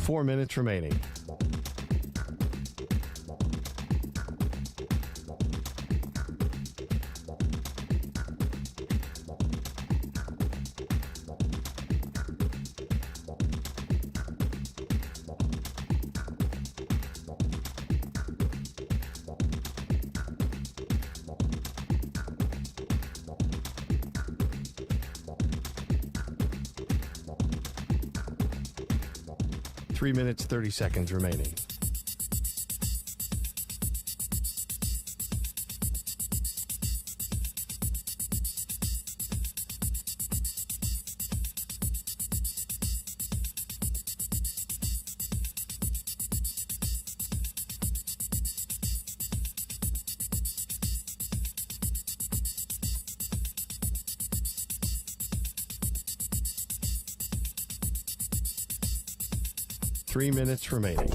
4 minutes remaining. Three minutes, 30 seconds remaining. Three minutes remaining.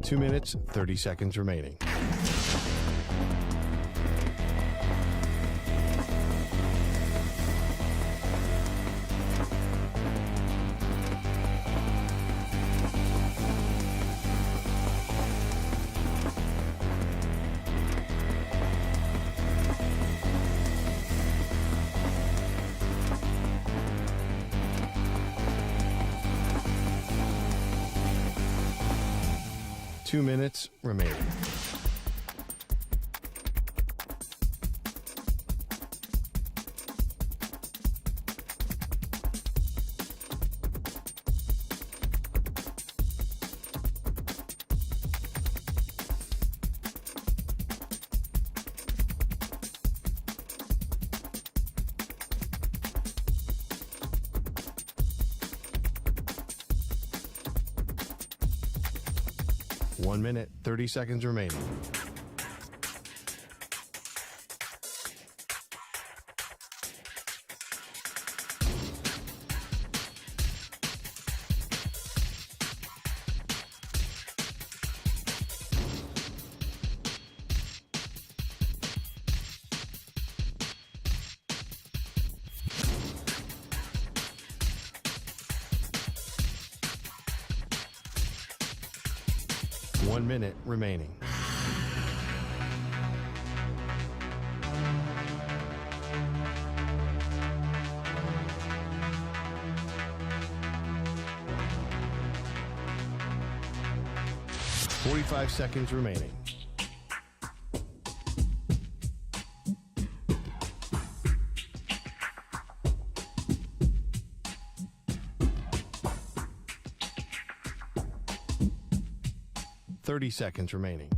Two minutes, 30 seconds remaining. Two minutes remaining. One minute, 30 seconds remaining. One minute remaining. Forty-five seconds remaining. Thirty seconds remaining.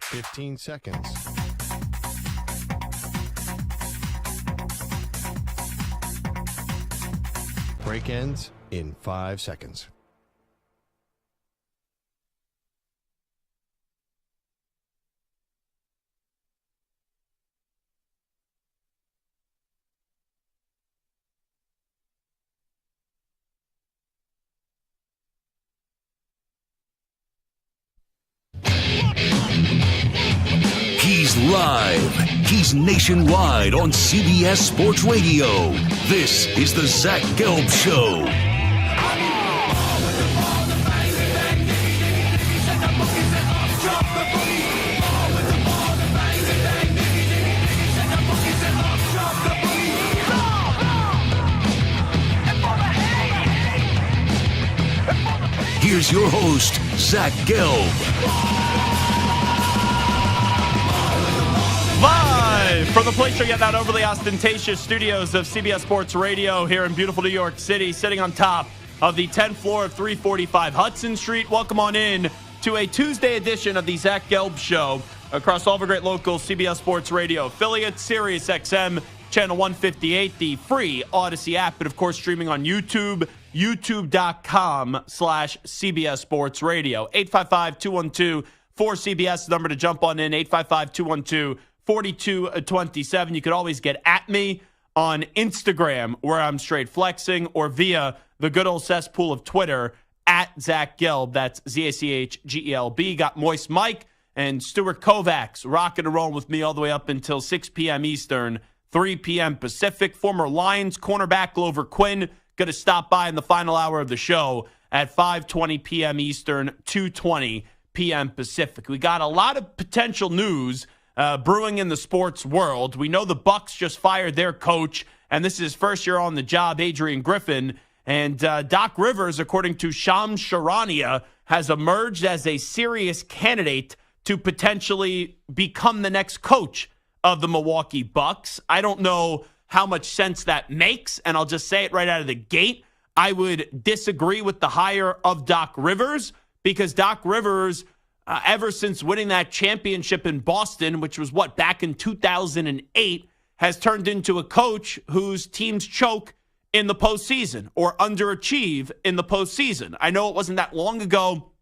Fifteen seconds. Break ends in 5 seconds. He's live. He's nationwide on CBS Sports Radio. This is the Zach Gelb Show. Here's your host, Zach Gelb. Live from the place yet not overly ostentatious studios of CBS Sports Radio here in beautiful New York City, sitting on top of the 10th floor of 345 Hudson Street. Welcome on in to a Tuesday edition of the Zach Gelb Show. across all the great local CBS Sports Radio affiliates, Sirius XM, channel 158, the free Odyssey app, and of course streaming on YouTube, youtube.com/CBS Sports Radio. 855-212-4CBS, the number to jump on in, 855-212-4227. You could always get at me on Instagram, where I'm straight flexing, or via the good old cesspool of Twitter, at Zach Gelb. That's ZACHGELB. Got Moist Mike and Stuart Kovacs rocking and rolling with me all the way up until 6 p.m. Eastern, 3 p.m. Pacific. Former Lions cornerback Glover Quin going to stop by in the final hour of the show at 5:20 p.m. Eastern, 2:20 p.m. Pacific. We got a lot of potential news brewing in the sports world. We know the Bucs just fired their coach, and this is his first year on the job, Adrian Griffin. And Doc Rivers, according to Shams Charania, has emerged as a serious candidate to potentially become the next coach of the Milwaukee Bucs. I don't know how much sense that makes, and I'll just say it right out of the gate. I would disagree with the hire of Doc Rivers, because Doc Rivers, ever since winning that championship in Boston, which was back in 2008, has turned into a coach whose teams choke in the postseason or underachieve in the postseason. I know it wasn't that long ago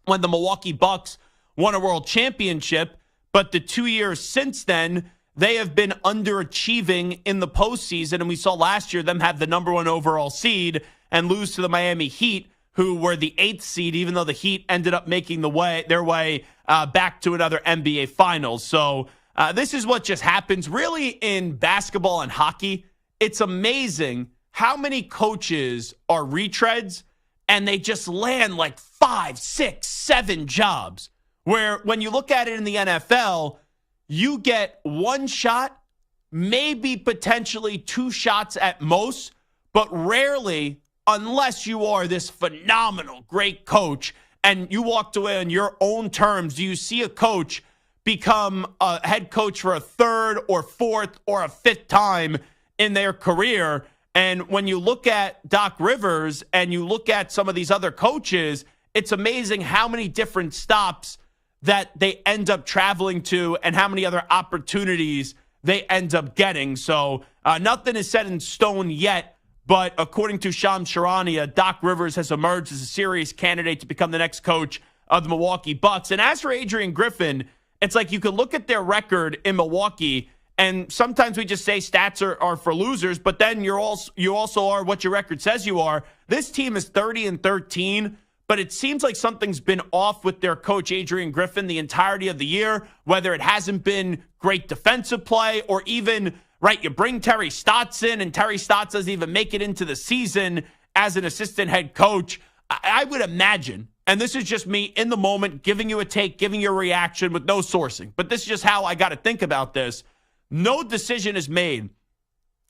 when the Milwaukee Bucks won a world championship, but the 2 years since then, they have been underachieving in the postseason, and we saw last year them have the number 1 overall seed and lose to the Miami Heat, who were the 8th seed, even though the Heat ended up making their way back to another NBA Finals. So this is what just happens. Really, in basketball and hockey, it's amazing how many coaches are retreads and they just land like 5, 6, 7 jobs. Where when you look at it in the NFL, you get one shot, maybe potentially 2 shots at most, but rarely, unless you are this phenomenal, great coach and you walked away on your own terms, do you see a coach become a head coach for a 3rd or 4th or a 5th time in their career. And when you look at Doc Rivers and you look at some of these other coaches, it's amazing how many different stops that they end up traveling to and how many other opportunities they end up getting. So nothing is set in stone yet, but according to Shams Charania, Doc Rivers has emerged as a serious candidate to become the next coach of the Milwaukee Bucks. And as for Adrian Griffin, it's like you can look at their record in Milwaukee, and sometimes we just say stats are for losers, but then you also are what your record says you are. This team is 30-13, but it seems like something's been off with their coach, Adrian Griffin, the entirety of the year, whether it hasn't been great defensive play or even, right, you bring Terry Stotts in, and Terry Stotts doesn't even make it into the season as an assistant head coach. I would imagine, and this is just me in the moment, giving you a take, giving you a reaction with no sourcing, but this is just how I got to think about this. No decision is made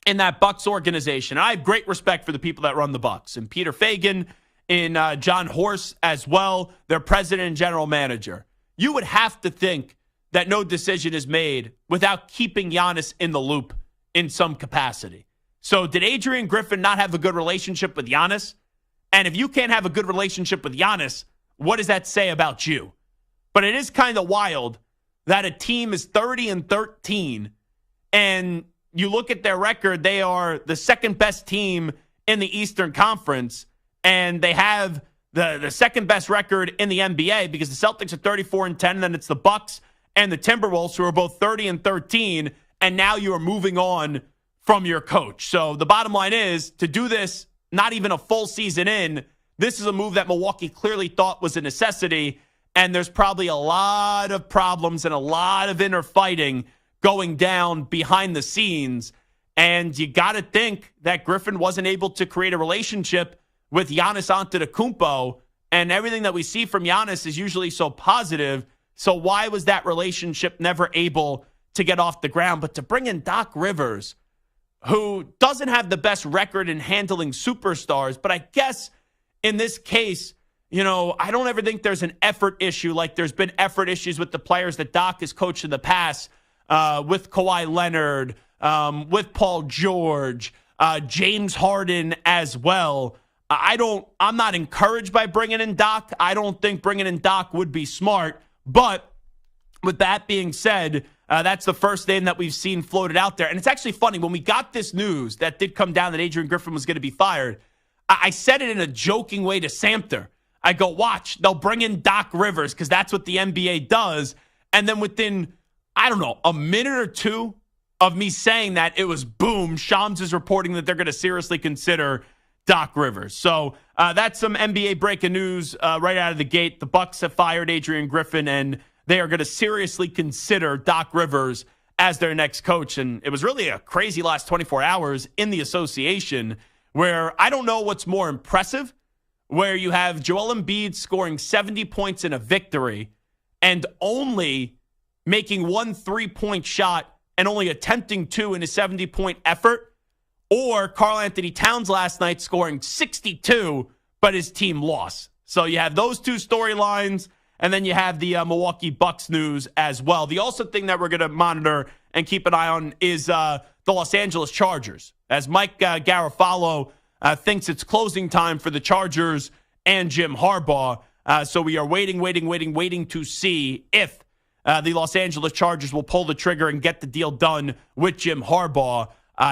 in that Bucks organization. I have great respect for the people that run the Bucks, and Peter Fagan, and John Horst as well, their president and general manager. You would have to think that no decision is made without keeping Giannis in the loop in some capacity. So did Adrian Griffin not have a good relationship with Giannis? And if you can't have a good relationship with Giannis, what does that say about you? But it is kind of wild that a team is 30-13, and you look at their record, they are the second best team in the Eastern Conference, and they have the second best record in the NBA because the Celtics are 34-10, and then it's the Bucks and the Timberwolves who are both 30-13, and now you are moving on from your coach. So the bottom line is, to do this not even a full season in, this is a move that Milwaukee clearly thought was a necessity, and there's probably a lot of problems and a lot of inner fighting going down behind the scenes. And you got to think that Griffin wasn't able to create a relationship with Giannis Antetokounmpo, and everything that we see from Giannis is usually so positive. So why was that relationship never able to get off the ground? But to bring in Doc Rivers, who doesn't have the best record in handling superstars, but I guess in this case, I don't ever think there's an effort issue like there's been effort issues with the players that Doc has coached in the past, with Kawhi Leonard, with Paul George, James Harden as well. I'm not encouraged by bringing in Doc. I don't think bringing in Doc would be smart, but with that being said, that's the first name that we've seen floated out there. And it's actually funny. When we got this news that did come down that Adrian Griffin was going to be fired, I said it in a joking way to Samter. I go, watch, they'll bring in Doc Rivers because that's what the NBA does. And then within, I don't know, a minute or two of me saying that, it was boom, Shams is reporting that they're going to seriously consider Doc Rivers. So that's some NBA breaking news right out of the gate. The Bucks have fired Adrian Griffin, and they are going to seriously consider Doc Rivers as their next coach. And it was really a crazy last 24 hours in the association where I don't know what's more impressive, where you have Joel Embiid scoring 70 points in a victory and only making 1 3-point shot and only attempting 2 in a 70-point effort, or Karl Anthony Towns last night scoring 62, but his team lost. So you have those two storylines, and then you have the Milwaukee Bucks news as well. The also thing that we're going to monitor and keep an eye on is the Los Angeles Chargers, as Mike Garafolo thinks it's closing time for the Chargers and Jim Harbaugh. So we are waiting to see if the Los Angeles Chargers will pull the trigger and get the deal done with Jim Harbaugh.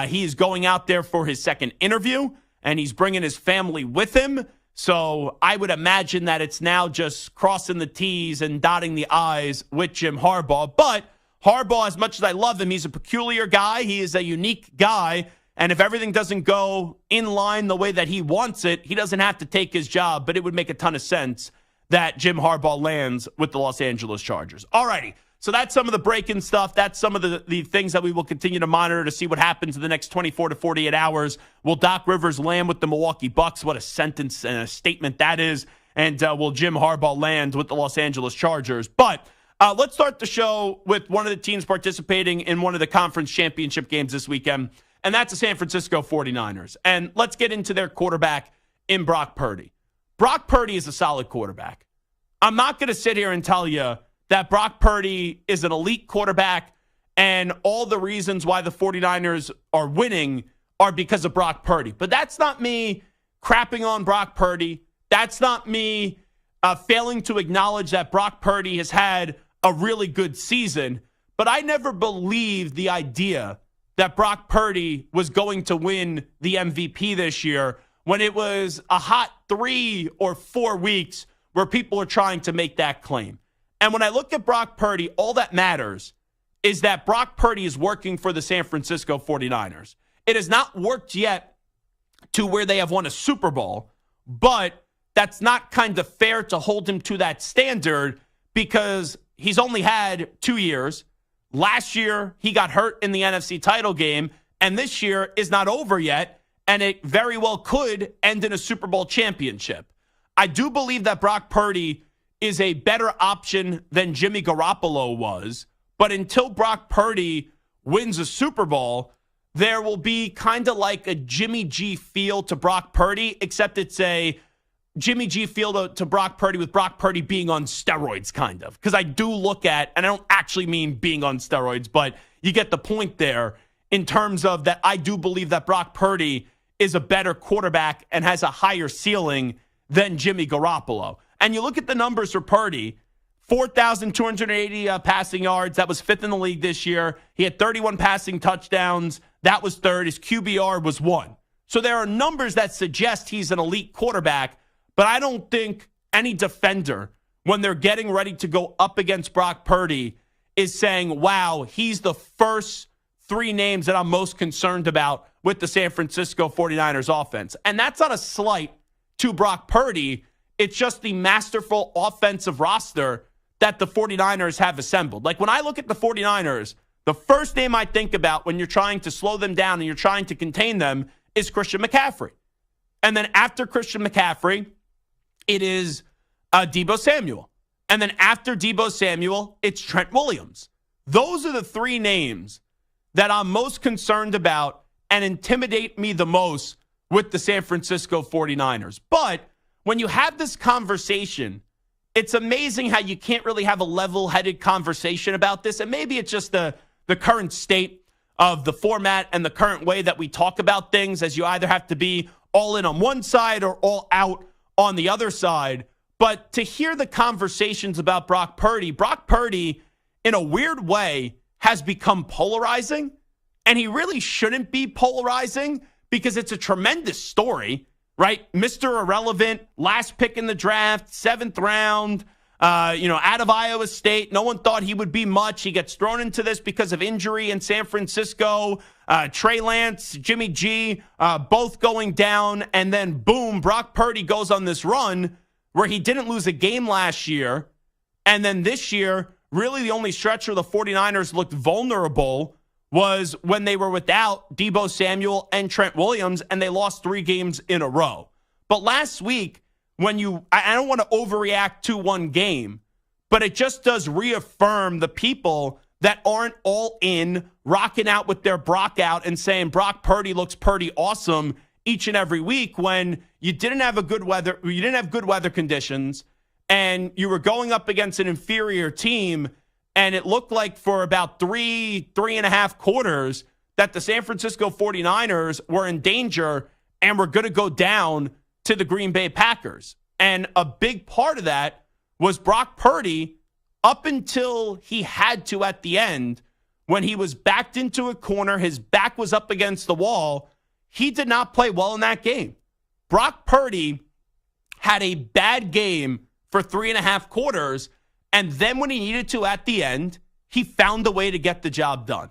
He is going out there for his second interview, and he's bringing his family with him. So I would imagine that it's now just crossing the T's and dotting the I's with Jim Harbaugh. But Harbaugh, as much as I love him, he's a peculiar guy. He is a unique guy. And if everything doesn't go in line the way that he wants it, he doesn't have to take his job. But it would make a ton of sense that Jim Harbaugh lands with the Los Angeles Chargers. All righty. So that's some of the break-in stuff. That's some of the things that we will continue to monitor to see what happens in the next 24 to 48 hours. Will Doc Rivers land with the Milwaukee Bucks? What a sentence and a statement that is. And will Jim Harbaugh land with the Los Angeles Chargers? But let's start the show with one of the teams participating in one of the conference championship games this weekend, and that's the San Francisco 49ers. And let's get into their quarterback in Brock Purdy. Brock Purdy is a solid quarterback. I'm not going to sit here and tell you that Brock Purdy is an elite quarterback and all the reasons why the 49ers are winning are because of Brock Purdy. But that's not me crapping on Brock Purdy. That's not me failing to acknowledge that Brock Purdy has had a really good season. But I never believed the idea that Brock Purdy was going to win the MVP this year when it was a hot 3 or 4 weeks where people are trying to make that claim. And when I look at Brock Purdy, all that matters is that Brock Purdy is working for the San Francisco 49ers. It has not worked yet to where they have won a Super Bowl, but that's not kind of fair to hold him to that standard because he's only had 2 years. Last year, he got hurt in the NFC title game, and this year is not over yet, and it very well could end in a Super Bowl championship. I do believe that Brock Purdy is a better option than Jimmy Garoppolo was. But until Brock Purdy wins a Super Bowl, there will be kind of like a Jimmy G feel to Brock Purdy, except it's a Jimmy G feel to Brock Purdy with Brock Purdy being on steroids, kind of. Because I do look at, and I don't actually mean being on steroids, but you get the point there in terms of that I do believe that Brock Purdy is a better quarterback and has a higher ceiling than Jimmy Garoppolo. And you look at the numbers for Purdy, 4,280 passing yards. That was 5th in the league this year. He had 31 passing touchdowns. That was 3rd. His QBR was 1. So there are numbers that suggest he's an elite quarterback, but I don't think any defender, when they're getting ready to go up against Brock Purdy, is saying, wow, he's the first 3 names that I'm most concerned about with the San Francisco 49ers offense. And that's not a slight to Brock Purdy. It's just the masterful offensive roster that the 49ers have assembled. Like when I look at the 49ers, the first name I think about when you're trying to slow them down and you're trying to contain them is Christian McCaffrey. And then after Christian McCaffrey, it is Deebo Samuel. And then after Deebo Samuel, it's Trent Williams. Those are the 3 names that I'm most concerned about and intimidate me the most with the San Francisco 49ers. But when you have this conversation, it's amazing how you can't really have a level-headed conversation about this. And maybe it's just the current state of the format and the current way that we talk about things, as you either have to be all in on one side or all out on the other side. But to hear the conversations about Brock Purdy in a weird way, has become polarizing. And he really shouldn't be polarizing because it's a tremendous story, right? Mr. Irrelevant, last pick in the draft, 7th round, out of Iowa State. No one thought he would be much. He gets thrown into this because of injury in San Francisco. Trey Lance, Jimmy G, both going down. And then, boom, Brock Purdy goes on this run where he didn't lose a game last year. And then this year, really the only stretch where the 49ers looked vulnerable was when they were without Deebo Samuel and Trent Williams, and they lost 3 games in a row. But last week, I don't want to overreact to one game, but it just does reaffirm the people that aren't all in, rocking out with their Brock out and saying Brock Purdy looks pretty awesome each and every week when you didn't have good weather conditions, and you were going up against an inferior team. And it looked like for about 3.5 quarters that the San Francisco 49ers were in danger and were going to go down to the Green Bay Packers. And a big part of that was Brock Purdy, up until he had to at the end, when he was backed into a corner, his back was up against the wall, he did not play well in that game. Brock Purdy had a bad game for 3.5 quarters. And then when he needed to at the end, he found a way to get the job done.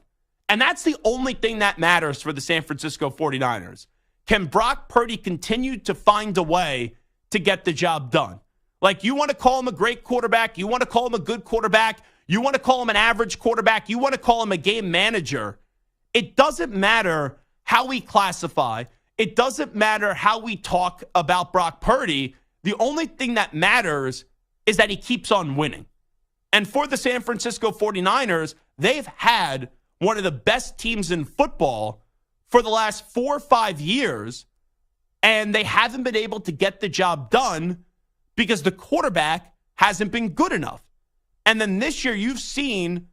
And that's the only thing that matters for the San Francisco 49ers. Can Brock Purdy continue to find a way to get the job done? Like, you want to call him a great quarterback, you want to call him a good quarterback, you want to call him an average quarterback, you want to call him a game manager. It doesn't matter how we classify. It doesn't matter how we talk about Brock Purdy. The only thing that matters is that he keeps on winning. And for the San Francisco 49ers, they've had one of the best teams in football for the last 4 or 5 years, and they haven't been able to get the job done because the quarterback hasn't been good enough. And then this year, you've seen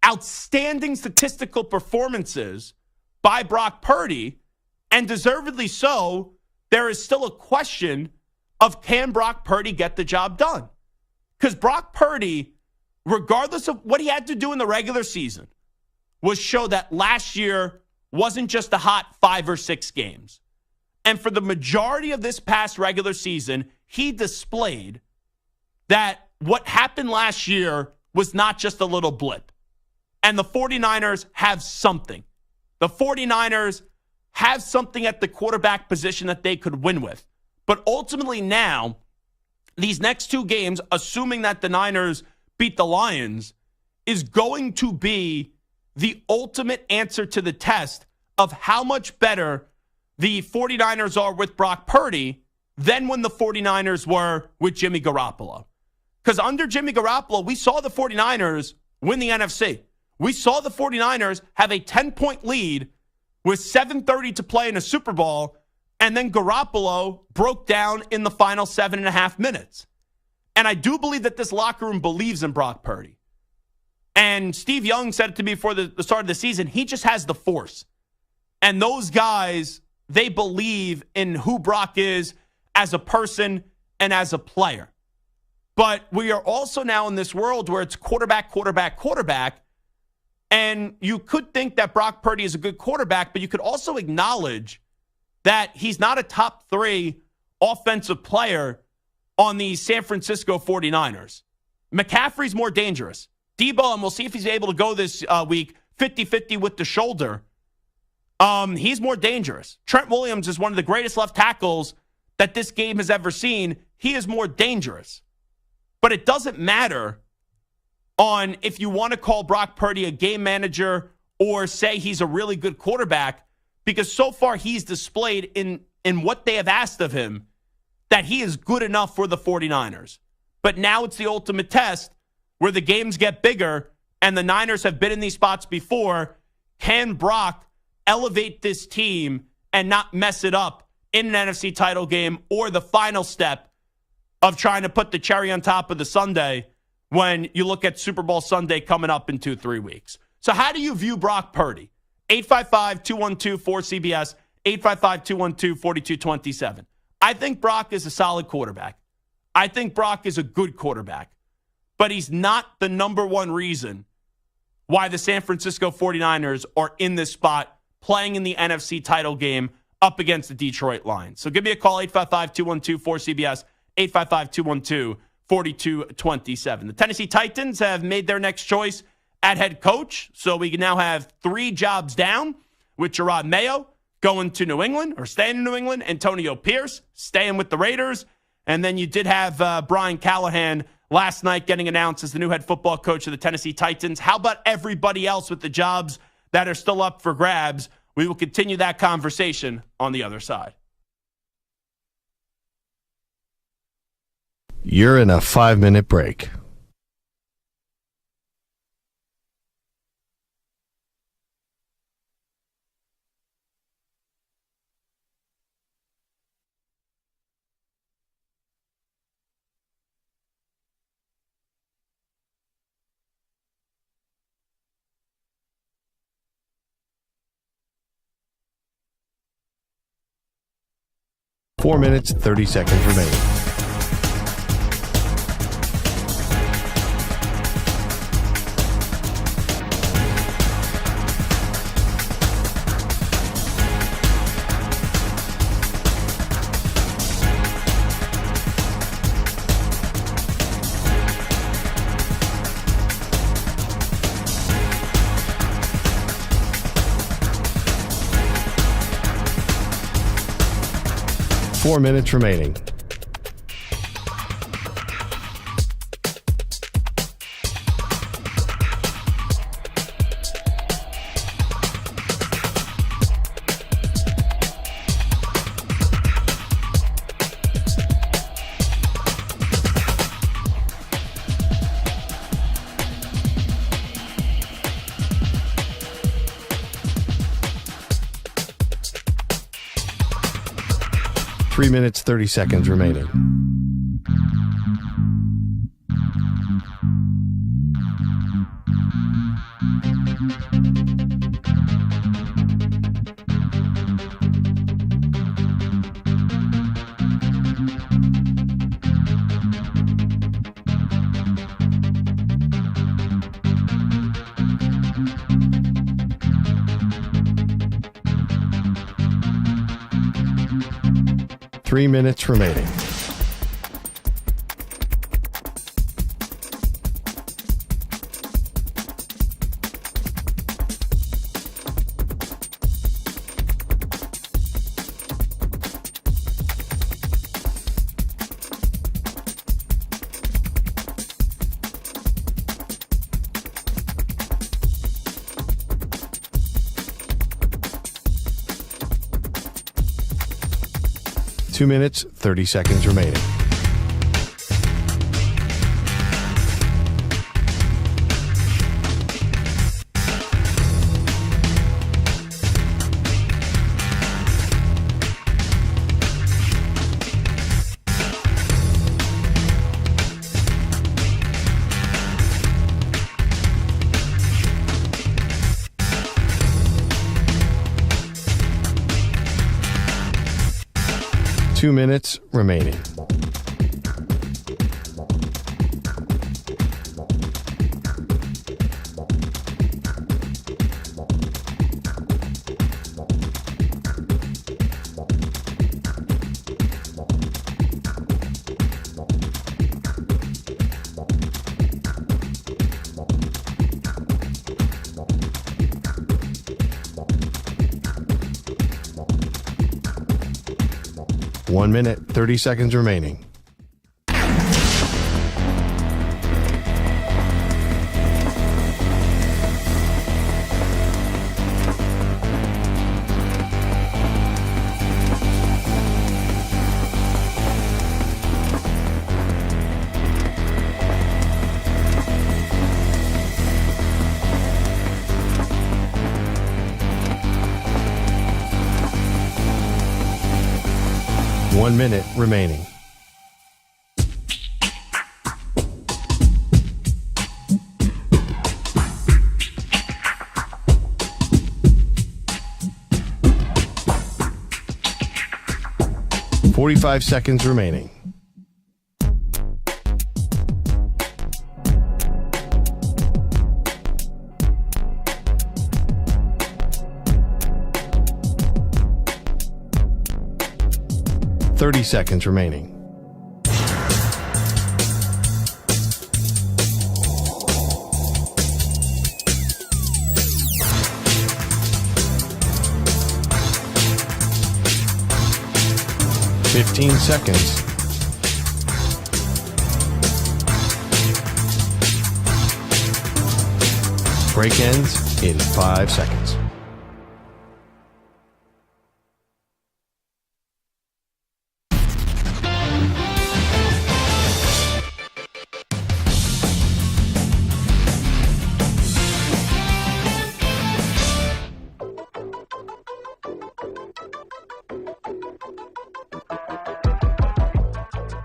outstanding statistical performances by Brock Purdy, and deservedly so. There is still a question of, can Brock Purdy get the job done? Because Brock Purdy, regardless of what he had to do in the regular season, was show that last year wasn't just a hot 5 or 6 games. And for the majority of this past regular season, he displayed that what happened last year was not just a little blip. And the 49ers have something. The 49ers have something at the quarterback position that they could win with. But ultimately now, these next 2 games, assuming that the Niners beat the Lions, is going to be the ultimate answer to the test of how much better the 49ers are with Brock Purdy than when the 49ers were with Jimmy Garoppolo. Because under Jimmy Garoppolo, we saw the 49ers win the NFC. We saw the 49ers have a 10-point lead with 7:30 to play in a Super Bowl, and then Garoppolo broke down in the final 7.5 minutes. And I do believe that this locker room believes in Brock Purdy. And Steve Young said it to me before the start of the season, he just has the force. And those guys, they believe in who Brock is as a person and as a player. But we are also now in this world where it's quarterback. And you could think that Brock Purdy is a good quarterback, but you could also acknowledge that he's not a top 3 offensive player on the San Francisco 49ers. McCaffrey's more dangerous. Deebo, and we'll see if he's able to go this week, 50-50 with the shoulder. He's more dangerous. Trent Williams is one of the greatest left tackles that this game has ever seen. He is more dangerous. But it doesn't matter on if you want to call Brock Purdy a game manager or say he's a really good quarterback, because so far he's displayed in what they have asked of him that he is good enough for the 49ers. But now it's the ultimate test where the games get bigger, and the Niners have been in these spots before. Can Brock elevate this team and not mess it up in an NFC title game, or the final step of trying to put the cherry on top of the sundae when you look at Super Bowl Sunday coming up in 2-3 weeks? So how do you view Brock Purdy? 855-212-4CBS, 855-212-4227. I think Brock is a solid quarterback. I think Brock is a good quarterback. but he's not the number one reason why the San Francisco 49ers are in this spot playing in the NFC title game up against the Detroit Lions. So give me a call, 855-212-4CBS, 855-212-4227. The Tennessee Titans have made their next choice at head coach, so we now have 3 jobs down with Gerard Mayo going to New England or staying in New England, Antonio Pierce staying with the Raiders, and then you did have Brian Callahan last night getting announced as the new head football coach of the Tennessee Titans. How about everybody else with the jobs that are still up for grabs? We will continue that conversation on the other side. You're in a 5-minute break. Four minutes, 30 seconds remaining. Four minutes remaining. Three minutes, 30 seconds remaining. Three minutes remaining. Two minutes, 30 seconds remaining. Two minutes remaining. One minute, 30 seconds remaining. One minute remaining. .45 seconds remaining. 30 seconds remaining. Fifteen seconds. Break ends in 5 seconds.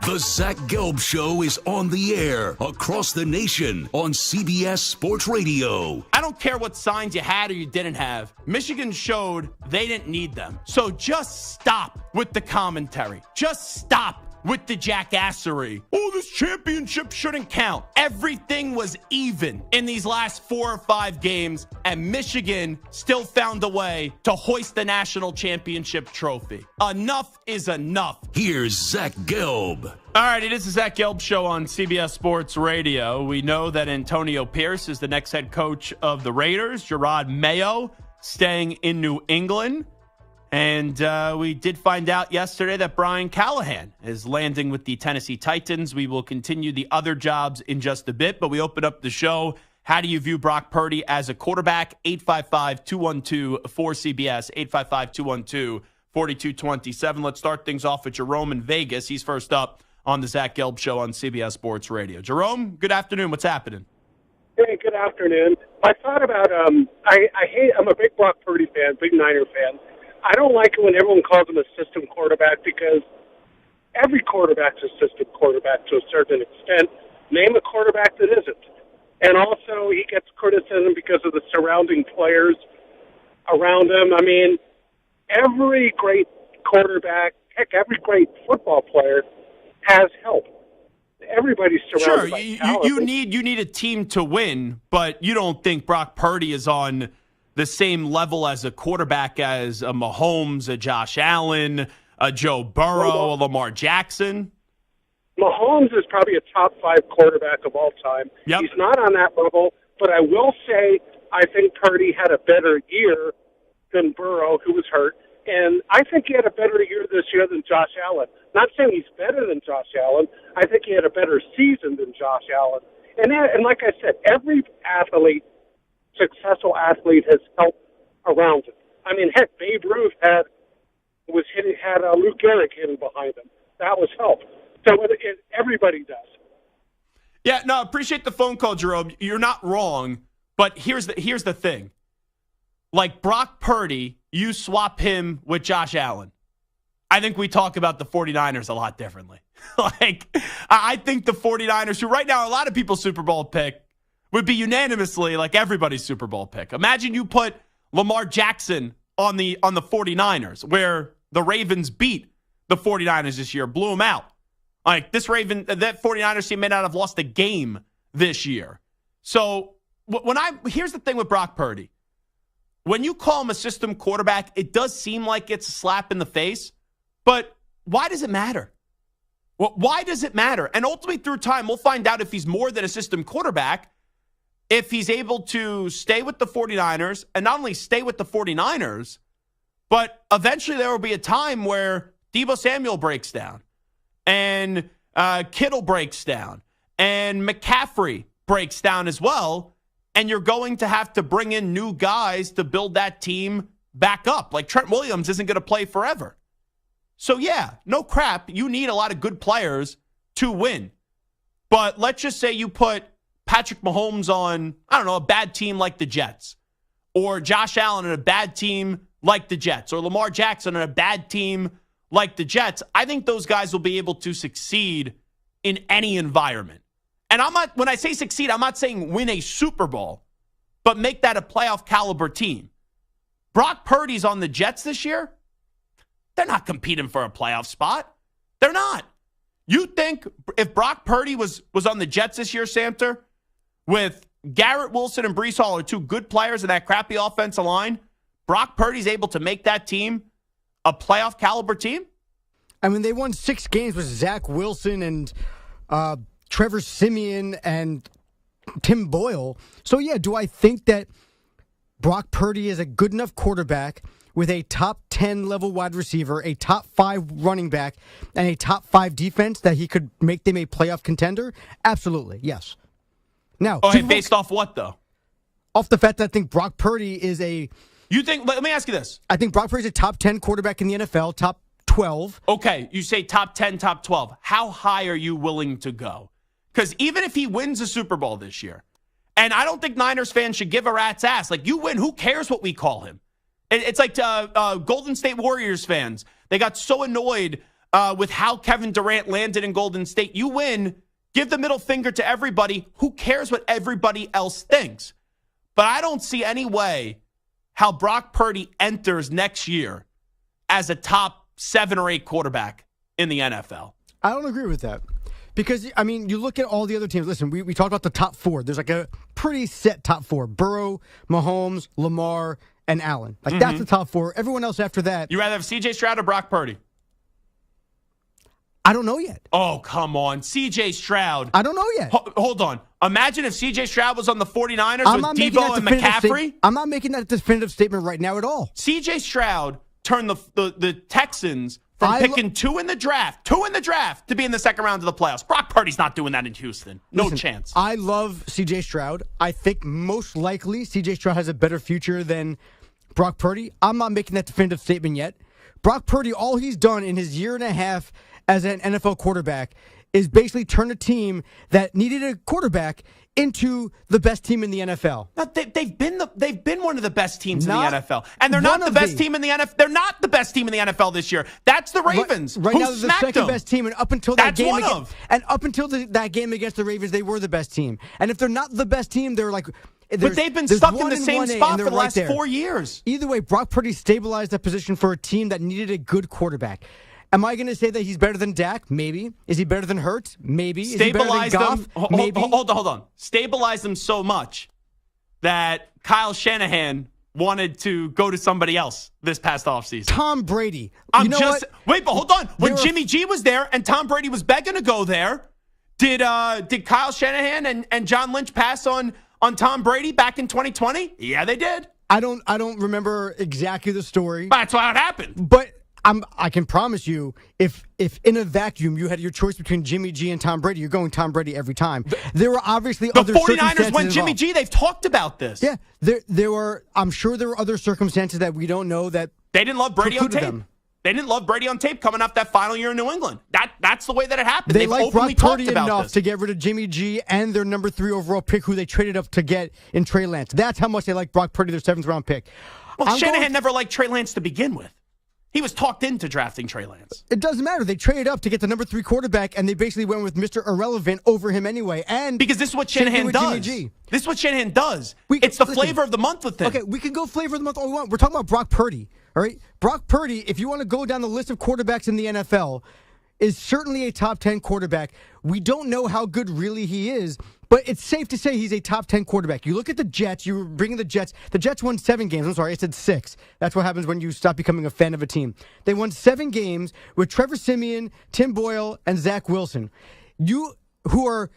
The Zach Gelb Show is on the air across the nation on CBS Sports Radio. I don't care what signs you had or you didn't have. Michigan showed they didn't need them. So just stop with the commentary. Just stop with the jackassery. Oh, this championship shouldn't count. Everything was even in these last 4 or 5 games, and Michigan still found a way to hoist the national championship trophy. Enough is enough. Here's Zach Gelb. All right, it is the Zach Gelb Show on CBS Sports Radio. We know that Antonio Pierce is the next head coach of the Raiders. Gerard Mayo staying in New England. And we did find out yesterday that Brian Callahan is landing with the Tennessee Titans. We will continue the other jobs in just a bit, but we open up the show. How do you view Brock Purdy as a quarterback? 855-212-4CBS, 855-212-4227. Let's start things off with Jerome in Vegas. He's first up on the Zach Gelb Show on CBS Sports Radio. Jerome, good afternoon. What's happening? Hey, good afternoon. I thought about, I'm a big Brock Purdy fan, big Niner fan. I don't like it when everyone calls him a system quarterback because every quarterback's a system quarterback to a certain extent. Name a quarterback that isn't. And also, he gets criticism because of the surrounding players around him. I mean, every great quarterback, heck, every great football player has help. Everybody's surrounded by talent. You need a team to win, but you don't think Brock Purdy is on the same level as a quarterback as a Mahomes, a Josh Allen, a Joe Burrow, a Lamar Jackson? Mahomes is probably a top 5 quarterback of all time. Yep. He's not on that level, but I will say I think Purdy had a better year than Burrow, who was hurt. And I think he had a better year this year than Josh Allen. Not saying he's better than Josh Allen. I think he had a better season than Josh Allen. And like I said, every successful athlete has help around him. I mean, heck, Babe Ruth had Lou Gehrig hitting behind him. That was help. So everybody does. Yeah, no, appreciate the phone call, Jerome. You're not wrong, but here's the thing. Like Brock Purdy, you swap him with Josh Allen. I think we talk about the 49ers a lot differently. I think the 49ers, who right now a lot of people's Super Bowl pick, would be unanimously like everybody's Super Bowl pick. Imagine you put Lamar Jackson on the 49ers, where the Ravens beat the 49ers this year, blew them out. Like that 49ers team may not have lost a game this year. So here's the thing with Brock Purdy. When you call him a system quarterback, it does seem like it's a slap in the face, but why does it matter? Well, why does it matter? And ultimately through time, we'll find out if he's more than a system quarterback, if he's able to stay with the 49ers, and not only stay with the 49ers, but eventually there will be a time where Deebo Samuel breaks down, and Kittle breaks down, and McCaffrey breaks down as well, and you're going to have to bring in new guys to build that team back up. Like Trent Williams isn't going to play forever. So yeah, no crap, you need a lot of good players to win. But let's just say you put Patrick Mahomes on, I don't know, a bad team like the Jets, or Josh Allen on a bad team like the Jets, or Lamar Jackson on a bad team like the Jets. I think those guys will be able to succeed in any environment. And when I say succeed, I'm not saying win a Super Bowl, but make that a playoff caliber team. Brock Purdy's on the Jets this year. They're not competing for a playoff spot. They're not. You think if Brock Purdy was on the Jets this year, Samter, with Garrett Wilson and Breece Hall are two good players in that crappy offensive line, Brock Purdy's able to make that team a playoff caliber team? I mean, they won 6 games with Zach Wilson and Trevor Siemian and Tim Boyle. So, yeah, do I think that Brock Purdy is a good enough quarterback with a top 10 level wide receiver, a top 5 running back, and a top 5 defense that he could make them a playoff contender? Absolutely, yes. Now, based off what, though? Off the fact that I think Brock Purdy is You think? Let me ask you this. I think Brock Purdy is a top 10 quarterback in the NFL, top 12. Okay, you say top 10, top 12. How high are you willing to go? Because even if he wins a Super Bowl this year, and I don't think Niners fans should give a rat's ass. Like, you win, who cares what we call him? It's like Golden State Warriors fans. They got so annoyed with how Kevin Durant landed in Golden State. You win, give the middle finger to everybody. Who cares what everybody else thinks? But I don't see any way how Brock Purdy enters next year as a top 7 or 8 quarterback in the NFL. I don't agree with that. Because, I mean, you look at all the other teams. Listen, we talked about the top 4. There's like a pretty set top 4. Burrow, Mahomes, Lamar, and Allen. Like, that's the top 4. Everyone else after that. You rather have C.J. Stroud or Brock Purdy? I don't know yet. Oh, come on. C.J. Stroud. I don't know yet. Hold on. Imagine if C.J. Stroud was on the 49ers with Debo and McCaffrey. I'm not making that definitive statement right now at all. C.J. Stroud turned the Texans from picking 2 in the draft to be in the second round of the playoffs. Brock Purdy's not doing that in Houston. No chance. I love C.J. Stroud. I think most likely C.J. Stroud has a better future than Brock Purdy. I'm not making that definitive statement yet. Brock Purdy, all he's done in his year and a half as an NFL quarterback is basically turn a team that needed a quarterback into the best team in the NFL. No, they've been one of the best teams in the NFL, and they're not the best team in the NFL. They're not the best team in the NFL this year. That's the Ravens. Right now, they're the second best team, and up until that game, that game against the Ravens, they were the best team. And if they're not the best team, they're like. But they've been stuck in the same spot for the last 4 years. Either way, Brock Purdy stabilized that position for a team that needed a good quarterback. Am I going to say that he's better than Dak? Maybe. Is he better than Hurts? Maybe. Is he better than Goff? Maybe. Hold on. Stabilize them so much that Kyle Shanahan wanted to go to somebody else this past offseason. Tom Brady. Wait, but hold on. When Jimmy G was there and Tom Brady was begging to go there, did Kyle Shanahan and John Lynch pass on Tom Brady back in 2020? Yeah, they did. I don't remember exactly the story. That's why it happened. But I can promise you, if in a vacuum you had your choice between Jimmy G and Tom Brady, you're going Tom Brady every time. There were obviously other circumstances. The 49ers went Jimmy G. They've talked about this. Yeah, there were. I'm sure there were other circumstances that we don't know that they didn't love Brady on tape. They didn't love Brady on tape coming off that final year in New England. That's the way that it happened. They like Brock Purdy enough to get rid of Jimmy G and their number 3 overall pick, who they traded up to get in Trey Lance. That's how much they like Brock Purdy, their 7th round pick. Well, Shanahan never liked Trey Lance to begin with. He was talked into drafting Trey Lance. It doesn't matter. They traded up to get the number 3 quarterback, and they basically went with Mr. Irrelevant over him anyway. And because this is what Shanahan does. This is what Shanahan does. It's the flavor of the month with him. Okay, we can go flavor of the month all we want. We're talking about Brock Purdy, all right? Brock Purdy, if you want to go down the list of quarterbacks in the NFL, is certainly a top 10 quarterback. We don't know how good really he is, but it's safe to say he's a top 10 quarterback. You look at the Jets, you were bringing the Jets. The Jets won 7 games. I'm sorry, I said 6. That's what happens when you stop becoming a fan of a team. They won 7 games with Trevor Siemian, Tim Boyle, and Zach Wilson. You who are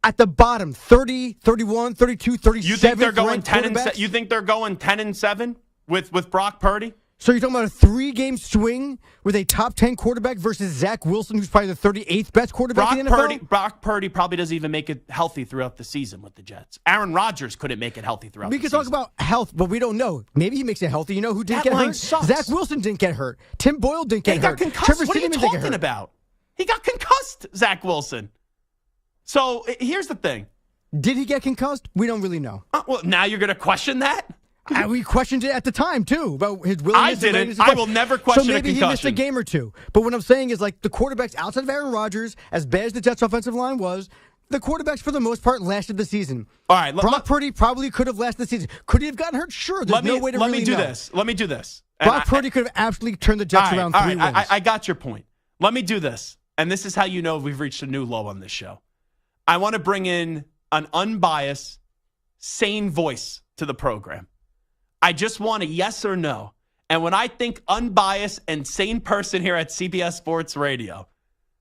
at the bottom, 30, 31, 32, 37. You think they're going 10 You think they're going 10-7 with Brock Purdy? So you're talking about a 3-game swing with a top 10 quarterback versus Zach Wilson, who's probably the 38th best quarterback in the NFL? Brock Purdy probably doesn't even make it healthy throughout the season with the Jets. Aaron Rodgers couldn't make it healthy throughout the season. We can talk about health, but we don't know. Maybe he makes it healthy. You know who didn't get hurt? Sucks. Zach Wilson didn't get hurt. Tim Boyle didn't get hurt. He got concussed. What are you talking about? He got concussed, Zach Wilson. So here's the thing. Did he get concussed? We don't really know. Well, now you're going to question that? We questioned it at the time, too, about his willingness. I didn't. I will never question a concussion. So maybe he missed a game or two. But what I'm saying is, like, the quarterbacks outside of Aaron Rodgers, as bad as the Jets' offensive line was, the quarterbacks, for the most part, lasted the season. All right. Brock Purdy probably could have lasted the season. Could he have gotten hurt? Sure. There's no way to really know. Let me do this. Brock Purdy could have absolutely turned the Jets around 3 wins. I got your point. Let me do this. And this is how you know we've reached a new low on this show. I want to bring in an unbiased, sane voice to the program. I just want a yes or no. And when I think unbiased and sane person here at CBS Sports Radio,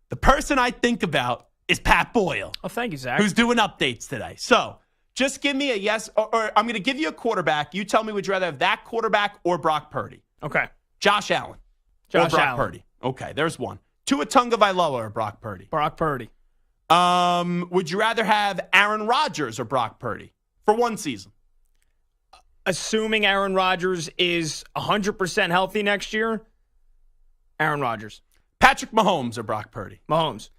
the person I think about is Pat Boyle. Oh, thank you, Zach. Who's doing updates today. So just give me a yes, or I'm going to give you a quarterback. You tell me, would you rather have that quarterback or Brock Purdy? Okay. Josh Allen. Josh or Brock Allen. Purdy. Okay, there's one. Tua Tagovailoa or Brock Purdy? Brock Purdy. Would you rather have Aaron Rodgers or Brock Purdy for one season? Assuming Aaron Rodgers is 100% healthy next year, Aaron Rodgers. Patrick Mahomes or Brock Purdy? Mahomes.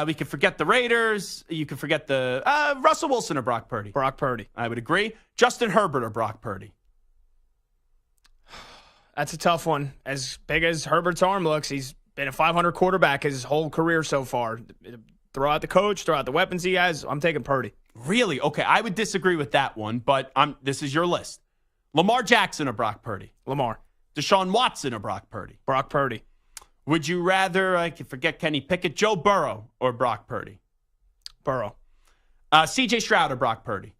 We can forget the Raiders. You can forget the Russell Wilson or Brock Purdy? Brock Purdy. I would agree. Justin Herbert or Brock Purdy? That's a tough one. As big as Herbert's arm looks, he's been a 500 quarterback his whole career so far. Throw out the coach, throw out the weapons he has. I'm taking Purdy. Really? Okay, I would disagree with that one, but this is your list. Lamar Jackson or Brock Purdy? Lamar. Deshaun Watson or Brock Purdy? Brock Purdy. Would you rather, I can forget Kenny Pickett, Joe Burrow or Brock Purdy? Burrow. C.J. Stroud or Brock Purdy?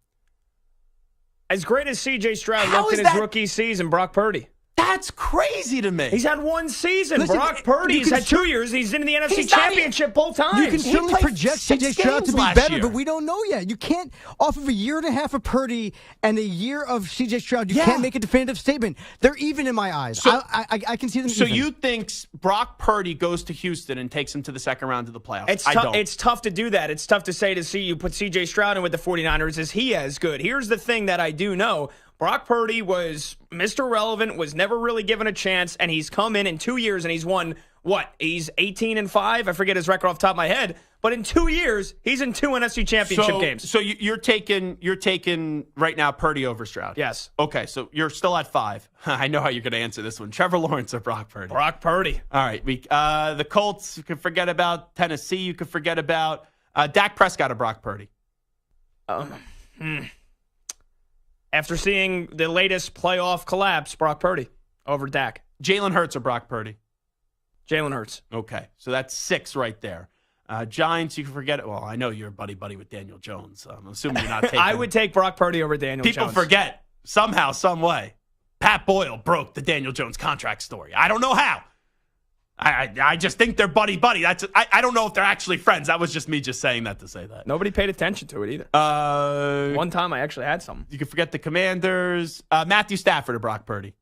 As great as C.J. Stroud How looked is in his that- rookie season, Brock Purdy. That's crazy to me. He's had one season. Listen, Brock Purdy, you he's can had 2 years. He's in the NFC He's not Championship both times. You can He certainly played project 6 CJ Stroud to games be last better, year. but we don't know yet. You can't, off of a year and a half of Purdy and a year of CJ Stroud, you Yeah. can't make a definitive statement. They're even in my eyes. So- I can see them So even. you think Brock Purdy goes to Houston and takes him to the second round of the playoffs? I don't. It's tough to do that. It's tough to say to see you put C.J. Stroud in with the 49ers. Is he as good? Here's the thing that I do know. Brock Purdy was Mr. Relevant, was never really given a chance, and he's come in 2 years and he's won, what? He's 18-5? I forget his record off the top of my head. But in 2 years, he's in 2 NFC Championship games. So you're taking right now Purdy over Stroud? Yes. Okay, so you're still at 5. I know how you're going to answer this one. Trevor Lawrence or Brock Purdy? Brock Purdy. All right. The Colts, you can forget about. Tennessee, you can forget about. Dak Prescott or Brock Purdy? After seeing the latest playoff collapse, Brock Purdy over Dak. Jalen Hurts or Brock Purdy? Jalen Hurts. Okay, so that's 6 right there. Giants, you can forget it. Well, I know you're buddy with Daniel Jones. So I'm assuming you're not taking. I would take Brock Purdy over Daniel Jones. People forget somehow, some way. Pat Boyle broke the Daniel Jones contract story. I don't know how. I just think they're buddy. I don't know if they're actually friends. That was just me just saying that to say that. Nobody paid attention to it either. Uh, One time I actually had some. You can forget the Commanders. Matthew Stafford or Brock Purdy?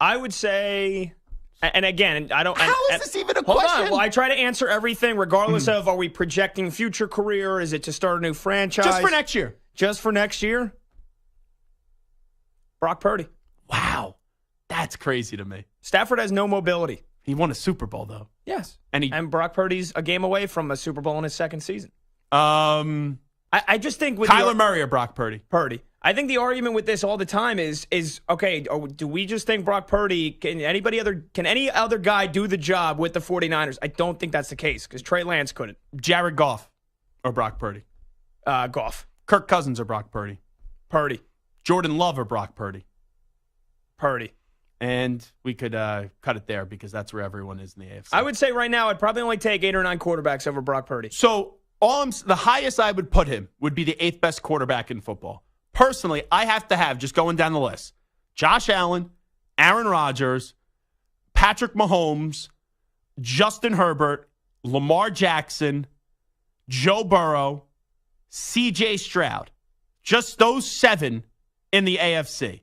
I would say, and again, I don't. How is and- this even a hold question? on. Well, I try to answer everything regardless of are we projecting future career? Is it to start a new franchise? Just for next year. Just for next year? Brock Purdy. Wow. That's crazy to me. Stafford has no mobility. He won a Super Bowl, though. Yes. And Brock Purdy's a game away from a Super Bowl in his second season. Kyler I just think with Murray or Brock Purdy? Purdy. I think the argument with this all the time is okay, do we just think Brock Purdy, can any other guy do the job with the 49ers? I don't think that's the case because Trey Lance couldn't. Jared Goff or Brock Purdy? Goff. Kirk Cousins or Brock Purdy? Purdy. Jordan Love or Brock Purdy? Purdy. And we could cut it there because that's where everyone is in the AFC. I would say right now I'd probably only take 8 or 9 quarterbacks over Brock Purdy. So the highest I would put him would be the 8th best quarterback in football. Personally, I have to have, just going down the list, Josh Allen, Aaron Rodgers, Patrick Mahomes, Justin Herbert, Lamar Jackson, Joe Burrow, C.J. Stroud. Just those 7 in the AFC.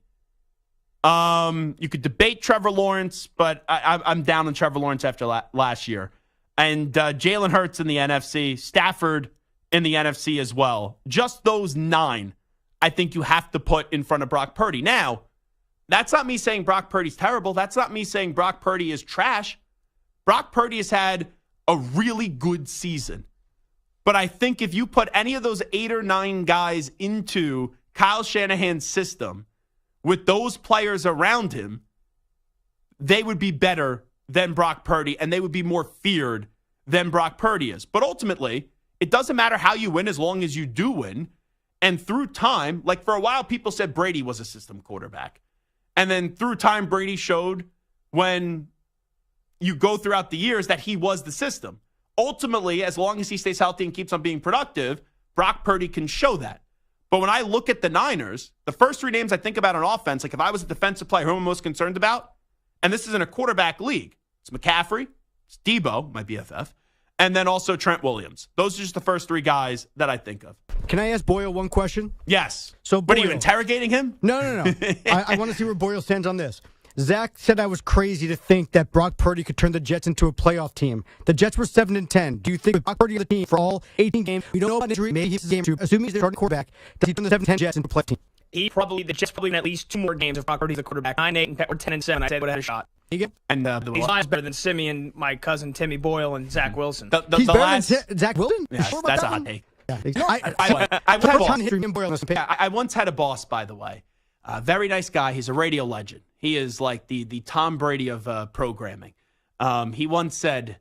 You could debate Trevor Lawrence, but I'm down on Trevor Lawrence after last year. And Jalen Hurts in the NFC, Stafford in the NFC as well. Just those 9, I think you have to put in front of Brock Purdy. Now, that's not me saying Brock Purdy's terrible. That's not me saying Brock Purdy is trash. Brock Purdy has had a really good season. But I think if you put any of those 8 or 9 guys into Kyle Shanahan's system, with those players around him, they would be better than Brock Purdy, and they would be more feared than Brock Purdy is. But ultimately, it doesn't matter how you win as long as you do win. And through time, like for a while, people said Brady was a system quarterback. And then through time, Brady showed when you go throughout the years that he was the system. Ultimately, as long as he stays healthy and keeps on being productive, Brock Purdy can show that. But when I look at the Niners, the first three names I think about on offense, like if I was a defensive player, who am I most concerned about? And this isn't a quarterback league. It's McCaffrey, it's Debo, my BFF, and then also Trent Williams. Those are just the first three guys that I think of. Can I ask Boyle one question? Yes. So, what are you Boyle. interrogating him? No. I want to see where Boyle stands on this. Zach said I was crazy to think that Brock Purdy could turn the Jets into a playoff team. The Jets were 7-10. Do you think with Brock Purdy on the team for all 18 games, we don't know about injury, maybe he's game two, assuming he's the starting quarterback, does he turn the 7-10 Jets into a playoff team? The Jets probably win at least 2 more games if Brock Purdy's the quarterback. 9-8 or 10-7. I said would have had a shot. And He's miles better than Simeon, my cousin Timmy Boyle, and Zach Wilson. He's better than Zach Wilson? Yes, Sure about that's that a hot one? take. Yeah. I once had a boss, by the way. Very nice guy. He's a radio legend. He is like the Tom Brady of programming. He once said,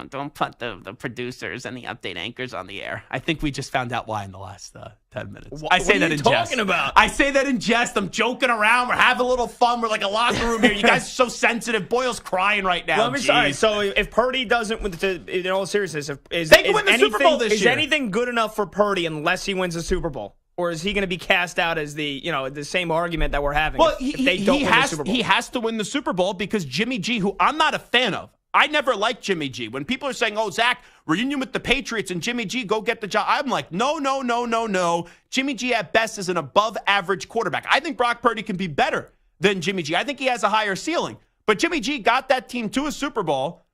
don't put the producers and the update anchors on the air. I think we just found out why in the last 10 minutes. I say that in jest. What are you talking about? I say that in jest. I'm joking around. We're having a little fun. We're like a locker room here. You guys are so sensitive. Boyle's crying right now. Sorry. So if Purdy doesn't, in all seriousness, they can win the Super Bowl this year. Is anything good enough for Purdy unless he wins the Super Bowl? Or is he going to be cast out as the same argument that we're having? Well, if they don't win the Super Bowl? He has to win the Super Bowl because Jimmy G, who I'm not a fan of, I never liked Jimmy G. When people are saying, oh, Zach, reunion with the Patriots and Jimmy G, go get the job. I'm like, no. Jimmy G at best is an above average quarterback. I think Brock Purdy can be better than Jimmy G. I think he has a higher ceiling. But Jimmy G got that team to a Super Bowl.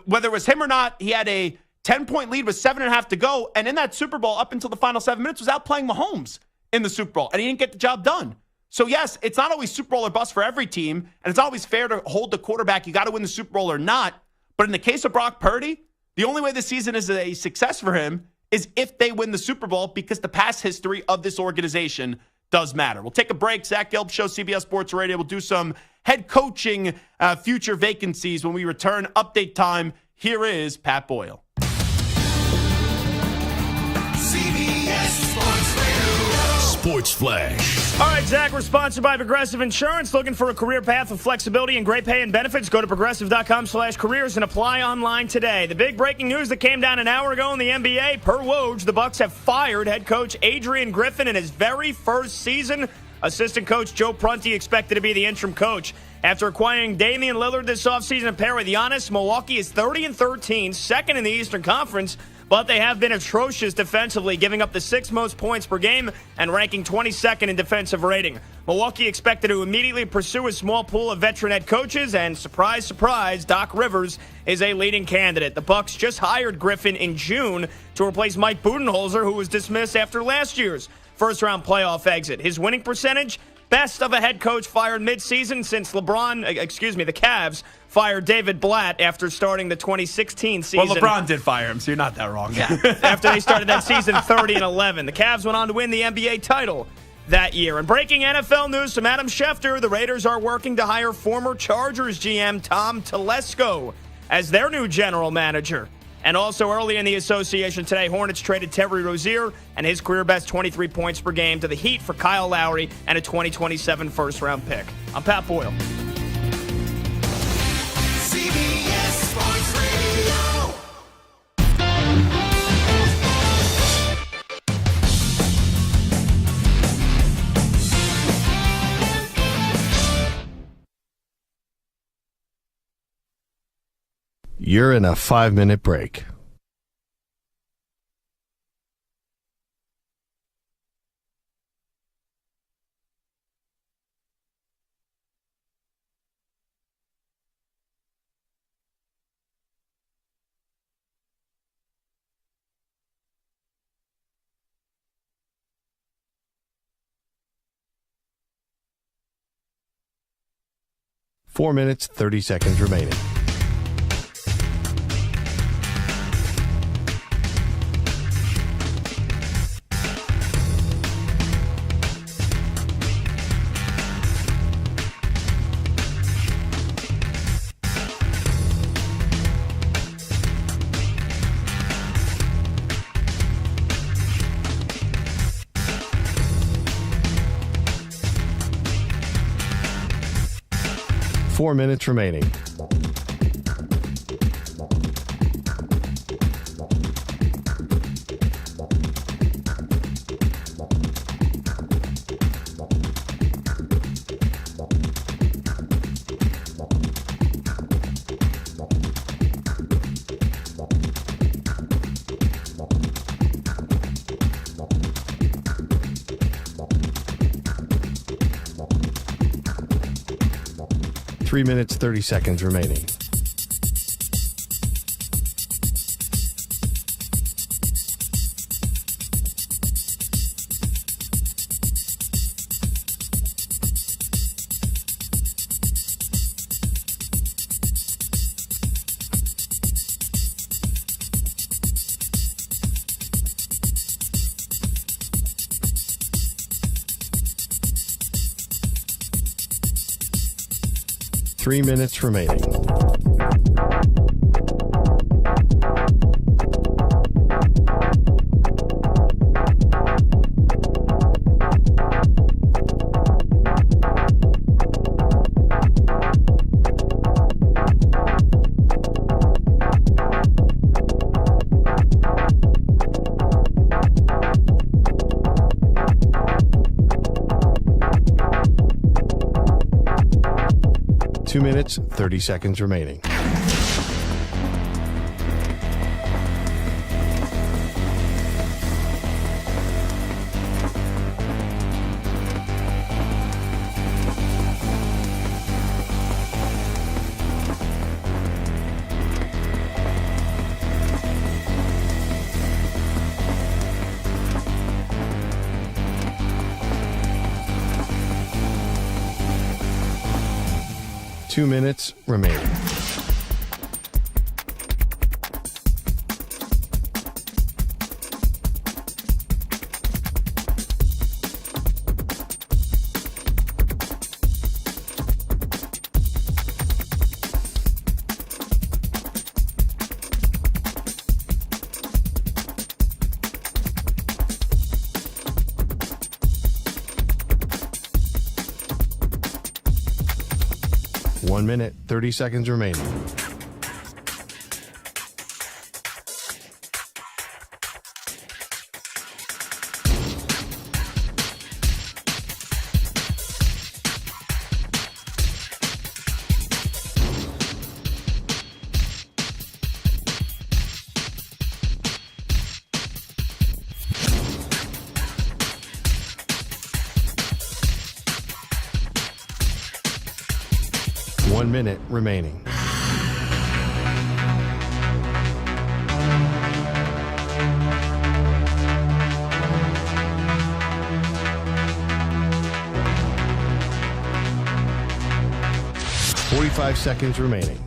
Whether it was him or not, he had a 10-point lead with 7.5 to go. And in that Super Bowl, up until the final 7 minutes, was outplaying Mahomes in the Super Bowl. And he didn't get the job done. So, yes, it's not always Super Bowl or bust for every team. And it's always fair to hold the quarterback. You got to win the Super Bowl or not. But in the case of Brock Purdy, the only way this season is a success for him is if they win the Super Bowl because the past history of this organization does matter. We'll take a break. Zach Gelb Show, CBS Sports Radio. We'll do some head coaching future vacancies when we return. Update time. Here is Pat Boyle. CBS Sports Radio. Sports Flash. All right, Zach, we're sponsored by Progressive Insurance. Looking for a career path with flexibility and great pay and benefits? Go to progressive.com/careers and apply online today. The big breaking news that came down an hour ago in the NBA, per Woj, the Bucks have fired head coach Adrian Griffin in his very first season. Assistant coach Joe Prunty expected to be the interim coach. After acquiring Damian Lillard this offseason and pair with Giannis, Milwaukee is 30-13, second in the Eastern Conference. But they have been atrocious defensively, giving up the 6th most points per game and ranking 22nd in defensive rating. Milwaukee expected to immediately pursue a small pool of veteran head coaches, and surprise, surprise, Doc Rivers is a leading candidate. The Bucks just hired Griffin in June to replace Mike Budenholzer, who was dismissed after last year's first-round playoff exit. His winning percentage, best of a head coach fired midseason since the Cavs fired David Blatt after starting the 2016 season. Well, LeBron did fire him, so you're not that wrong. Yeah. After they started that season 30-11. The Cavs went on to win the NBA title that year. And breaking NFL news from Adam Schefter, the Raiders are working to hire former Chargers GM Tom Telesco as their new general manager. And also early in the association today, Hornets traded Terry Rozier and his career-best 23 points per game to the Heat for Kyle Lowry and a 2027 first-round pick. I'm Pat Boyle. CBS Sports Radio. You're in a 5-minute break. Four minutes, 30 seconds remaining. Four minutes remaining. 3 minutes, 30 seconds remaining. Three minutes remaining. Two minutes, 30 seconds remaining. Two minutes remaining. One minute, 30 seconds remaining. One minute remaining. Forty-five seconds remaining.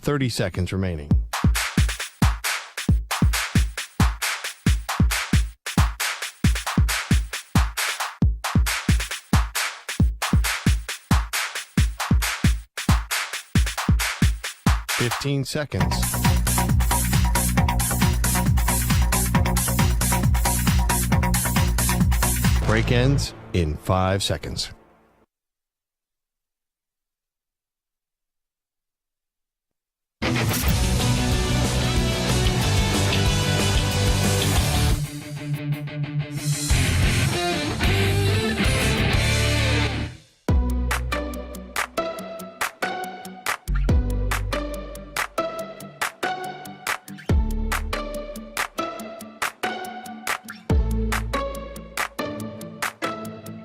Thirty seconds remaining. Fifteen seconds. Break ends in 5 seconds.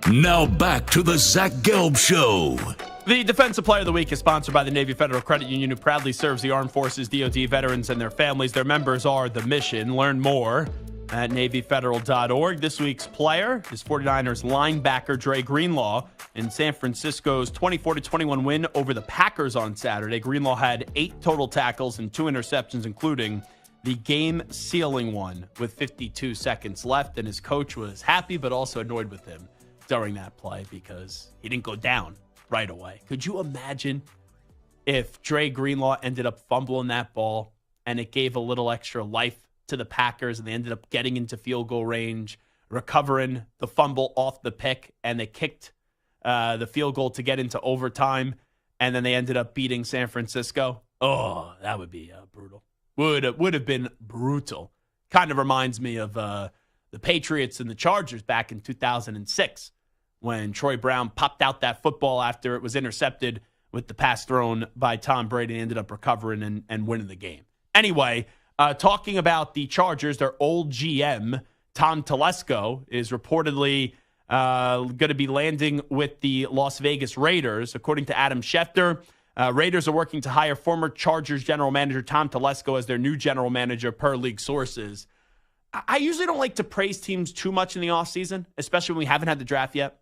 Now back to the Zach Gelb Show. The Defensive Player of the Week is sponsored by the Navy Federal Credit Union, who proudly serves the Armed Forces, DoD veterans, and their families. Their members are the mission. Learn more at NavyFederal.org. This week's player is 49ers linebacker Dre Greenlaw in San Francisco's 24-21 win over the Packers on Saturday. Greenlaw had 8 total tackles and 2 interceptions, including the game-sealing one with 52 seconds left, and his coach was happy but also annoyed with him during that play because he didn't go down right away. Could you imagine if Dre Greenlaw ended up fumbling that ball and it gave a little extra life to the Packers and they ended up getting into field goal range, recovering the fumble off the pick, and they kicked the field goal to get into overtime, and then they ended up beating San Francisco? Oh, that would be brutal. Would have been brutal. Kind of reminds me of the Patriots and the Chargers back in 2006 when Troy Brown popped out that football after it was intercepted with the pass thrown by Tom Brady, ended up recovering and winning the game. Anyway, talking about the Chargers, their old GM, Tom Telesco, is reportedly going to be landing with the Las Vegas Raiders. According to Adam Schefter, Raiders are working to hire former Chargers general manager Tom Telesco as their new general manager per league sources. I usually don't like to praise teams too much in the offseason, especially when we haven't had the draft yet,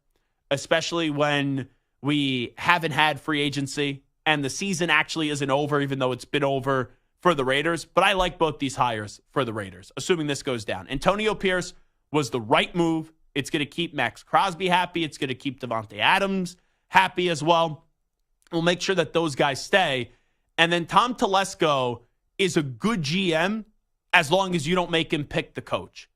especially when we haven't had free agency and the season actually isn't over, even though it's been over for the Raiders. But I like both these hires for the Raiders, assuming this goes down. Antonio Pierce was the right move. It's going to keep Max Crosby happy. It's going to keep Devontae Adams happy as well. We'll make sure that those guys stay. And then Tom Telesco is a good GM as long as you don't make him pick the coach,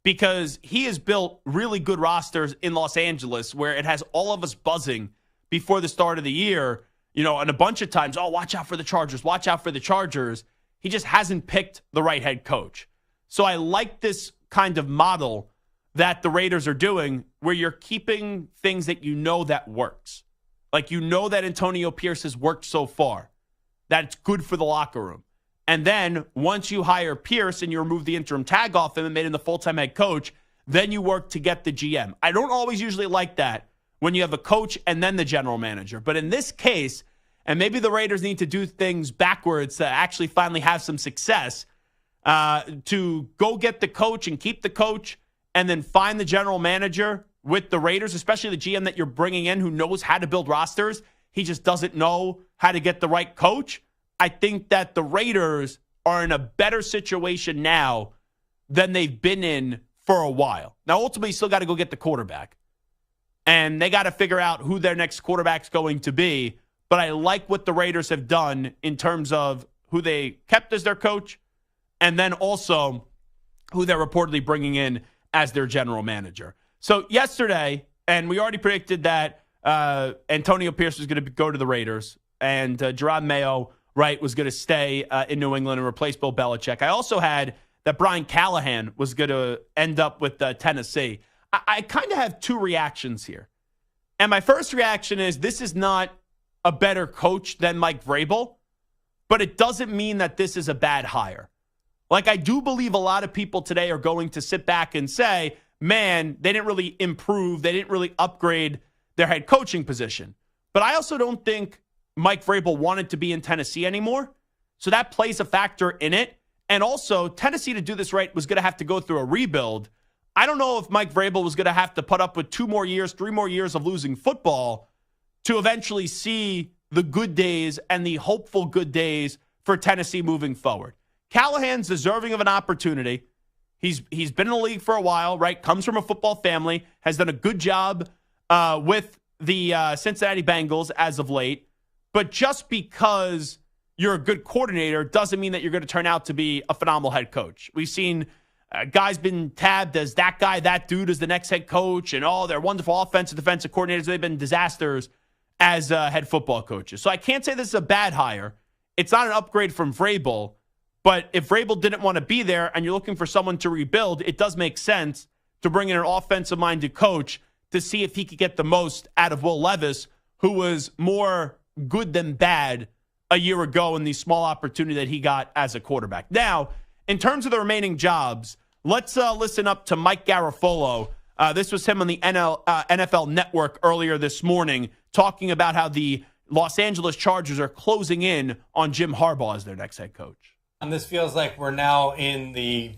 because he has built really good rosters in Los Angeles where it has all of us buzzing before the start of the year, and a bunch of times, watch out for the Chargers, watch out for the Chargers. He just hasn't picked the right head coach. So I like this kind of model that the Raiders are doing where you're keeping things that that works. Like that Antonio Pierce has worked so far, that it's good for the locker room. And then once you hire Pierce and you remove the interim tag off him and made him the full-time head coach, then you work to get the GM. I don't always usually like that when you have a coach and then the general manager. But in this case, and maybe the Raiders need to do things backwards to actually finally have some success, to go get the coach and keep the coach and then find the general manager with the Raiders, especially the GM that you're bringing in who knows how to build rosters. He just doesn't know how to get the right coach. I think that the Raiders are in a better situation now than they've been in for a while. Now, ultimately, you still got to go get the quarterback. And they got to figure out who their next quarterback's going to be. But I like what the Raiders have done in terms of who they kept as their coach and then also who they're reportedly bringing in as their general manager. So yesterday, and we already predicted that Antonio Pierce was going to go to the Raiders and Gerard Mayo, was going to stay in New England and replace Bill Belichick. I also had that Brian Callahan was going to end up with Tennessee. I kind of have two reactions here. And my first reaction is this is not a better coach than Mike Vrabel, but it doesn't mean that this is a bad hire. Like, I do believe a lot of people today are going to sit back and say, man, they didn't really improve. They didn't really upgrade their head coaching position. But I also don't think Mike Vrabel wanted to be in Tennessee anymore. So that plays a factor in it. And also, Tennessee, to do this right, was going to have to go through a rebuild. I don't know if Mike Vrabel was going to have to put up with 2 more years, 3 more years of losing football to eventually see the good days and the hopeful good days for Tennessee moving forward. Callahan's deserving of an opportunity. He's been in the league for a while, right? Comes from a football family, has done a good job with the Cincinnati Bengals as of late. But just because you're a good coordinator doesn't mean that you're going to turn out to be a phenomenal head coach. We've seen guys been tabbed as that guy, that dude is the next head coach, and they're wonderful offensive, defensive coordinators. They've been disasters as head football coaches. So I can't say this is a bad hire. It's not an upgrade from Vrabel, but if Vrabel didn't want to be there and you're looking for someone to rebuild, it does make sense to bring in an offensive-minded coach to see if he could get the most out of Will Levis, who was more good than bad a year ago in the small opportunity that he got as a quarterback. Now, in terms of the remaining jobs, let's listen up to Mike Garafolo. This was him on the NFL Network earlier this morning, talking about how the Los Angeles Chargers are closing in on Jim Harbaugh as their next head coach. And this feels like we're now in the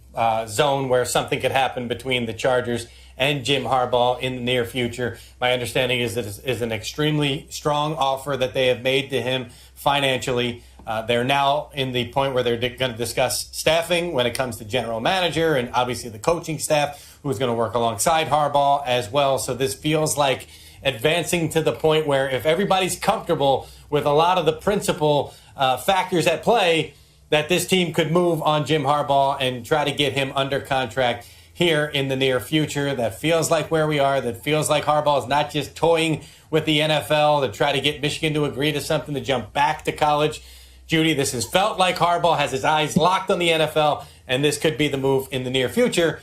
zone where something could happen between the Chargers and Jim Harbaugh in the near future. My understanding is that it is an extremely strong offer that they have made to him financially. They're now in the point where they're going to discuss staffing when it comes to general manager and obviously the coaching staff who's going to work alongside Harbaugh as well. So this feels like advancing to the point where if everybody's comfortable with a lot of the principal factors at play, that this team could move on Jim Harbaugh and try to get him under contract here in the near future. That feels like where we are. That feels like Harbaugh is not just toying with the NFL to try to get Michigan to agree to something to jump back to college. Judy, this has felt like Harbaugh has his eyes locked on the NFL, and this could be the move in the near future.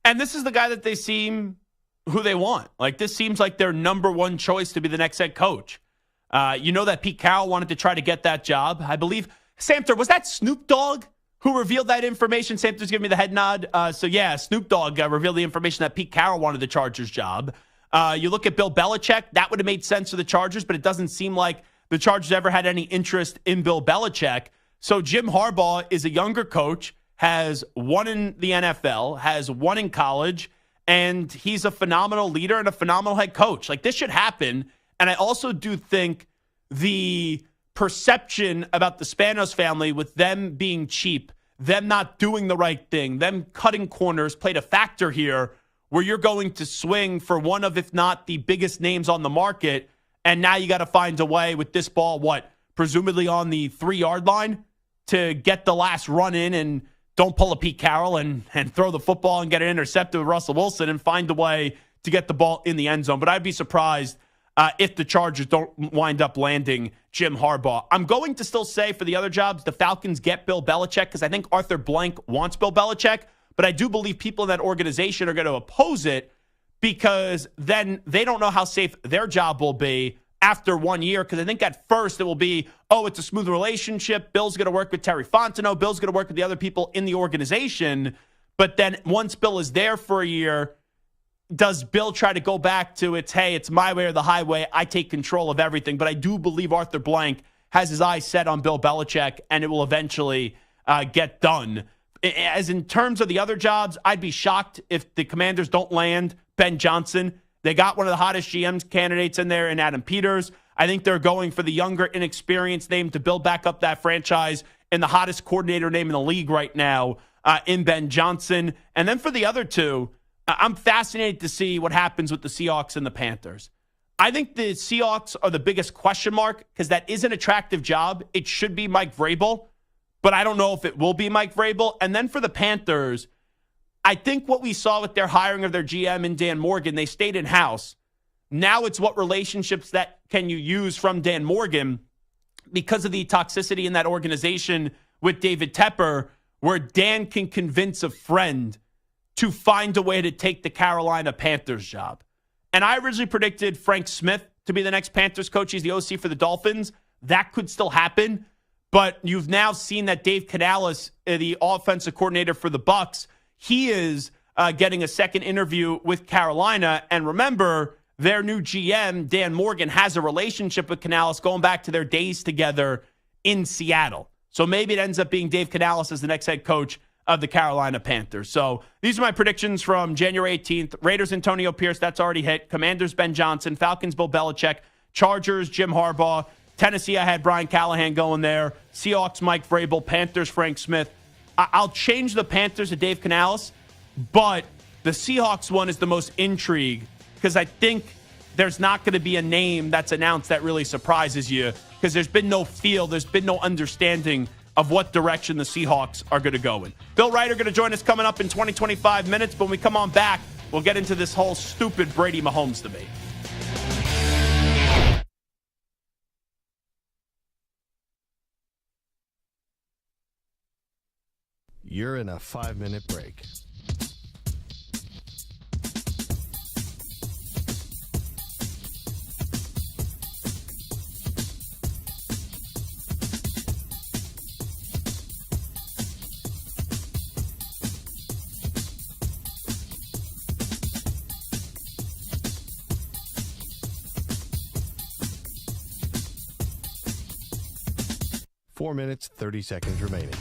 And this is the guy that they seem who they want. Like, this seems like their number one choice to be the next head coach. You know that Pete Carroll wanted to try to get that job. I believe, Samter, was that Snoop Dogg who revealed that information? Samter's giving me the head nod. So, yeah, Snoop Dogg revealed the information that Pete Carroll wanted the Chargers job. You look at Bill Belichick, that would have made sense for the Chargers, but it doesn't seem like the Chargers ever had any interest in Bill Belichick. So Jim Harbaugh is a younger coach, has won in the NFL, has won in college, and he's a phenomenal leader and a phenomenal head coach. Like, this should happen. And I also do think the perception about the Spanos family with them being cheap, them not doing the right thing, them cutting corners played a factor here where you're going to swing for one of, if not the biggest names on the market. And now you got to find a way with this ball, presumably on the 3-yard line, to get the last run in and don't pull a Pete Carroll and throw the football and get it intercepted with Russell Wilson and find a way to get the ball in the end zone. But I'd be surprised if the Chargers don't wind up landing Jim Harbaugh. I'm going to still say for the other jobs, the Falcons get Bill Belichick because I think Arthur Blank wants Bill Belichick. But I do believe people in that organization are going to oppose it because then they don't know how safe their job will be after 1 year. Because I think at first it will be, it's a smooth relationship. Bill's going to work with Terry Fontenot. Bill's going to work with the other people in the organization. But then once Bill is there for a year, does Bill try to go back to it's my way or the highway, I take control of everything? But I do believe Arthur Blank has his eyes set on Bill Belichick, and it will eventually get done. As in terms of the other jobs, I'd be shocked if the Commanders don't land Ben Johnson. They got one of the hottest GM candidates in there in Adam Peters. I think they're going for the younger, inexperienced name to build back up that franchise and the hottest coordinator name in the league right now in Ben Johnson. And then for the other two, I'm fascinated to see what happens with the Seahawks and the Panthers. I think the Seahawks are the biggest question mark because that is an attractive job. It should be Mike Vrabel, but I don't know if it will be Mike Vrabel. And then for the Panthers, I think what we saw with their hiring of their GM and Dan Morgan, they stayed in-house. Now it's what relationships that can you use from Dan Morgan because of the toxicity in that organization with David Tepper, where Dan can convince a friend to find a way to take the Carolina Panthers job. And I originally predicted Frank Smith to be the next Panthers coach. He's the OC for the Dolphins. That could still happen. But you've now seen that Dave Canales, the offensive coordinator for the Bucs, he is getting a second interview with Carolina. And remember, their new GM, Dan Morgan, has a relationship with Canales going back to their days together in Seattle. So maybe it ends up being Dave Canales as the next head coach of the Carolina Panthers. So these are my predictions from January 18th. Raiders, Antonio Pierce, that's already hit. Commanders, Ben Johnson. Falcons, Bill Belichick. Chargers, Jim Harbaugh. Tennessee, I had Brian Callahan going there. Seahawks, Mike Vrabel. Panthers, Frank Smith. I'll change the Panthers to Dave Canales, but the Seahawks one is the most intrigue because I think there's not going to be a name that's announced that really surprises you because there's been no feel, there's been no understanding of what direction the Seahawks are going to go in. Bill Ryder going to join us coming up in 20-25 minutes. But when we come on back, we'll get into this whole stupid Brady Mahomes debate. You're in a 5-minute break. Four minutes, 30 seconds remaining.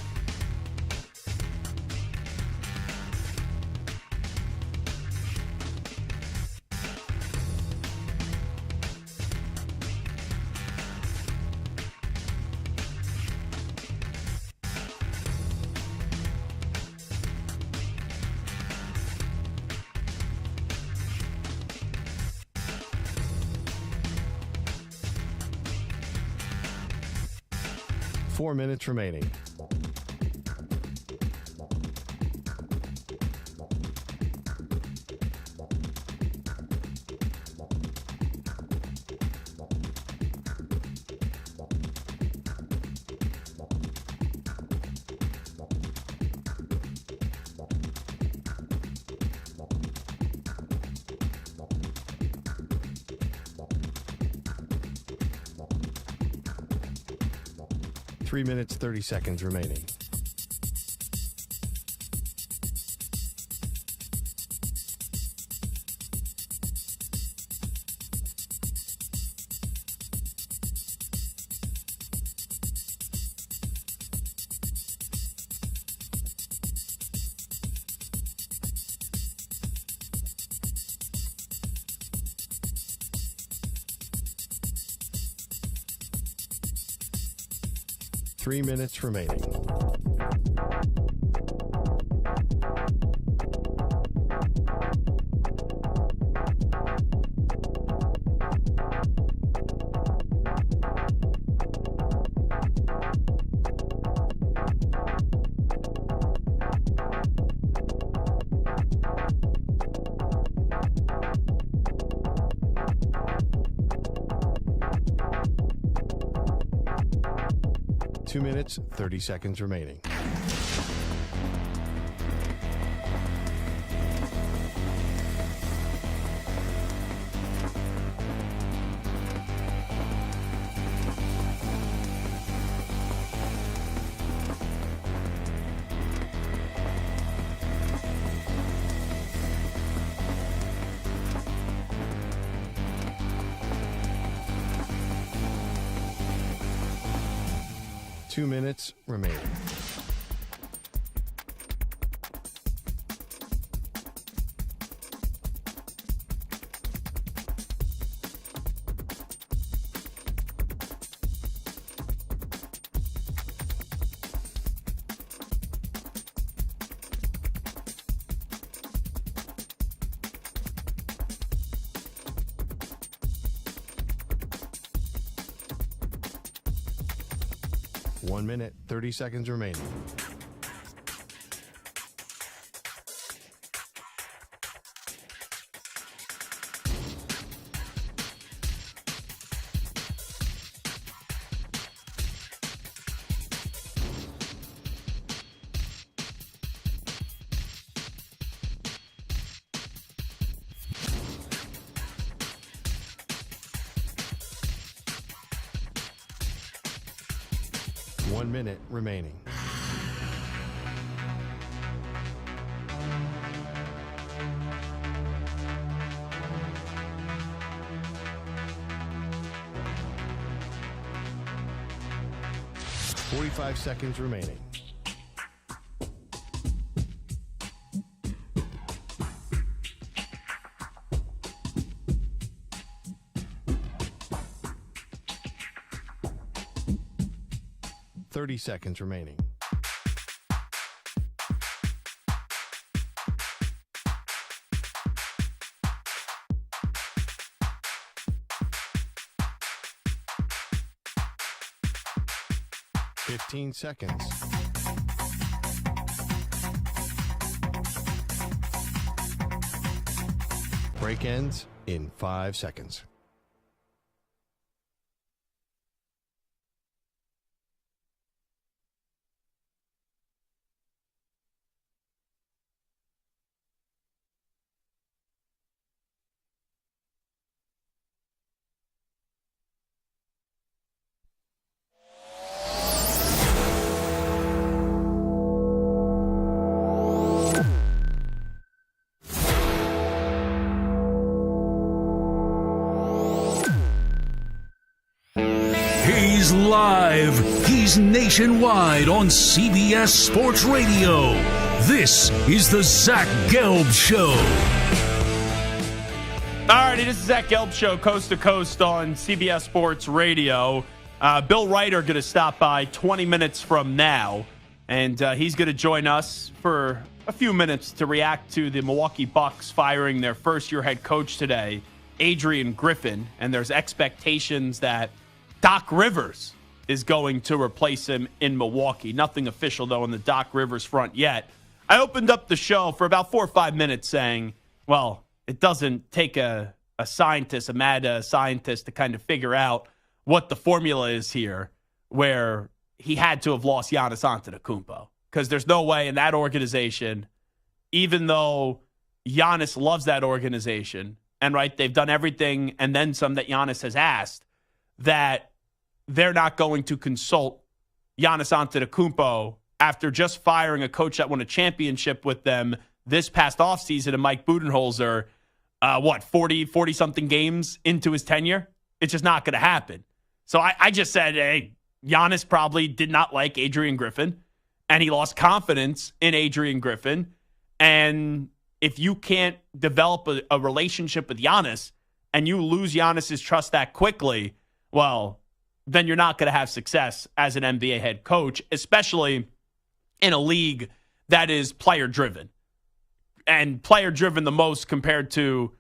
Four minutes remaining. 3 minutes, 30 seconds remaining. Three minutes remaining. Two minutes, 30 seconds remaining. Two minutes remaining. One minute, 30 seconds remaining. One minute remaining. Forty-five seconds remaining. Thirty seconds remaining. Fifteen seconds. Break ends in 5 seconds. He's live. He's nationwide on CBS Sports Radio. This is the Zach Gelb Show. All righty, this is Zach Gelb Show, coast to coast on CBS Sports Radio. Bill Reiter going to stop by 20 minutes from now, and he's going to join us for a few minutes to react to the Milwaukee Bucks firing their first-year head coach today, Adrian Griffin, and there's expectations that Doc Rivers is going to replace him in Milwaukee. Nothing official, though, on the Doc Rivers front yet. I opened up the show for about 4 or 5 minutes saying, well, it doesn't take a scientist, a mad scientist, to kind of figure out what the formula is here, where he had to have lost Giannis Antetokounmpo. Because there's no way in that organization, even though Giannis loves that organization, and right, they've done everything and then some that Giannis has asked, that they're not going to consult Giannis Antetokounmpo after just firing a coach that won a championship with them this past offseason, and Mike Budenholzer, 40-something games into his tenure? It's just not going to happen. So I just said, hey, Giannis probably did not like Adrian Griffin, and he lost confidence in Adrian Griffin. And if you can't develop a relationship with Giannis and you lose Giannis's trust that quickly, well, then you're not going to have success as an NBA head coach, especially in a league that is player-driven. And player-driven the most compared to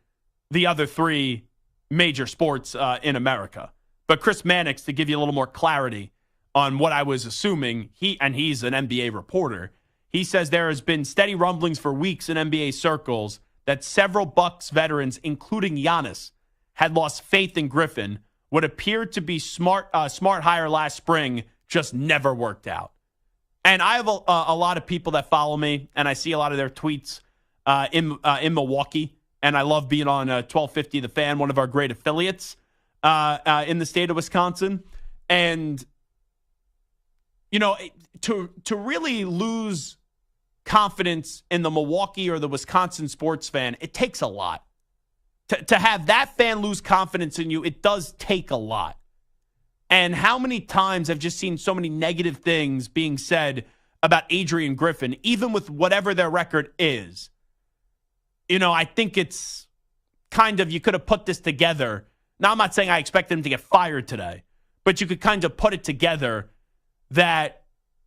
the other three major sports in America. But Chris Mannix, to give you a little more clarity on what I was assuming, he's an NBA reporter, he says there has been steady rumblings for weeks in NBA circles that several Bucks veterans, including Giannis, had lost faith in Griffin. What appeared to be smart hire last spring just never worked out. And I have a lot of people that follow me, and I see a lot of their tweets in Milwaukee. And I love being on 1250 The Fan, one of our great affiliates in the state of Wisconsin. And, you know, to really lose confidence in the Milwaukee or the Wisconsin sports fan, it takes a lot. To have that fan lose confidence in you, it does take a lot. And how many times I've just seen so many negative things being said about Adrian Griffin, even with whatever their record is. You know, I think it's kind of, you could have put this together. Now, I'm not saying I expect him to get fired today, but you could kind of put it together that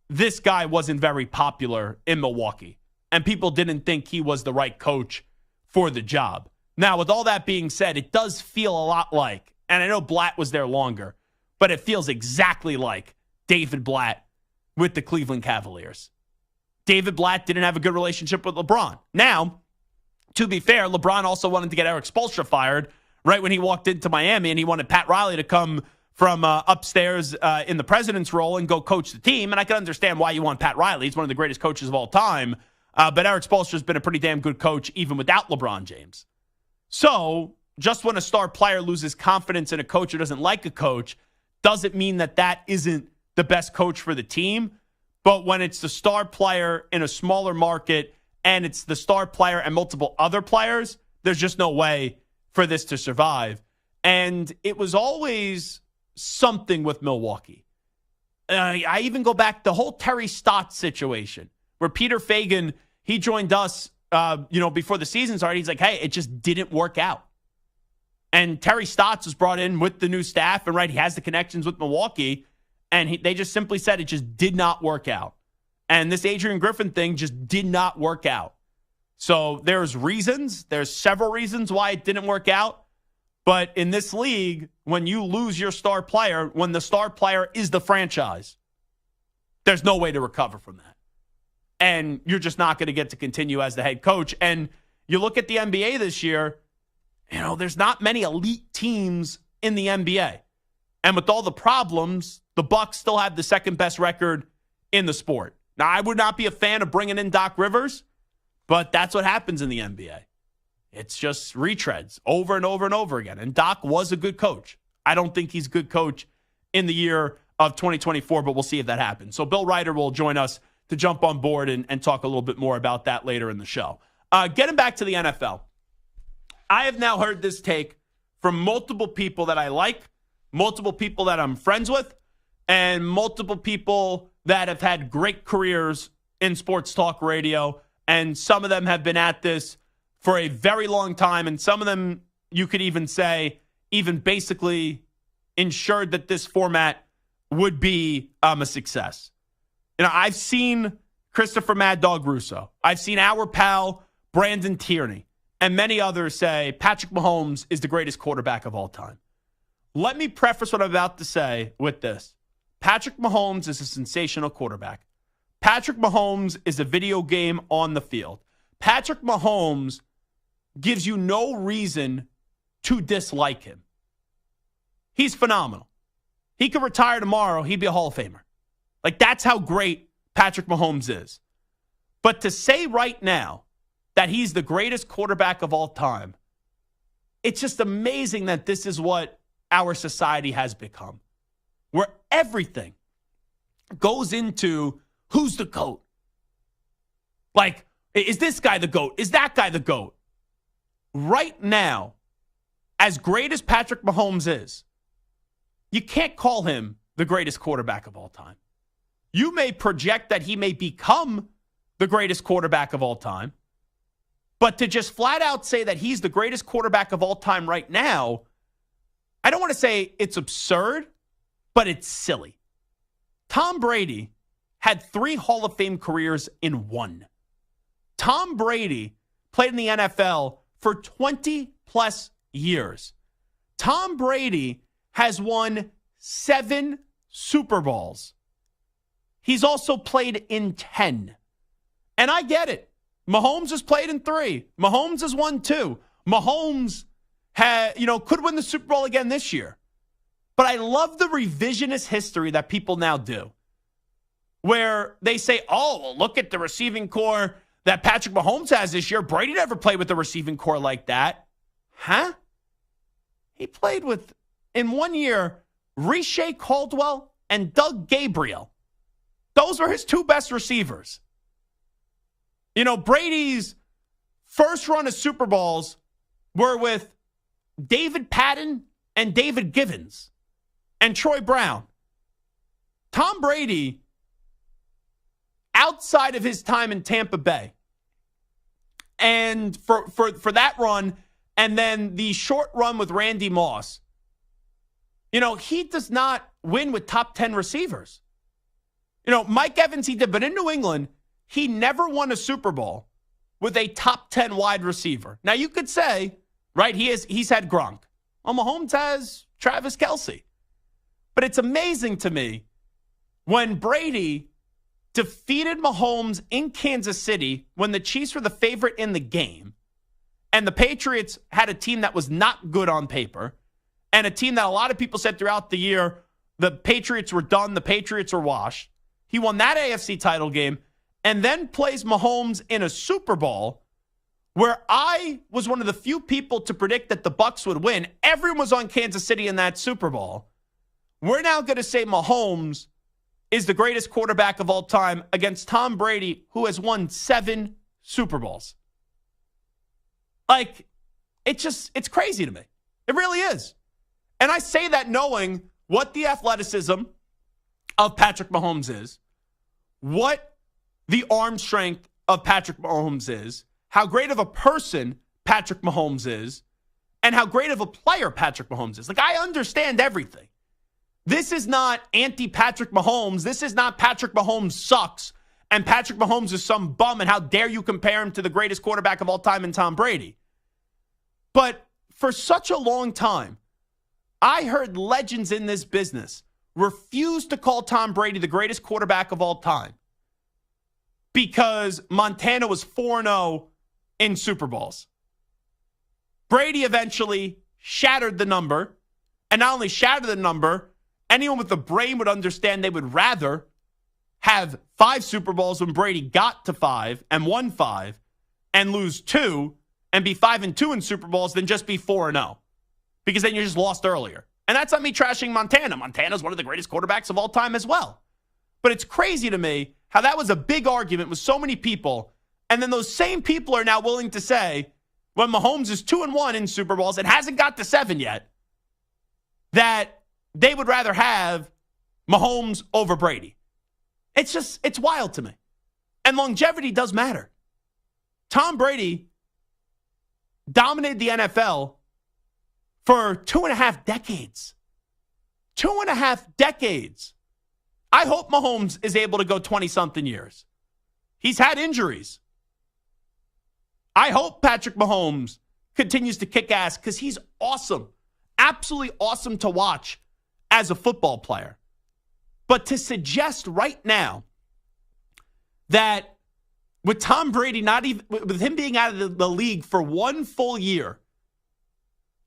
this guy wasn't very popular in Milwaukee, and people didn't think he was the right coach for the job. Now, with all that being said, it does feel a lot like, and I know Blatt was there longer, but it feels exactly like David Blatt with the Cleveland Cavaliers. David Blatt didn't have a good relationship with LeBron. Now, to be fair, LeBron also wanted to get Eric Spoelstra fired right when he walked into Miami, and he wanted Pat Riley to come from upstairs in the president's role and go coach the team. And I can understand why you want Pat Riley. He's one of the greatest coaches of all time. But Eric Spoelstra's been a pretty damn good coach even without LeBron James. So just when a star player loses confidence in a coach who doesn't like a coach, doesn't mean that that isn't the best coach for the team. But when it's the star player in a smaller market and it's the star player and multiple other players, there's just no way for this to survive. And it was always something with Milwaukee. I even go back to the whole Terry Stotts situation where Peter Fagan, he joined us, before the season started. He's like, hey, it just didn't work out. And Terry Stotts was brought in with the new staff, and right, he has the connections with Milwaukee, and they just simply said it just did not work out. And this Adrian Griffin thing just did not work out. So there's several reasons why it didn't work out. But in this league, when you lose your star player, when the star player is the franchise, there's no way to recover from that. And you're just not going to get to continue as the head coach. And you look at the NBA this year, there's not many elite teams in the NBA. And with all the problems, the Bucks still have the second best record in the sport. Now, I would not be a fan of bringing in Doc Rivers, but that's what happens in the NBA. It's just retreads over and over and over again. And Doc was a good coach. I don't think he's a good coach in the year of 2024, but we'll see if that happens. So Bill Ryder will join us to jump on board and talk a little bit more about that later in the show. Getting back to the NFL, I have now heard this take from multiple people that I like, multiple people that I'm friends with, and multiple people that have had great careers in sports talk radio. And some of them have been at this for a very long time. And some of them, you could even say, even basically ensured that this format would be a success. I've seen Christopher Mad Dog Russo. I've seen our pal Brandon Tierney and many others say Patrick Mahomes is the greatest quarterback of all time. Let me preface what I'm about to say with this. Patrick Mahomes is a sensational quarterback. Patrick Mahomes is a video game on the field. Patrick Mahomes gives you no reason to dislike him. He's phenomenal. He could retire tomorrow. He'd be a Hall of Famer. Like, that's how great Patrick Mahomes is. But to say right now that he's the greatest quarterback of all time, it's just amazing that this is what our society has become. Where everything goes into who's the GOAT. Like, is this guy the GOAT? Is that guy the GOAT? Right now, as great as Patrick Mahomes is, you can't call him the greatest quarterback of all time. You may project that he may become the greatest quarterback of all time, but to just flat out say that he's the greatest quarterback of all time right now, I don't want to say it's absurd, but it's silly. Tom Brady had 3 Hall of Fame careers in 1. Tom Brady played in the NFL for 20-plus years. Tom Brady has won 7 Super Bowls. He's also played in 10. And I get it. Mahomes has played in 3. Mahomes has won 2. Mahomes could win the Super Bowl again this year. But I love the revisionist history that people now do, where they say, oh, well, look at the receiving core that Patrick Mahomes has this year. Brady never played with the receiving core like that. Huh? He played with, in 1 year, Riche Caldwell and Doug Gabriel. Those were his 2 best receivers. You know, Brady's first run of Super Bowls were with David Patton and David Givens and Troy Brown. Tom Brady, outside of his time in Tampa Bay, and for that run, and then the short run with Randy Moss, you know, he does not win with top 10 receivers. You know, Mike Evans, he did, but in New England, he never won a Super Bowl with a top 10 wide receiver. Now, you could say, right, he's had Gronk. Well, Mahomes has Travis Kelce. But it's amazing to me when Brady defeated Mahomes in Kansas City when the Chiefs were the favorite in the game, and the Patriots had a team that was not good on paper, and a team that a lot of people said throughout the year, the Patriots were done, the Patriots are washed. He won that AFC title game, and then plays Mahomes in a Super Bowl where I was one of the few people to predict that the Bucs would win. Everyone was on Kansas City in that Super Bowl. We're now going to say Mahomes is the greatest quarterback of all time against Tom Brady, who has won 7 Super Bowls. Like, it's crazy to me. It really is. And I say that knowing what the athleticism of Patrick Mahomes is, what the arm strength of Patrick Mahomes is, how great of a person Patrick Mahomes is, and how great of a player Patrick Mahomes is. Like, I understand everything. This is not anti-Patrick Mahomes. This is not Patrick Mahomes sucks and Patrick Mahomes is some bum and how dare you compare him to the greatest quarterback of all time in Tom Brady. But for such a long time, I heard legends in this business refuse to call Tom Brady the greatest quarterback of all time because Montana was 4-0 in Super Bowls. Brady eventually shattered the number, and not only shattered the number, anyone with a brain would understand they would rather have 5 Super Bowls when Brady got to 5 and won 5 and lose 2 and be 5-2 in Super Bowls than just be 4-0 because then you just lost earlier. And that's not me trashing Montana. Montana's one of the greatest quarterbacks of all time as well. But it's crazy to me how that was a big argument with so many people, and then those same people are now willing to say when Mahomes is 2-1 in Super Bowls and hasn't got to 7 yet, that they would rather have Mahomes over Brady. It's wild to me. And longevity does matter. Tom Brady dominated the NFL for 2.5 decades. 2.5 decades. I hope Mahomes is able to go 20-something years. He's had injuries. I hope Patrick Mahomes continues to kick ass because he's awesome. Absolutely awesome to watch as a football player. But to suggest right now that with Tom Brady, not even with him being out of the league for 1 full year,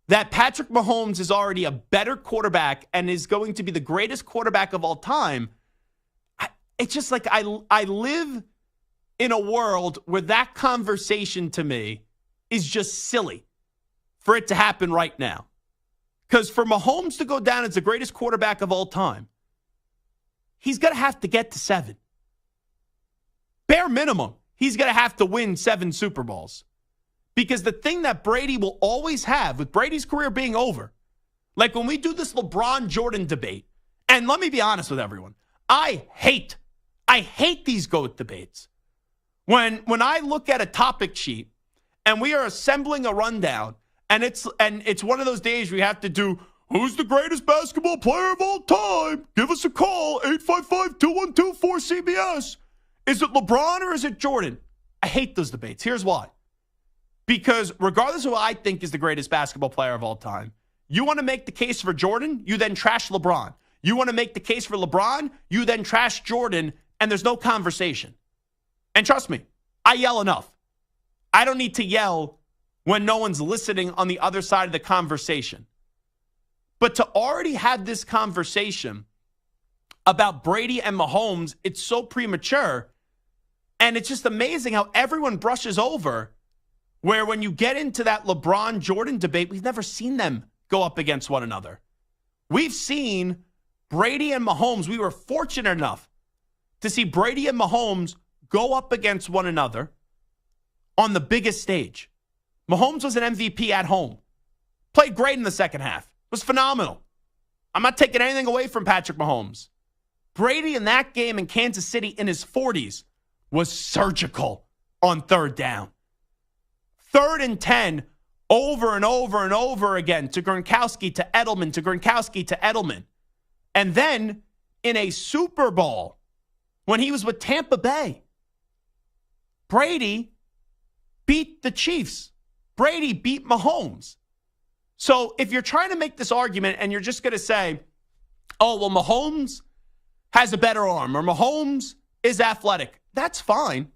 that Patrick Mahomes is already a better quarterback and is going to be the greatest quarterback of all time, it's just like I live in a world where that conversation to me is just silly for it to happen right now. Because for Mahomes to go down as the greatest quarterback of all time, he's going to have to get to 7. Bare minimum, he's going to have to win 7 Super Bowls. Because the thing that Brady will always have, with Brady's career being over, like when we do this LeBron-Jordan debate, and let me be honest with everyone, I hate these GOAT debates. When I look at a topic sheet and we are assembling a rundown, and it's one of those days we have to do, who's the greatest basketball player of all time? Give us a call, 855-212-4CBS. Is it LeBron or is it Jordan? I hate those debates. Here's why. Because regardless of who I think is the greatest basketball player of all time, you want to make the case for Jordan, you then trash LeBron. You want to make the case for LeBron, you then trash Jordan, and there's no conversation. And trust me, I yell enough. I don't need to yell when no one's listening on the other side of the conversation. But to already have this conversation about Brady and Mahomes, it's so premature. And it's just amazing how everyone brushes over where when you get into that LeBron-Jordan debate, we've never seen them go up against one another. We've seen Brady and Mahomes. We were fortunate enough to see Brady and Mahomes go up against one another on the biggest stage. Mahomes was an MVP at home. Played great in the second half. Was phenomenal. I'm not taking anything away from Patrick Mahomes. Brady in that game in Kansas City in his 40s was surgical on third down. 3rd and 10 over and over and over again to Gronkowski to Edelman to Gronkowski to Edelman. And then in a Super Bowl when he was with Tampa Bay, Brady beat the Chiefs. Brady beat Mahomes. So if you're trying to make this argument and you're just going to say, oh, well, Mahomes has a better arm or Mahomes is athletic, that's fine.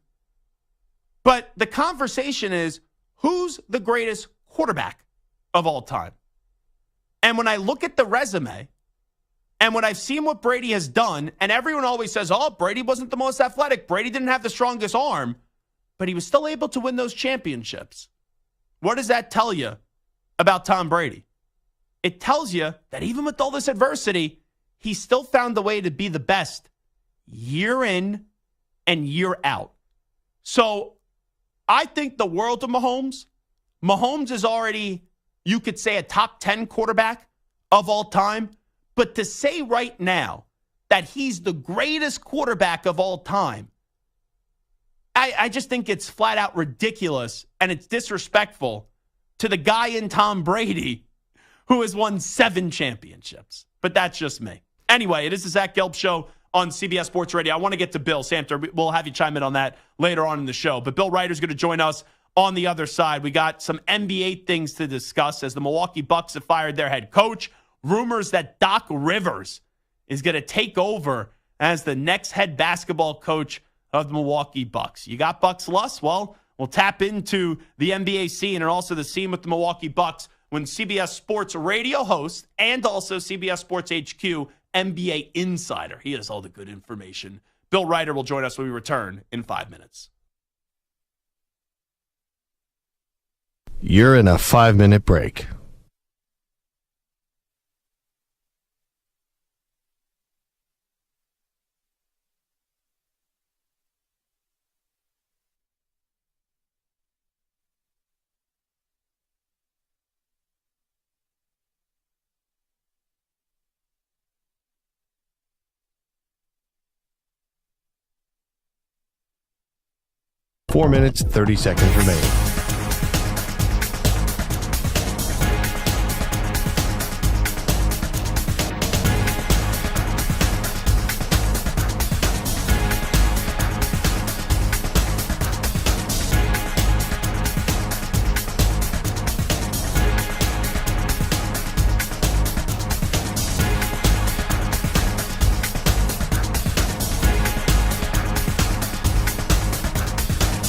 But the conversation is, who's the greatest quarterback of all time? And when I look at the resume and when I've seen what Brady has done, and everyone always says, oh, Brady wasn't the most athletic. Brady didn't have the strongest arm, but he was still able to win those championships. What does that tell you about Tom Brady? It tells you that even with all this adversity, he still found the way to be the best year in and year out. So I think the world of Mahomes. Mahomes is already, you could say, a top 10 quarterback of all time. But to say right now that he's the greatest quarterback of all time, I just think it's flat out ridiculous and it's disrespectful to the guy in Tom Brady who has won 7 championships. But that's just me. Anyway, it is the Zach Gelb Show on CBS Sports Radio. I want to get to Bill Samter. We'll have you chime in on that later on in the show. But Bill Ryder's going to join us on the other side. We got some NBA things to discuss as the Milwaukee Bucks have fired their head coach. Rumors that Doc Rivers is going to take over as the next head basketball coach of the Milwaukee Bucks. You got Bucks lust? Well, we'll tap into the NBA scene and also the scene with the Milwaukee Bucks when CBS Sports Radio host and also CBS Sports HQ NBA insider. He has all the good information. Bill Ryder will join us when we return in 5 minutes. You're in a 5-minute break. Four minutes, 30 seconds remaining.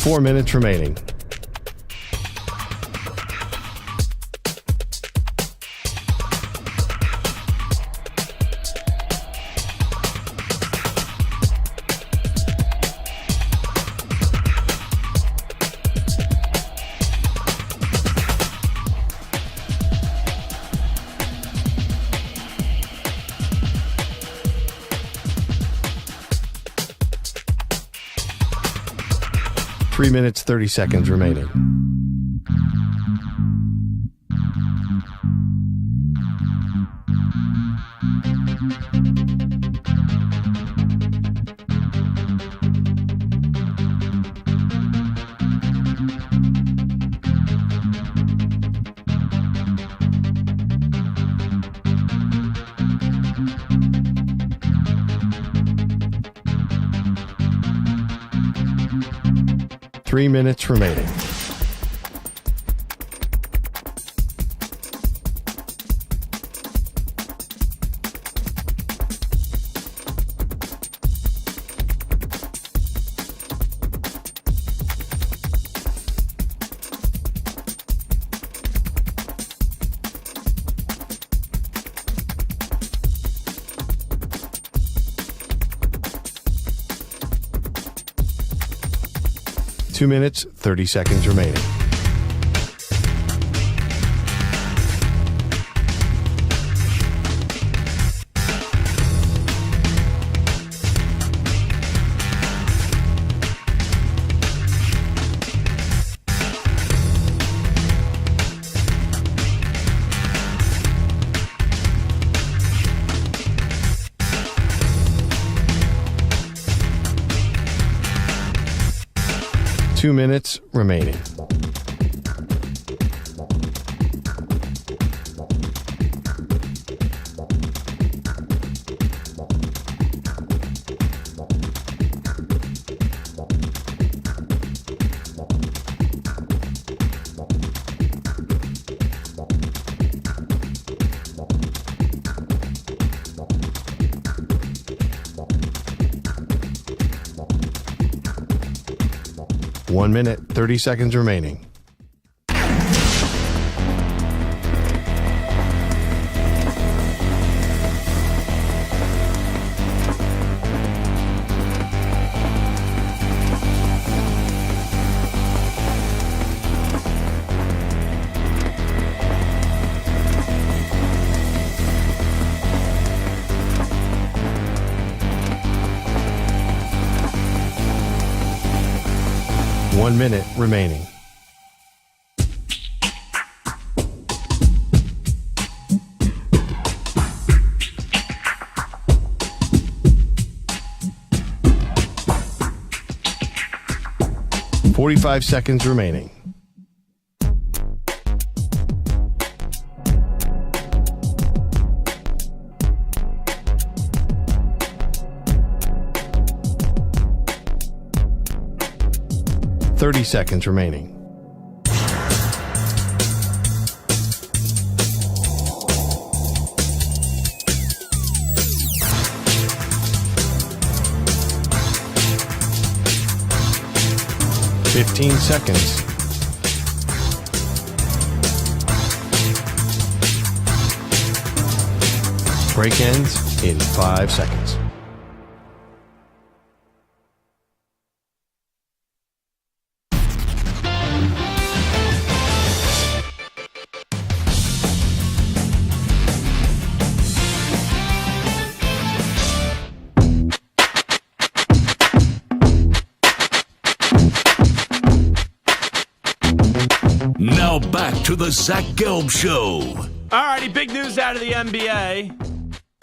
Four minutes remaining. 3 minutes, 30 seconds remaining. Three minutes remaining. Two minutes, 30 seconds remaining. Two minutes remaining. One minute, 30 seconds remaining. One minute remaining. .45 seconds remaining. .30 seconds remaining. .15 seconds. Break ends in 5 seconds. Now back to the Zach Gelb Show. All righty, big news out of the NBA.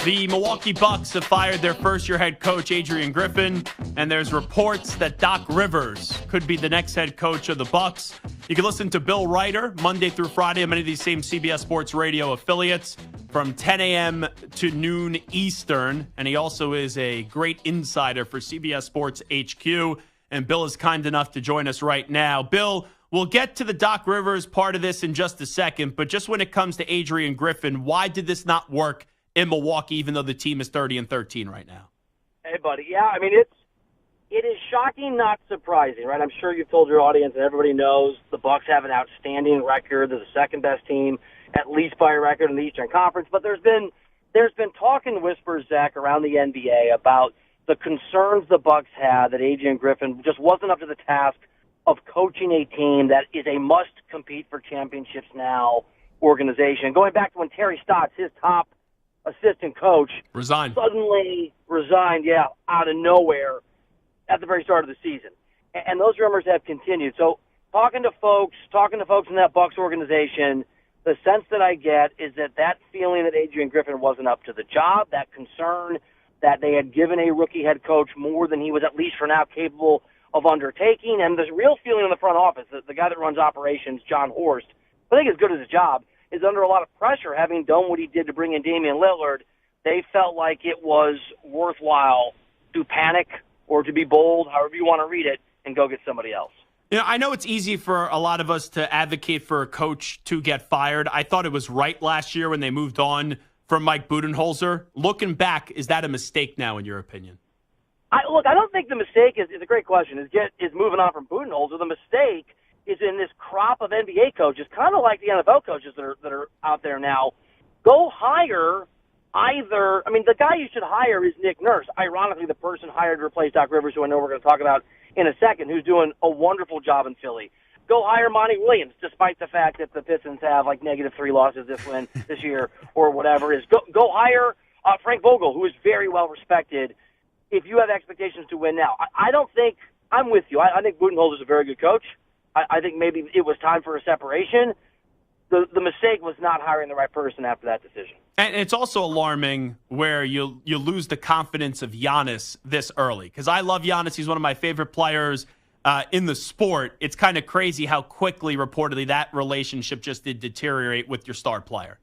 The Milwaukee Bucks have fired their first-year head coach, Adrian Griffin, and there's reports that Doc Rivers could be the next head coach of the Bucks. You can listen to Bill Ryder Monday through Friday on many of these same CBS Sports Radio affiliates from 10 a.m. to noon Eastern, and he also is a great insider for CBS Sports HQ, and Bill is kind enough to join us right now. Bill, we'll get to the Doc Rivers part of this in just a second, but just when it comes to Adrian Griffin, why did this not work in Milwaukee, even though the team is 30-13 right now? Hey, buddy. Yeah, I mean, it is shocking, not surprising, right? I'm sure you've told your audience and everybody knows the Bucks have an outstanding record. They're the second best team, at least by a record in the Eastern Conference. But there's been talk and whispers, Zach, around the NBA about the concerns the Bucks had that Adrian Griffin just wasn't up to the task of coaching a team that is a must-compete for championships now organization. Going back to when Terry Stotts, his top assistant coach, Resigned. Suddenly resigned, out of nowhere at the very start of the season. and those rumors have continued. So talking to folks in that Bucs organization, the sense that I get is that feeling that Adrian Griffin wasn't up to the job, that concern that they had given a rookie head coach more than he was at least for now capable of undertaking, and the real feeling in the front office, the guy that runs operations, John Horst, I think as good as his job, is under a lot of pressure having done what he did to bring in Damian Lillard. They felt like it was worthwhile to panic or to be bold, however you want to read it, and go get somebody else. You know, I know it's easy for a lot of us to advocate for a coach to get fired. I thought it was right last year when they moved on from Mike Budenholzer. Looking back, is that a mistake now, in your opinion? I don't think the mistake is a great question. Is moving on from Budenholzer. The mistake is in this crop of NBA coaches, kind of like the NFL coaches that are out there now. Go hire either. I mean, the guy you should hire is Nick Nurse. Ironically, the person hired to replace Doc Rivers, who I know we're going to talk about in a second, who's doing a wonderful job in Philly. Go hire Monty Williams, despite the fact that the Pistons have like -3 losses this year or whatever it is. Go hire Frank Vogel, who is very well respected. If you have expectations to win now, I don't think I'm with you. I think Budenholzer is a very good coach. I think maybe it was time for a separation. The mistake was not hiring the right person after that decision. And it's also alarming where you lose the confidence of Giannis this early. Because I love Giannis. He's one of my favorite players in the sport. It's kind of crazy how quickly, reportedly, that relationship just did deteriorate with your star player.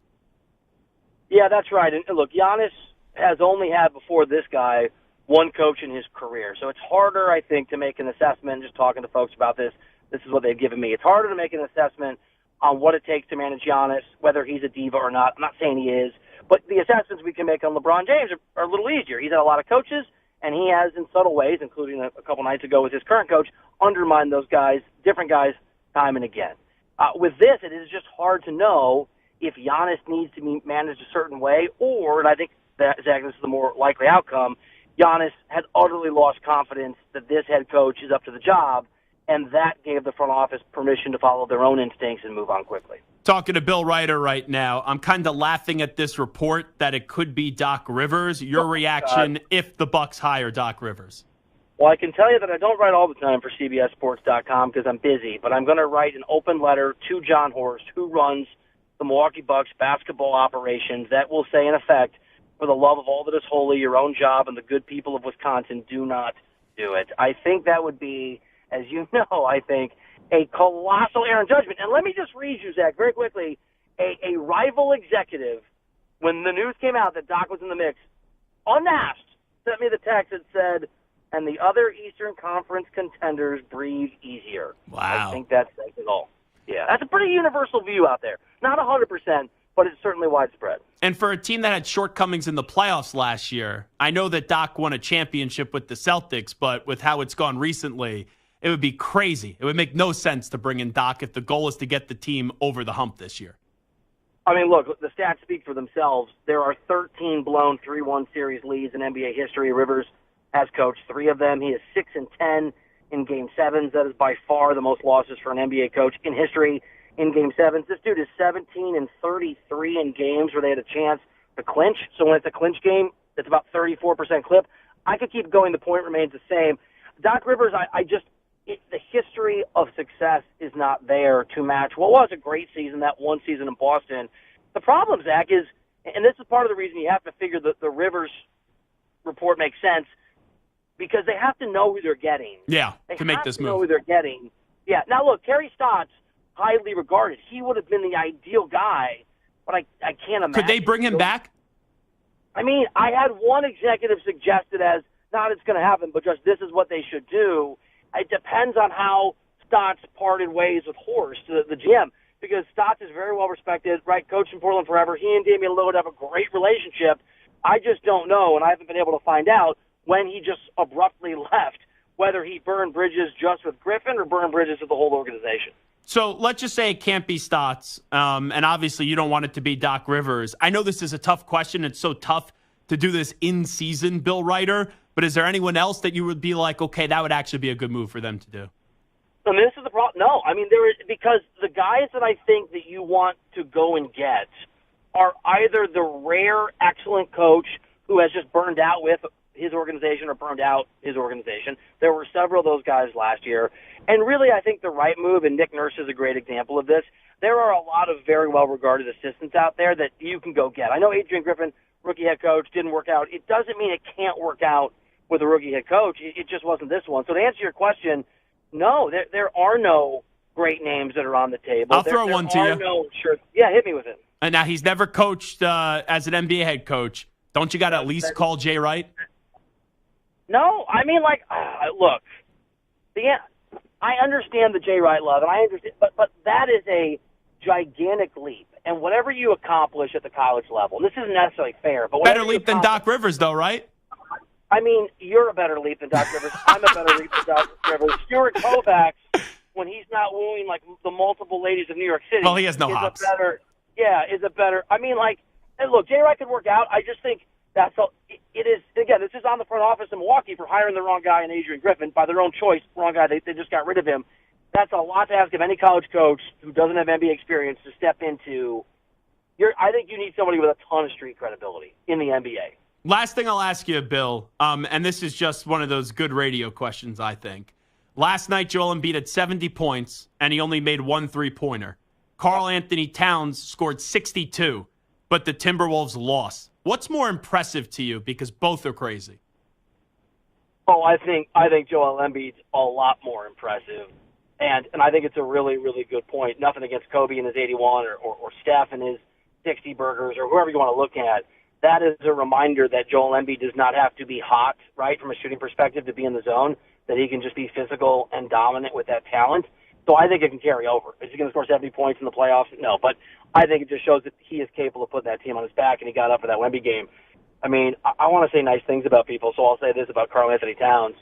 Yeah, that's right. And look, Giannis has only had before this guy one coach in his career. So it's harder, I think, to make an assessment. Just talking to folks about this is what they've given me. It's harder to make an assessment on what it takes to manage Giannis, whether he's a diva or not. I'm not saying he is, but the assessments we can make on LeBron James are a little easier. He's had a lot of coaches, and he has, in subtle ways, including a couple nights ago with his current coach, undermined those guys, different guys, time and again. With this, it is just hard to know if Giannis needs to be managed a certain way, or, and I think that, Zach, this is the more likely outcome, Giannis has utterly lost confidence that this head coach is up to the job, and that gave the front office permission to follow their own instincts and move on quickly. Talking to Bill Ryder right now, I'm kind of laughing at this report that it could be Doc Rivers. Your reaction if the Bucks hire Doc Rivers? Well, I can tell you that I don't write all the time for CBSSports.com because I'm busy, but I'm going to write an open letter to John Horst, who runs the Milwaukee Bucks basketball operations, that will say, in effect, for the love of all that is holy, your own job and the good people of Wisconsin, do not do it. I think that would be, as you know, I think, a colossal error in judgment. And let me just read you, Zach, very quickly, a rival executive, when the news came out that Doc was in the mix, unasked, sent me the text that said, and the other Eastern Conference contenders breathe easier. Wow. I think that says it all. Yeah, that's a pretty universal view out there. Not 100%, but it's certainly widespread. And for a team that had shortcomings in the playoffs last year, I know that Doc won a championship with the Celtics, but with how it's gone recently, it would be crazy. It would make no sense to bring in Doc if the goal is to get the team over the hump this year. I mean, look, the stats speak for themselves. There are 13 blown 3-1 series leads in NBA history. Rivers has coached 3 of them. He is 6-10 in Game 7s. That is by far the most losses for an NBA coach in history in Game 7s. This dude is 17-33 in games where they had a chance to clinch. So when it's a clinch game, it's about 34% clip. I could keep going. The point remains the same. Doc Rivers, the history of success is not there to match what was a great season, that one season in Boston. The problem, Zach, is, and this is part of the reason you have to figure that the Rivers report makes sense, because they have to know who they're getting. Yeah, to make this move. Know who they're getting. Yeah. Now, look, Terry Stotts, highly regarded. He would have been the ideal guy, but I can't imagine. Could they bring him back? I mean, I had one executive suggested as, not it's going to happen, but just this is what they should do. It depends on how Stotts parted ways with Horst, the GM, because Stotts is very well respected, right? Coached in Portland forever. He and Damian Lillard have a great relationship. I just don't know, and I haven't been able to find out when he just abruptly left, whether he burned bridges just with Griffin or burned bridges with the whole organization. So let's just say it can't be Stotts, and obviously you don't want it to be Doc Rivers. I know this is a tough question. It's so tough to do this in season, Bill Ryder, but is there anyone else that you would be like, okay, that would actually be a good move for them to do? I mean, this is the problem. No, I mean, there is, because the guys that I think that you want to go and get are either the rare excellent coach who has just burned out with his organization or burned out his organization. There were several of those guys last year. And really, I think the right move, and Nick Nurse is a great example of this, there are a lot of very well-regarded assistants out there that you can go get. I know Adrian Griffin, rookie head coach, didn't work out. It doesn't mean it can't work out with a rookie head coach. It just wasn't this one. So to answer your question, no, there are no great names that are on the table. I'll throw one to you. Yeah, hit me with it. And now he's never coached as an NBA head coach. Don't you got to at least call Jay Wright? No, I mean, like, look, I understand the Jay Wright love, and I understand, but that is a gigantic leap. And whatever you accomplish at the college level, and this isn't necessarily fair, but better leap than Doc Rivers, though, right? I mean, you're a better leap than Doc Rivers. I'm a better leap than Doc Rivers. Stuart Kovacs, when he's not wooing like the multiple ladies of New York City, well, he has no hops. Is a better. I mean, like, and look, Jay Wright could work out. I just think it is. Again, this is on the front office in Milwaukee for hiring the wrong guy in Adrian Griffin by their own choice. Wrong guy. They just got rid of him. That's a lot to ask of any college coach who doesn't have NBA experience to step into. I think you need somebody with a ton of street credibility in the NBA. Last thing I'll ask you, Bill, and this is just one of those good radio questions, I think. Last night, Joel Embiid had 70 points, and he only made one three-pointer. Karl Anthony Towns scored 62, but the Timberwolves lost. What's more impressive to you? Because both are crazy. Oh, I think Joel Embiid's a lot more impressive. And I think it's a really, really good point. Nothing against Kobe and his 81 or Steph and his 60 burgers or whoever you want to look at. That is a reminder that Joel Embiid does not have to be hot, right, from a shooting perspective to be in the zone, that he can just be physical and dominant with that talent. So I think it can carry over. Is he going to score 70 points in the playoffs? No, but I think it just shows that he is capable of putting that team on his back, and he got up for that Wemby game. I mean, I want to say nice things about people, so I'll say this about Karl Anthony Towns.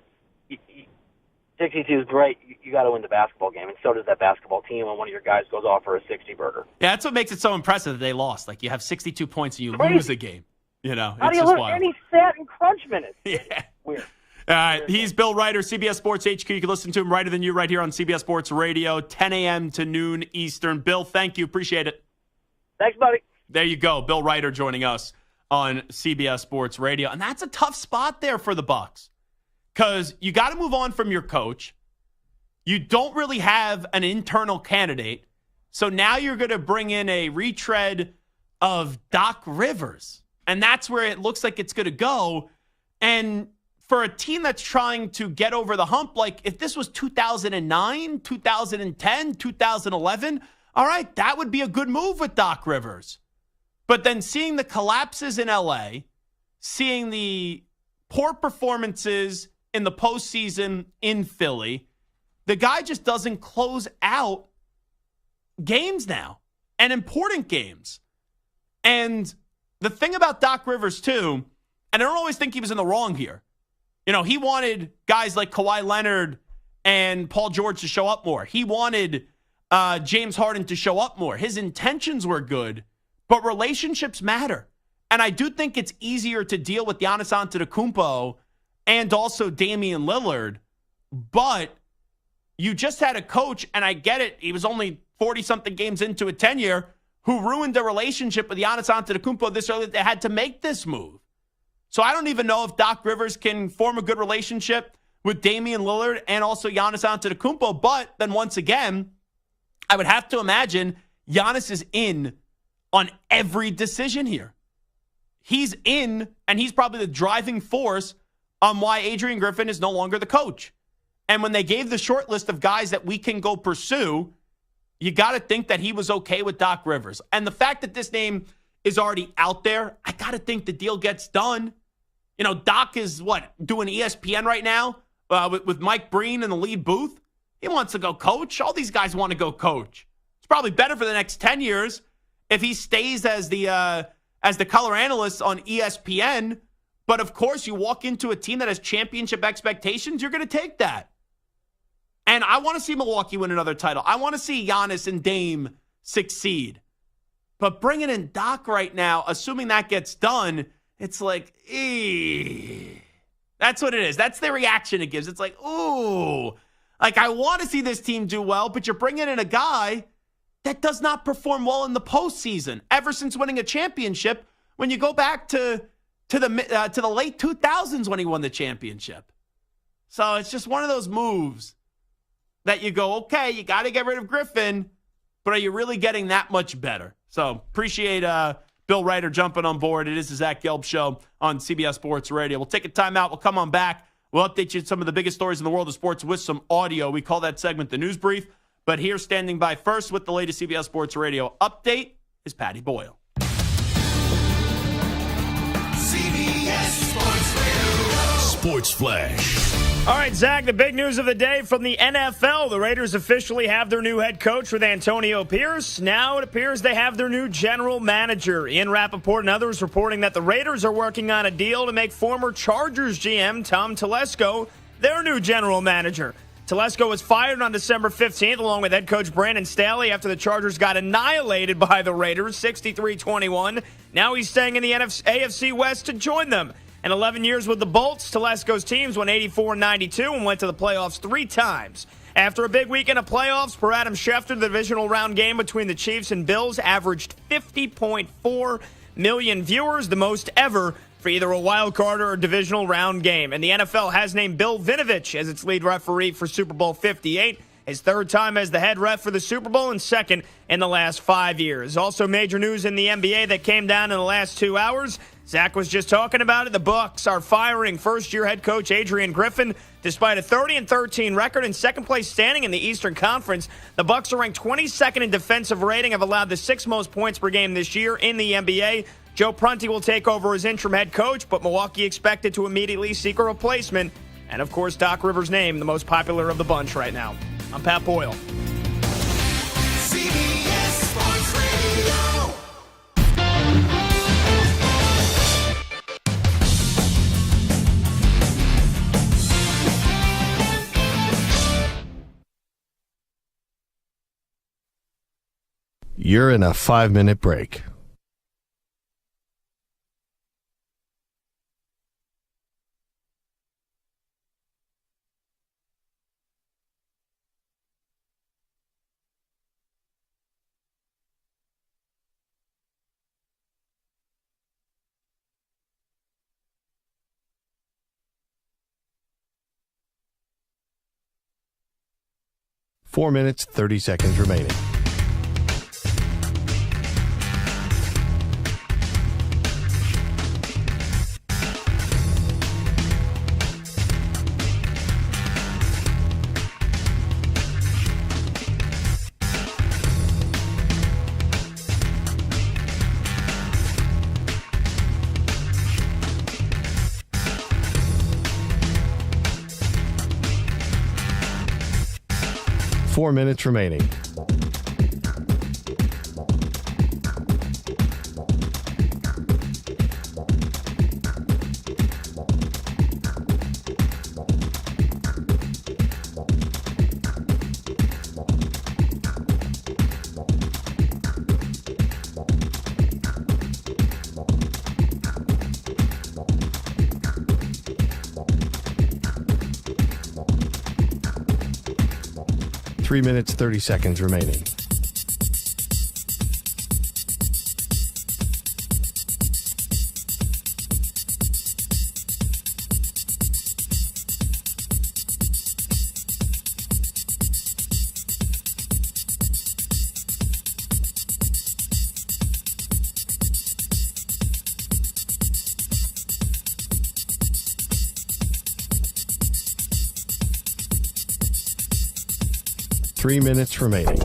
62 is great. You got to win the basketball game, and so does that basketball team when one of your guys goes off for a 60-burger. Yeah, that's what makes it so impressive that they lost. Like, you have 62 points and you lose a game. You know, how do you lose? And he sat in crunch minutes. Yeah. Weird. All right, he's Bill Reiter, CBS Sports HQ. You can listen to him Reiter Than You right here on CBS Sports Radio, 10 a.m. to noon Eastern. Bill, thank you. Appreciate it. Thanks, buddy. There you go. Bill Reiter joining us on CBS Sports Radio. And that's a tough spot there for the Bucks because you got to move on from your coach. You don't really have an internal candidate. So now you're going to bring in a retread of Doc Rivers. And that's where it looks like it's going to go. And for a team that's trying to get over the hump, like if this was 2009, 2010, 2011, all right, that would be a good move with Doc Rivers. But then seeing the collapses in LA, seeing the poor performances in the postseason in Philly, the guy just doesn't close out games now, and important games. And the thing about Doc Rivers, too, and I don't always think he was in the wrong here. You know, he wanted guys like Kawhi Leonard and Paul George to show up more. He wanted James Harden to show up more. His intentions were good, but relationships matter. And I do think it's easier to deal with Giannis Antetokounmpo and also Damian Lillard. But you just had a coach, and I get it, he was only 40-something games into a tenure, who ruined a relationship with Giannis Antetokounmpo this early. They had to make this move. So I don't even know if Doc Rivers can form a good relationship with Damian Lillard and also Giannis Antetokounmpo. But then once again, I would have to imagine Giannis is in on every decision here. He's in, and he's probably the driving force on why Adrian Griffin is no longer the coach. And when they gave the short list of guys that we can go pursue, you got to think that he was okay with Doc Rivers. And the fact that this name is already out there, I got to think the deal gets done. You know, Doc is doing ESPN right now with Mike Breen in the lead booth. He wants to go coach. All these guys want to go coach. It's probably better for the next 10 years if he stays as the color analyst on ESPN. But of course, you walk into a team that has championship expectations, you're going to take that. And I want to see Milwaukee win another title. I want to see Giannis and Dame succeed. But bringing in Doc right now, assuming that gets done, it's like, that's what it is. That's the reaction it gives. It's like, ooh, like I want to see this team do well, but you're bringing in a guy that does not perform well in the postseason. Ever since winning a championship, when you go back to to the late 2000s when he won the championship. So it's just one of those moves that you go, okay, you got to get rid of Griffin, but are you really getting that much better? So appreciate Bill Ryder jumping on board. It is the Zach Gelb Show on CBS Sports Radio. We'll take a timeout. We'll come on back. We'll update you on some of the biggest stories in the world of sports with some audio. We call that segment the News Brief. But here, standing by first with the latest CBS Sports Radio update, is Patty Boyle. CBS Sports Radio. Sports Flash. All right, Zach, the big news of the day from the NFL. The Raiders officially have their new head coach with Antonio Pierce. Now it appears they have their new general manager. Ian Rappaport and others reporting that the Raiders are working on a deal to make former Chargers GM Tom Telesco their new general manager. Telesco was fired on December 15th along with head coach Brandon Staley after the Chargers got annihilated by the Raiders, 63-21. Now he's staying in the AFC West to join them. In 11 years with the Bolts, Telesco's teams won 84-92 and went to the playoffs 3 times. After a big weekend of playoffs, per Adam Schefter, the divisional round game between the Chiefs and Bills averaged 50.4 million viewers, the most ever for either a wild card or a divisional round game. And the NFL has named Bill Vinovich as its lead referee for Super Bowl 58, his 3rd time as the head ref for the Super Bowl and 2nd in the last 5 years. Also major news in the NBA that came down in the last 2 hours. Zach was just talking about it. The Bucks are firing first-year head coach Adrian Griffin. Despite a 30-13 record and second-place standing in the Eastern Conference, the Bucks are ranked 22nd in defensive rating, have allowed the 6th most points per game this year in the NBA. Joe Prunty will take over as interim head coach, but Milwaukee expected to immediately seek a replacement. And, of course, Doc Rivers' name, the most popular of the bunch right now. I'm Pat Boyle. CBS Sports Radio. You're in a 5-minute break. Four minutes, 30 seconds remaining. Four minutes remaining. Three minutes, 30 seconds remaining. Three minutes remaining.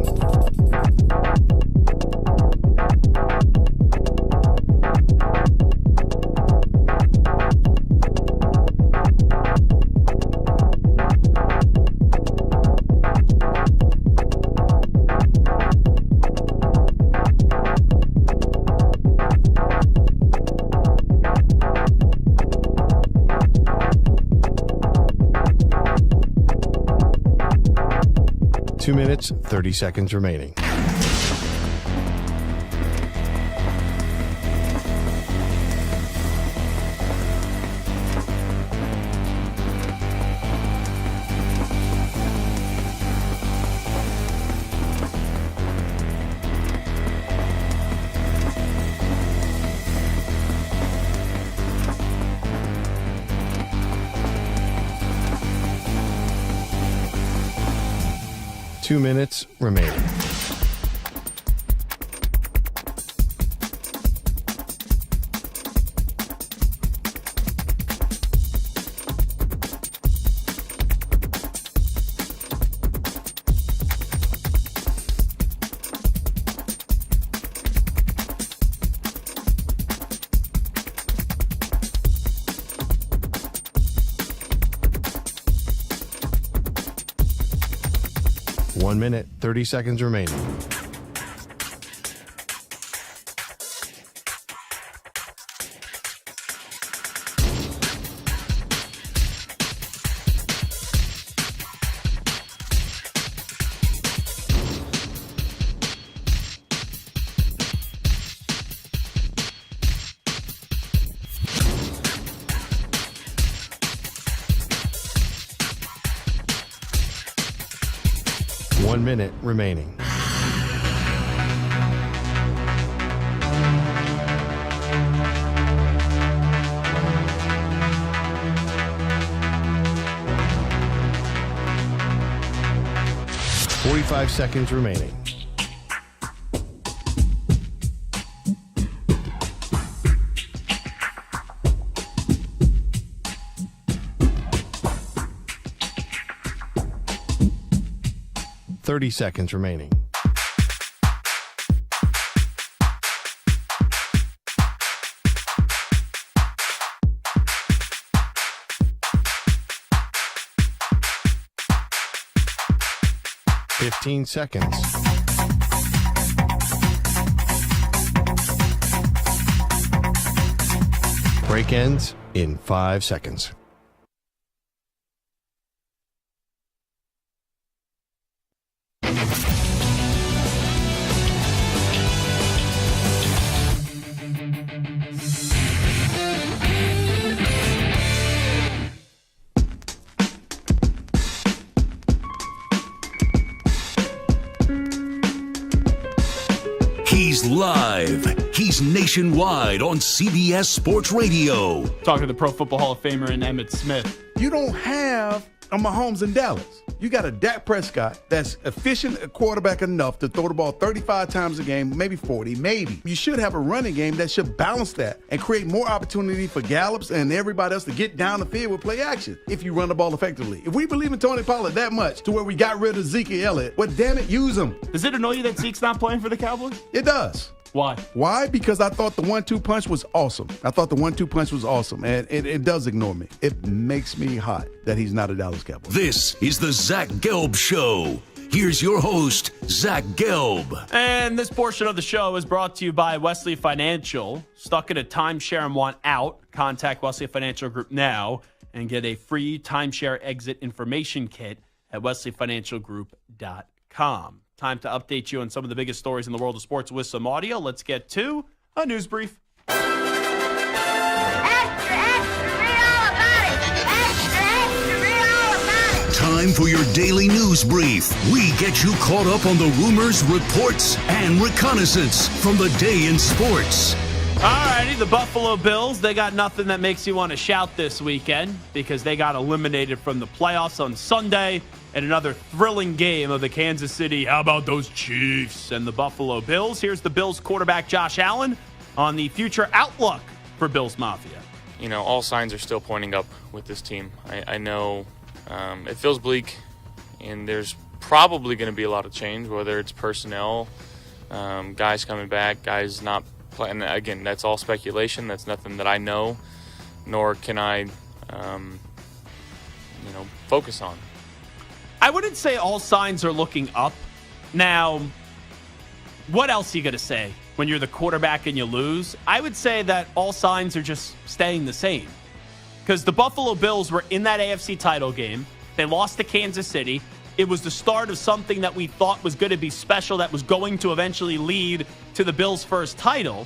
Two minutes, 30 seconds remaining. 2 minutes remaining. One minute, 30 seconds remaining. One minute remaining. Forty-five seconds remaining. Thirty seconds remaining. Fifteen seconds. Break ends in 5 seconds. He's live. He's nationwide on CBS Sports Radio. Talking to the Pro Football Hall of Famer and Emmitt Smith. You don't have a Mahomes in Dallas. You got a Dak Prescott that's efficient a quarterback enough to throw the ball 35 times a game, maybe 40, maybe. You should have a running game that should balance that and create more opportunity for Gallups and everybody else to get down the field with play action if you run the ball effectively. If we believe in Tony Pollard that much to where we got rid of Zeke Elliott, well, damn it, use him. Does it annoy you that Zeke's not playing for the Cowboys? It does. Why? Why? Because I thought the 1-2 punch was awesome. And it does ignore me. It makes me hot that he's not a Dallas Cowboy. This is the Zach Gelb Show. Here's your host, Zach Gelb. And this portion of the show is brought to you by Wesley Financial. Stuck in a timeshare and want out? Contact Wesley Financial Group now and get a free timeshare exit information kit at wesleyfinancialgroup.com. Time to update you on some of the biggest stories in the world of sports with some audio. Let's get to a news brief. Extra, extra, read all about it. Extra, extra, read all about it. Time for your daily news brief. We get you caught up on the rumors, reports, and reconnaissance from the day in sports. Alrighty, the Buffalo Bills, they got nothing that makes you want to shout this weekend because they got eliminated from the playoffs on Sunday in another thrilling game of the Kansas City, how about those Chiefs, and the Buffalo Bills. Here's the Bills quarterback Josh Allen on the future outlook for Bills Mafia. You know, all signs are still pointing up with this team. I know it feels bleak, and there's probably going to be a lot of change, whether it's personnel, guys coming back, guys not playing. Again, that's all speculation. That's nothing that I know, nor can I, focus on. I wouldn't say all signs are looking up. Now, what else are you going to say when you're the quarterback and you lose? I would say that all signs are just staying the same. Because the Buffalo Bills were in that AFC title game. They lost to Kansas City. It was the start of something that we thought was going to be special, that was going to eventually lead to the Bills' first title.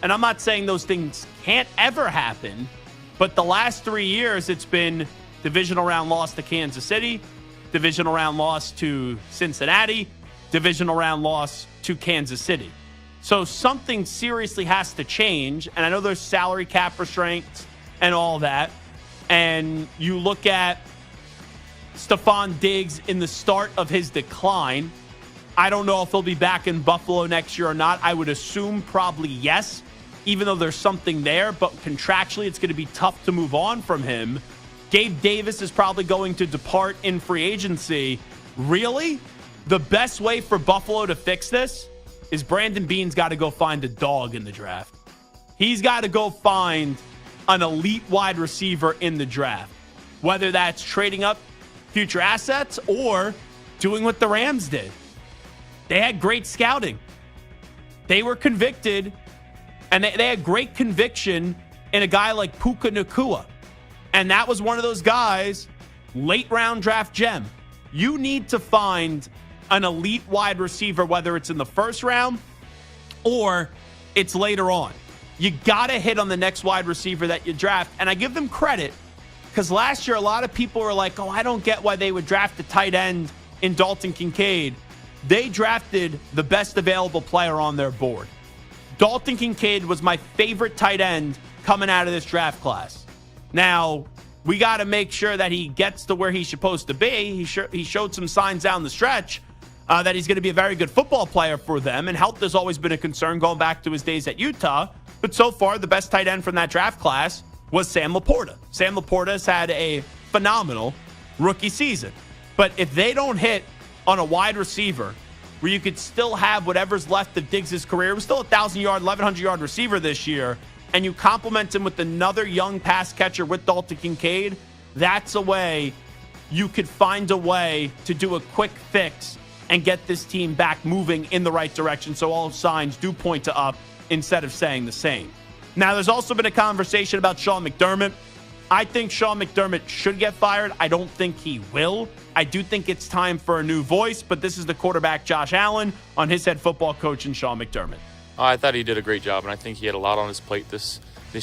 And I'm not saying those things can't ever happen, but the last 3 years, it's been divisional round loss to Kansas City, divisional round loss to Cincinnati, divisional round loss to Kansas City. So something seriously has to change. And I know there's salary cap restraints and all that. And you look at Stephon Diggs in the start of his decline. I don't know if he'll be back in Buffalo next year or not. I would assume probably yes, even though there's something there. But contractually, it's going to be tough to move on from him. Gabe Davis is probably going to depart in free agency. Really? The best way for Buffalo to fix this is Brandon Beane's got to go find a dog in the draft. He's got to go find an elite wide receiver in the draft, whether that's trading up future assets or doing what the Rams did. They had great scouting. They were convicted, and they had great conviction in a guy like Puka Nacua. And that was one of those guys, late round draft gem. You need to find an elite wide receiver, whether it's in the first round or it's later on. You got to hit on the next wide receiver that you draft. And I give them credit because last year a lot of people were like, oh, I don't get why they would draft a tight end in Dalton Kincaid. They drafted the best available player on their board. Dalton Kincaid was my favorite tight end coming out of this draft class. Now, we got to make sure that he gets to where he's supposed to be. He showed some signs down the stretch that he's going to be a very good football player for them, and health has always been a concern going back to his days at Utah. But so far, the best tight end from that draft class was Sam Laporta. Sam Laporta has had a phenomenal rookie season. But if they don't hit on a wide receiver where you could still have whatever's left of Diggs' career, it was still a 1,000-yard, 1,100-yard receiver this year, and you complement him with another young pass catcher with Dalton Kincaid, that's a way you could find a way to do a quick fix and get this team back moving in the right direction so all signs do point to up instead of saying the same. Now, there's also been a conversation about Sean McDermott. I think Sean McDermott should get fired. I don't think he will. I do think it's time for a new voice, but this is the quarterback, Josh Allen, on his head football coach and Sean McDermott. I thought he did a great job, and I think he had a lot on his plate this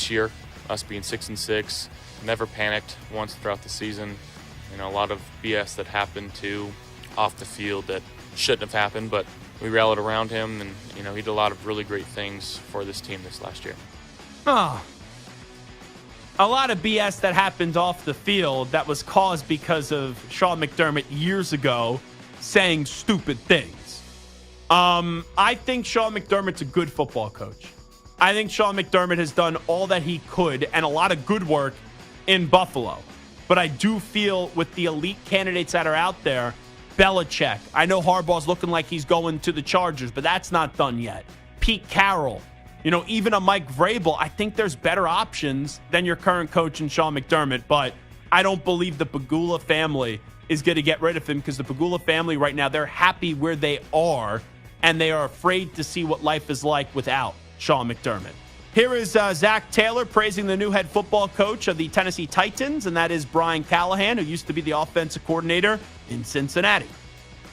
year. Us being 6-6, never panicked once throughout the season. You know, a lot of BS that happened too off the field that shouldn't have happened, but we rallied around him, and you know, he did a lot of really great things for this team this last year. A lot of BS that happened off the field that was caused because of Sean McDermott years ago saying stupid things. I think Sean McDermott's a good football coach. I think Sean McDermott has done all that he could and a lot of good work in Buffalo. But I do feel with the elite candidates that are out there, Belichick, I know Harbaugh's looking like he's going to the Chargers, but that's not done yet. Pete Carroll, you know, even a Mike Vrabel, I think there's better options than your current coach and Sean McDermott, but I don't believe the Pagula family is going to get rid of him because the Pagula family right now, they're happy where they are, and they are afraid to see what life is like without Sean McDermott. Here is Zach Taylor praising the new head football coach of the Tennessee Titans, and that is Brian Callahan, who used to be the offensive coordinator in Cincinnati.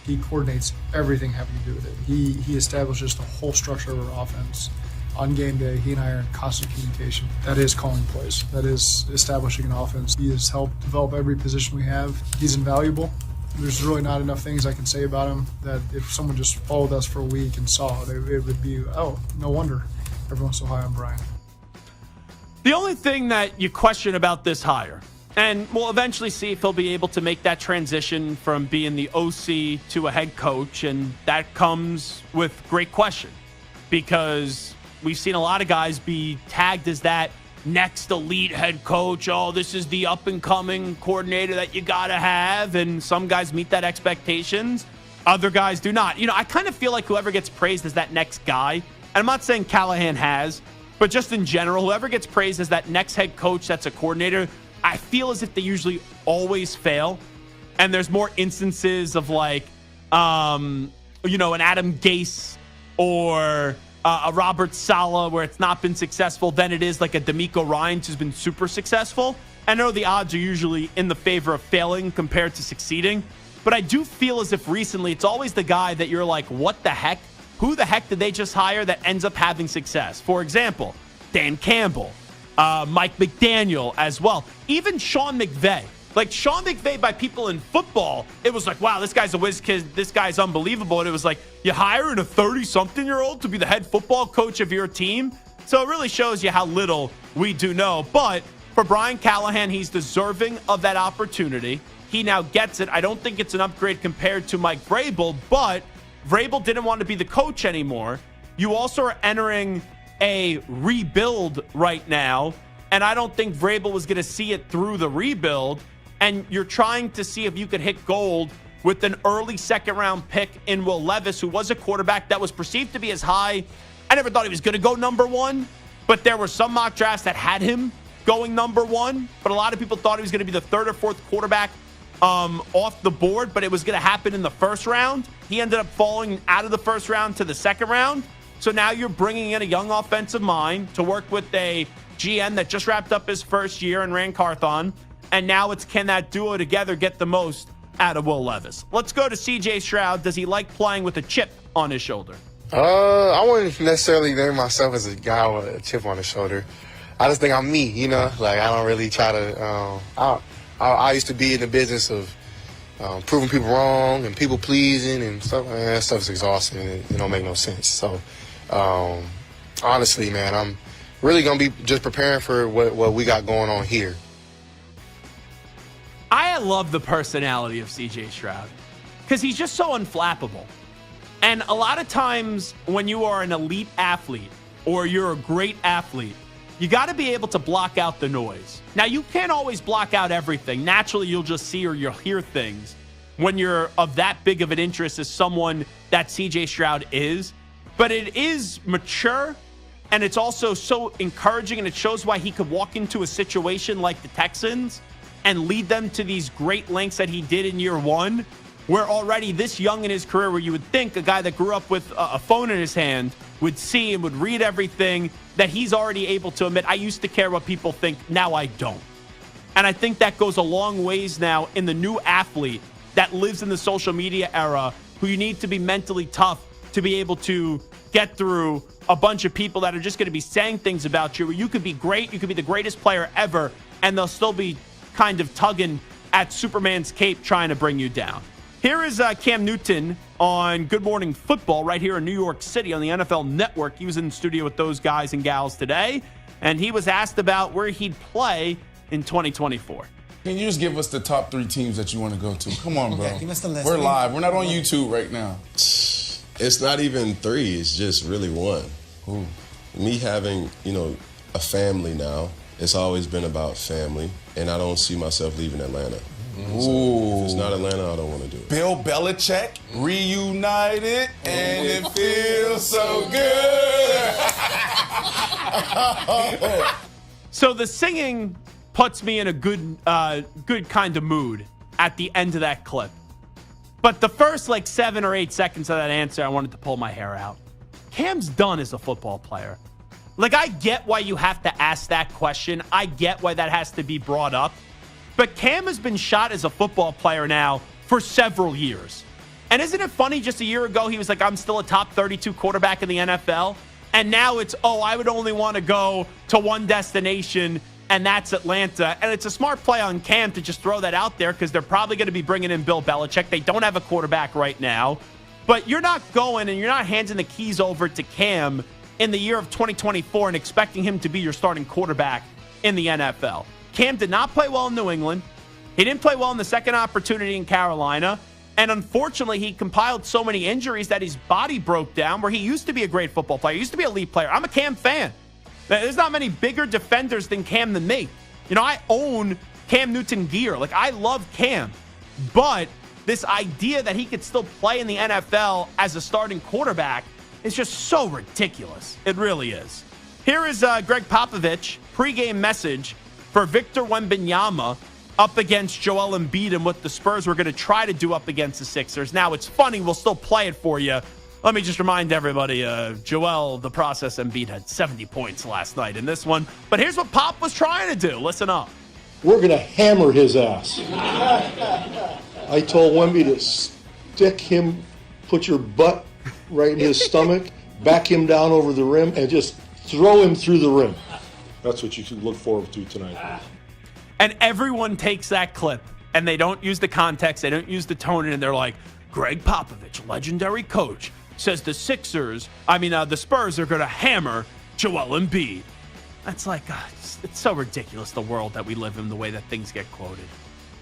He coordinates everything having to do with it. He establishes the whole structure of our offense. On game day, he and I are in constant communication. That is calling plays. That is establishing an offense. He has helped develop every position we have. He's invaluable. There's really not enough things I can say about him that if someone just followed us for a week and saw it, it would be, oh, no wonder everyone's so high on Brian. The only thing that you question about this hire, and we'll eventually see if he'll be able to make that transition from being the OC to a head coach, and that comes with great question because we've seen a lot of guys be tagged as that next elite head coach. Oh, this is the up-and-coming coordinator that you got to have, and some guys meet that expectations. Other guys do not. You know, I kind of feel like whoever gets praised as that next guy, and I'm not saying Callahan has, but just in general, whoever gets praised as that next head coach that's a coordinator, I feel as if they usually always fail. And there's more instances of like, you know, an Adam Gase or a Robert Saleh where it's not been successful than it is like a DeMeco Ryans who's been super successful. I know the odds are usually in the favor of failing compared to succeeding, but I do feel as if recently it's always the guy that you're like, what the heck? Who the heck did they just hire that ends up having success? For example, Dan Campbell, Mike McDaniel as well. Even Sean McVay. Like Sean McVay by people in football, it was like, wow, this guy's a whiz kid. This guy's unbelievable. And it was like, you hiring a 30-something-year-old to be the head football coach of your team? So it really shows you how little we do know. But for Brian Callahan, he's deserving of that opportunity. he now gets it. I don't think it's an upgrade compared to Mike Vrabel, but Vrabel didn't want to be the coach anymore. You also are entering a rebuild right now, and I don't think Vrabel was going to see it through the rebuild, and you're trying to see if you could hit gold with an early second-round pick in Will Levis, who was a quarterback that was perceived to be as high. I never thought he was going to go number one, but there were some mock drafts that had him going number one, but a lot of people thought he was going to be the third or fourth quarterback off the board, but it was going to happen in the first round. He ended up falling out of the first round to the second round. So now you're bringing in a young offensive mind to work with a GM that just wrapped up his first year and Ran Carthon, and now it's can that duo together get the most out of Will Levis. Let's go to CJ Stroud. Does he like playing with a chip on his shoulder? I wouldn't necessarily name myself as a guy with a chip on his shoulder. I just think I'm me, you know? Like, I don't really try to I used to be in the business of proving people wrong and people pleasing and stuff. Man, that stuff's exhausting and it don't make no sense. So, honestly, man, I'm really going to be just preparing for what we got going on here. I love the personality of CJ Stroud because he's just so unflappable. And a lot of times when you are an elite athlete or you're a great athlete, you got to be able to block out the noise. Now, you can't always block out everything. Naturally, you'll just see or you'll hear things when you're of that big of an interest as someone that CJ Stroud is. But it is mature, and it's also so encouraging, and it shows why he could walk into a situation like the Texans and lead them to these great lengths that he did in year one, where already this young in his career, where you would think a guy that grew up with a phone in his hand would see and would read everything, that he's already able to admit, I used to care what people think, now I don't. And I think that goes a long ways now in the new athlete that lives in the social media era, who you need to be mentally tough to be able to get through a bunch of people that are just going to be saying things about you, where you could be great, you could be the greatest player ever, and they'll still be kind of tugging at Superman's cape trying to bring you down. Here is Cam Newton on Good Morning Football right here in New York City on the NFL Network. He was in the studio with those guys and gals today, and he was asked about where he'd play in 2024. Can you just give us the top 3 teams that you want to go to? Come on, bro. Okay, give us the list. We're live. We're not on YouTube right now. It's not even 3. It's just really 1. Ooh. Me having, a family now, it's always been about family, and I don't see myself leaving Atlanta. Ooh. So if it's not Atlanta, I don't want to do it. Bill Belichick reunited, and it feels so good. So the singing puts me in a good kind of mood at the end of that clip. But the first 7 or 8 seconds of that answer, I wanted to pull my hair out. Cam's done as a football player. I get why you have to ask that question. I get why that has to be brought up. But Cam has been shot as a football player now for several years. And isn't it funny, just a year ago, he was like, I'm still a top 32 quarterback in the NFL. And now it's, I would only want to go to one destination, and that's Atlanta. And it's a smart play on Cam to just throw that out there because they're probably going to be bringing in Bill Belichick. They don't have a quarterback right now. But you're not going and you're not handing the keys over to Cam in the year of 2024 and expecting him to be your starting quarterback in the NFL. Cam did not play well in New England. He didn't play well in the second opportunity in Carolina. And unfortunately, he compiled so many injuries that his body broke down, where he used to be a great football player. He used to be an elite player. I'm a Cam fan. There's not many bigger defenders than Cam than me. I own Cam Newton gear. I love Cam. But this idea that he could still play in the NFL as a starting quarterback is just so ridiculous. It really is. Here is Greg Popovich, pregame message for Victor Wembanyama up against Joel Embiid and what the Spurs were going to try to do up against the Sixers. Now, it's funny. We'll still play it for you. Let me just remind everybody, Joel, the process, Embiid had 70 points last night in this one. But here's what Pop was trying to do. Listen up. We're going to hammer his ass. I told Wemby to stick him, put your butt right in his stomach, back him down over the rim, and just throw him through the rim. That's what you should look forward to tonight. And everyone takes that clip, and they don't use the context, they don't use the tone, and they're like, Greg Popovich, legendary coach, says the Spurs are going to hammer Joel Embiid. That's it's so ridiculous, the world that we live in, the way that things get quoted.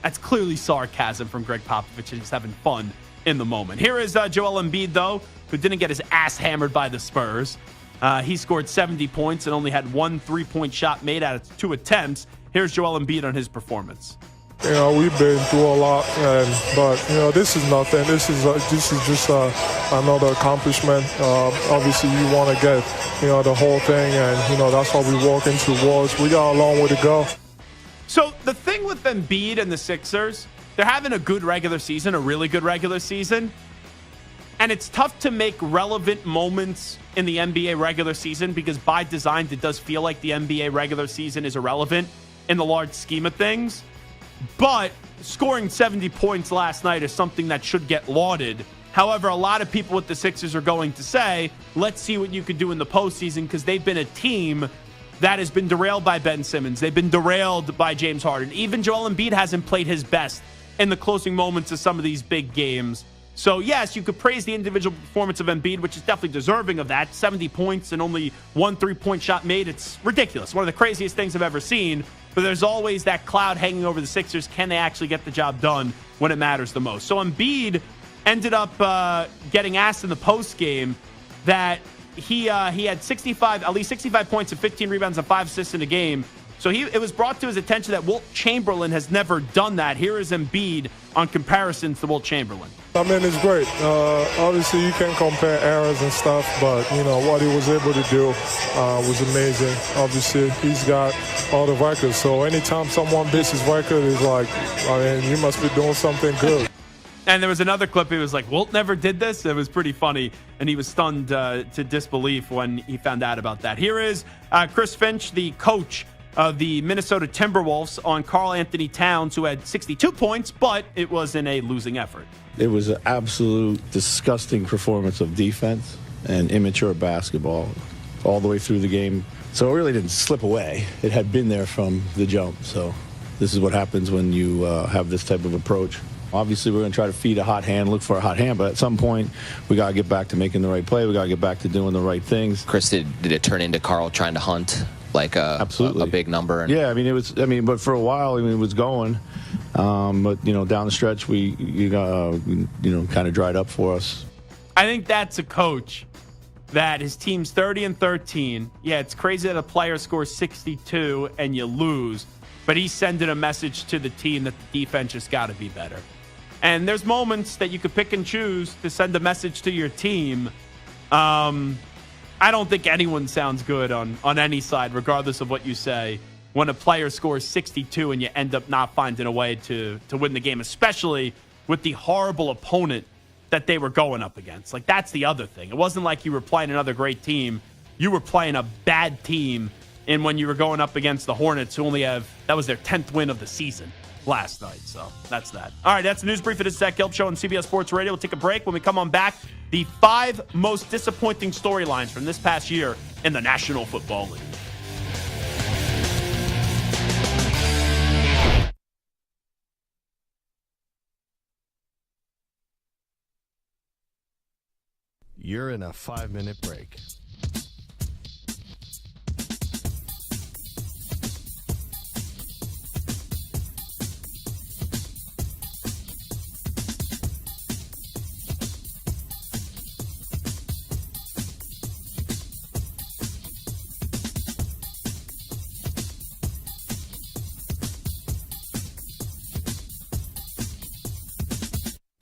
That's clearly sarcasm from Greg Popovich and just having fun in the moment. Here is Joel Embiid, though, who didn't get his ass hammered by the Spurs. He scored 70 points and only had one three-point shot made out of 2 attempts. Here's Joel Embiid on his performance. We've been through a lot, but this is nothing. This is just another accomplishment. Obviously, you want to get the whole thing, and that's what we're working towards. We got a long way to go. So the thing with Embiid and the Sixers, they're having a good regular season, a really good regular season. And it's tough to make relevant moments in the NBA regular season because by design, it does feel like the NBA regular season is irrelevant in the large scheme of things. But scoring 70 points last night is something that should get lauded. However, a lot of people with the Sixers are going to say, let's see what you could do in the postseason because they've been a team that has been derailed by Ben Simmons. They've been derailed by James Harden. Even Joel Embiid hasn't played his best in the closing moments of some of these big games. So, yes, you could praise the individual performance of Embiid, which is definitely deserving of that. 70 points and only one three-point shot made. It's ridiculous. One of the craziest things I've ever seen. But there's always that cloud hanging over the Sixers. Can they actually get the job done when it matters the most? So Embiid ended up getting asked in the postgame that he had at least 65 points and 15 rebounds and 5 assists in a game. So it was brought to his attention that Wilt Chamberlain has never done that. Here is Embiid on comparisons to Wilt Chamberlain. I mean, it's great. Obviously, you can compare errors and stuff, but, what he was able to do was amazing. Obviously, he's got all the records. So anytime someone beats his record, it's like, you must be doing something good. And there was another clip. He was like, Wilt never did this. It was pretty funny. And he was stunned to disbelief when he found out about that. Here is Chris Finch, the coach of the Minnesota Timberwolves, on Karl Anthony Towns, who had 62 points, but it was in a losing effort. It was an absolute disgusting performance of defense and immature basketball all the way through the game. So it really didn't slip away. It had been there from the jump. So this is what happens when you have this type of approach. Obviously, we're going to try to feed a hot hand, look for a hot hand, but at some point, we got to get back to making the right play. We got to get back to doing the right things. Chris, did it turn into Karl trying to hunt like a big number? Yeah, but for a while, it was going. But, down the stretch, we kind of dried up for us. I think that's a coach that his team's 30-13. Yeah, it's crazy that a player scores 62 and you lose, but he's sending a message to the team that the defense just got to be better. And there's moments that you could pick and choose to send a message to your team. I don't think anyone sounds good on any side, regardless of what you say, when a player scores 62 and you end up not finding a way to win the game, especially with the horrible opponent that they were going up against. Like, that's the other thing. It wasn't like you were playing another great team. You were playing a bad team, and when you were going up against the Hornets, who that was their 10th win of the season last night. So that's that. All right, that's the news brief. It is Zach Gelb Show on CBS Sports Radio. We'll take a break. When we come on back, the 5 most disappointing storylines from this past year in the National Football League. You're in a 5-minute break.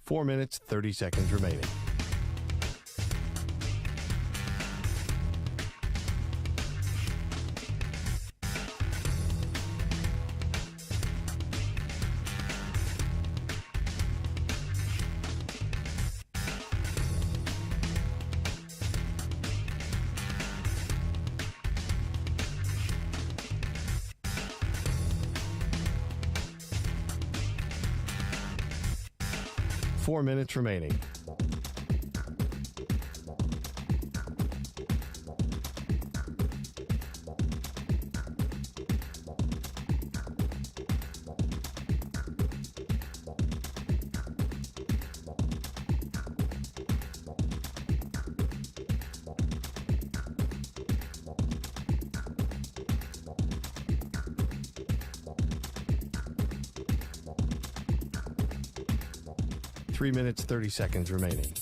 Four minutes, 30 seconds remaining. Four minutes remaining. 3 minutes, 30 seconds remaining.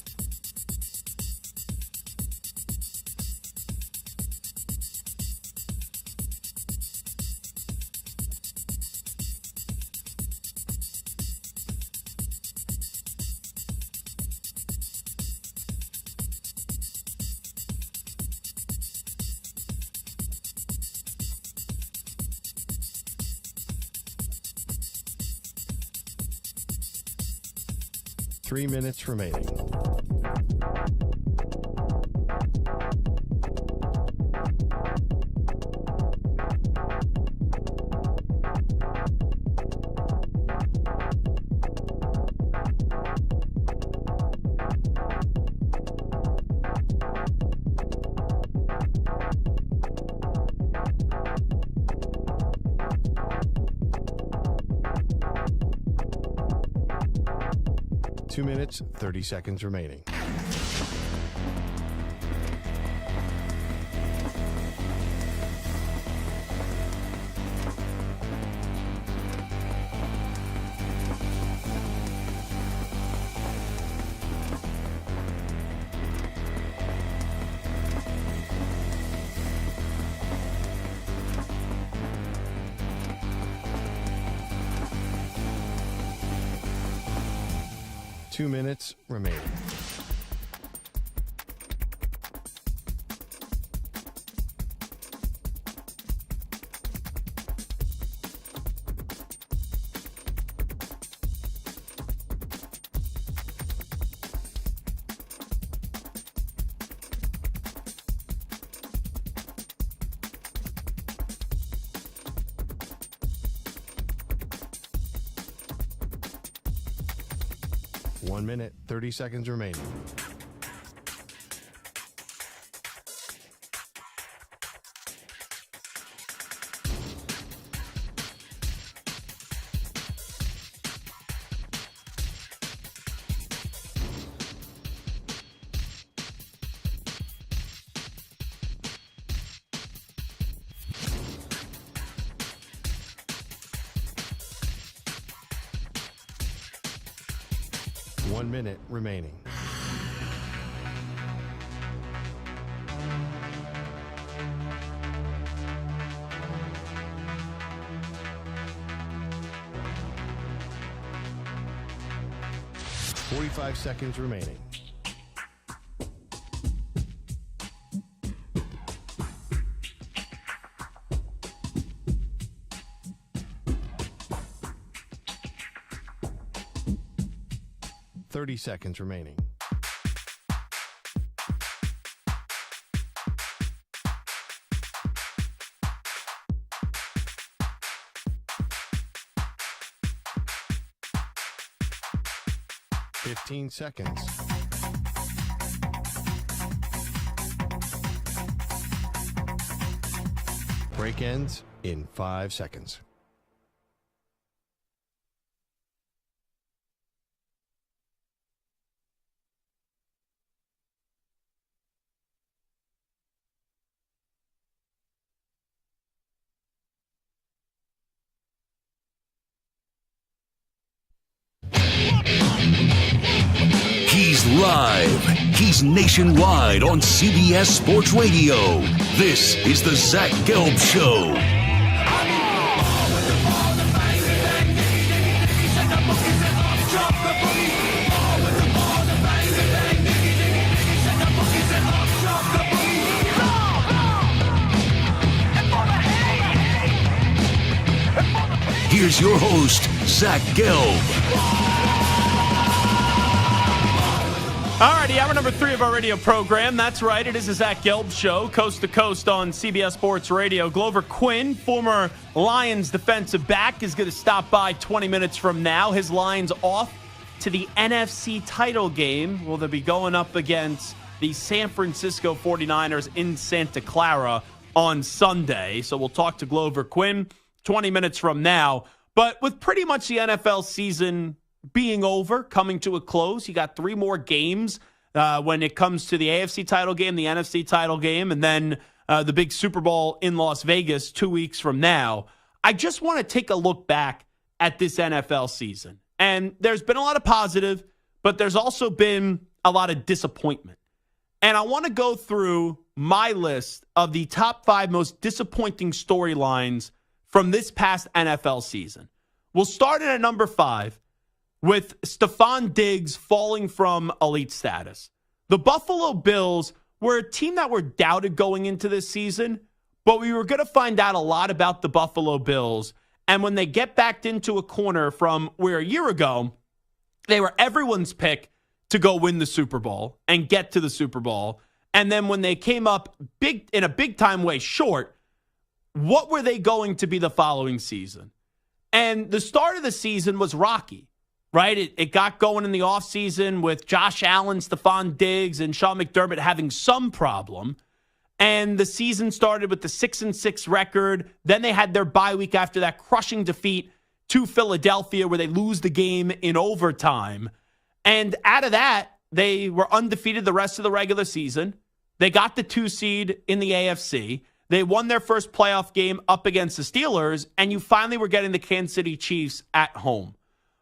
Three minutes remaining. Two minutes, 30 seconds remaining. Two minutes remaining. One minute, 30 seconds remaining. One minute remaining. Forty-five seconds remaining. Seconds remaining. Fifteen seconds. Break ends in 5 seconds. He's live. He's nationwide on CBS Sports Radio. This is the Zach Gelb Show. Here's your host, Zach Gelb. All righty, hour number 3 of our radio program. That's right, it is the Zach Gelb Show, coast to coast on CBS Sports Radio. Glover Quin, former Lions defensive back, is going to stop by 20 minutes from now. His Lions off to the NFC title game. Will they be going up against the San Francisco 49ers in Santa Clara on Sunday? So we'll talk to Glover Quin 20 minutes from now. But with pretty much the NFL season being over, coming to a close, you got 3 more games when it comes to the AFC title game, the NFC title game, and then the big Super Bowl in Las Vegas 2 weeks from now. I just want to take a look back at this NFL season. And there's been a lot of positive, but there's also been a lot of disappointment. And I want to go through my list of the top 5 most disappointing storylines from this past NFL season. We'll start at number 5 with Stephon Diggs falling from elite status. The Buffalo Bills were a team that were doubted going into this season, but we were going to find out a lot about the Buffalo Bills. And when they get backed into a corner from where a year ago, they were everyone's pick to go win the Super Bowl and get to the Super Bowl. And then when they came up big in a big-time way short, what were they going to be the following season? And the start of the season was rocky, right? It got going in the offseason with Josh Allen, Stephon Diggs, and Sean McDermott having some problem. And the season started with the 6-6 record. Then they had their bye week after that crushing defeat to Philadelphia where they lose the game in overtime. And out of that, they were undefeated the rest of the regular season. They got the 2 seed in the AFC. They won their first playoff game up against the Steelers, and you finally were getting the Kansas City Chiefs at home.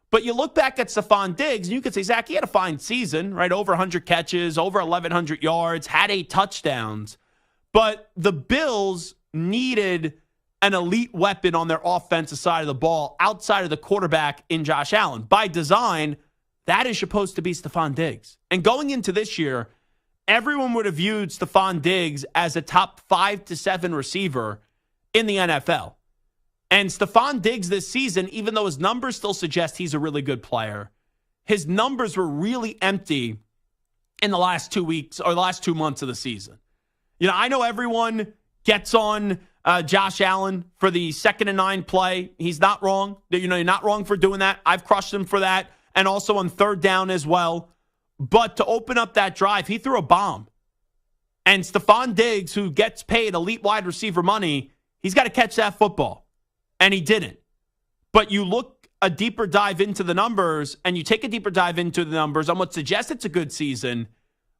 But you look back at Stephon Diggs, and you could say, Zach, he had a fine season, right? Over 100 catches, over 1,100 yards, had 8 touchdowns. But the Bills needed an elite weapon on their offensive side of the ball outside of the quarterback in Josh Allen. By design, that is supposed to be Stephon Diggs. And going into this year, everyone would have viewed Stephon Diggs as a top 5 to 7 receiver in the NFL. And Stephon Diggs this season, even though his numbers still suggest he's a really good player, his numbers were really empty in the last 2 weeks or the last 2 months of the season. You know, I know everyone gets on Josh Allen for the 2nd and 9 play. He's not wrong. You know, you're not wrong for doing that. I've crushed him for that. And also on 3rd down as well. But to open up that drive, he threw a bomb. And Stephon Diggs, who gets paid elite wide receiver money, he's got to catch that football. And he didn't. But you look a deeper dive into the numbers, and you take a deeper dive into the numbers on what suggests it's a good season,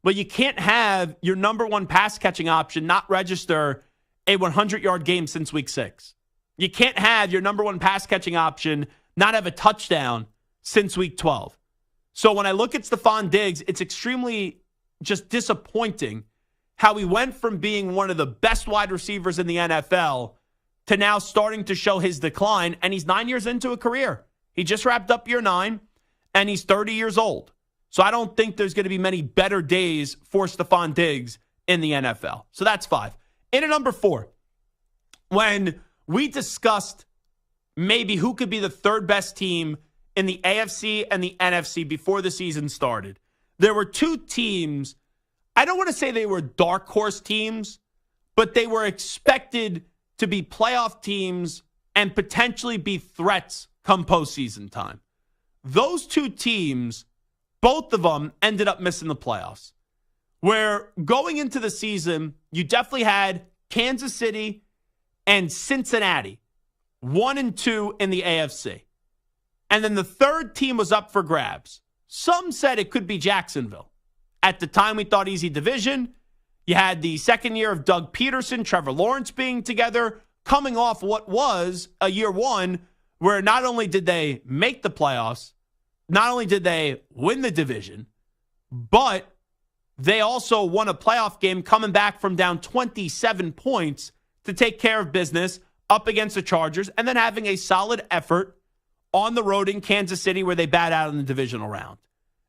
but you can't have your number 1 pass catching option not register a 100-yard game since week 6. You can't have your number 1 pass catching option not have a touchdown since week 12. So when I look at Stephon Diggs, it's extremely just disappointing how he went from being one of the best wide receivers in the NFL to now starting to show his decline, and he's 9 years into a career. He just wrapped up year 9, and he's 30 years old. So I don't think there's going to be many better days for Stephon Diggs in the NFL. So that's 5. In at number 4, when we discussed maybe who could be the 3rd best team in the AFC and the NFC before the season started, there were 2 teams. I don't want to say they were dark horse teams, but they were expected to be playoff teams and potentially be threats come postseason time. Those 2 teams, both of them ended up missing the playoffs. Where going into the season, you definitely had Kansas City and Cincinnati, 1 and 2 in the AFC. And then the 3rd team was up for grabs. Some said it could be Jacksonville. At the time, we thought easy division. You had the 2nd year of Doug Peterson, Trevor Lawrence being together, coming off what was a year 1 where not only did they make the playoffs, not only did they win the division, but they also won a playoff game coming back from down 27 points to take care of business up against the Chargers and then having a solid effort on the road in Kansas City where they bat out in the divisional round.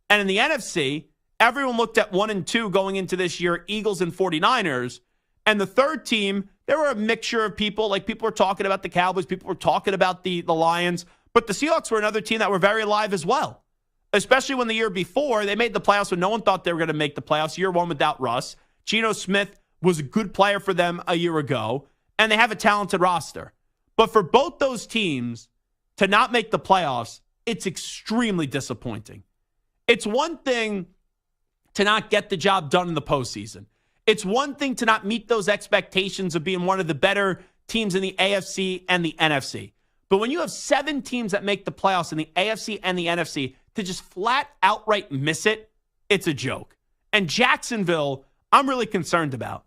And in the NFC, everyone looked at 1 and 2 going into this year, Eagles and 49ers. And the 3rd team, there were a mixture of people. Like people were talking about the Cowboys, people were talking about the Lions. But the Seahawks were another team that were very alive as well. Especially when the year before, they made the playoffs when no one thought they were going to make the playoffs. Year 1 without Russ. Geno Smith was a good player for them a year ago. And they have a talented roster. But for both those teams to not make the playoffs, it's extremely disappointing. It's one thing to not get the job done in the postseason. It's one thing to not meet those expectations of being one of the better teams in the AFC and the NFC. But when you have 7 teams that make the playoffs in the AFC and the NFC, to just flat outright miss it, it's a joke. And Jacksonville, I'm really concerned about.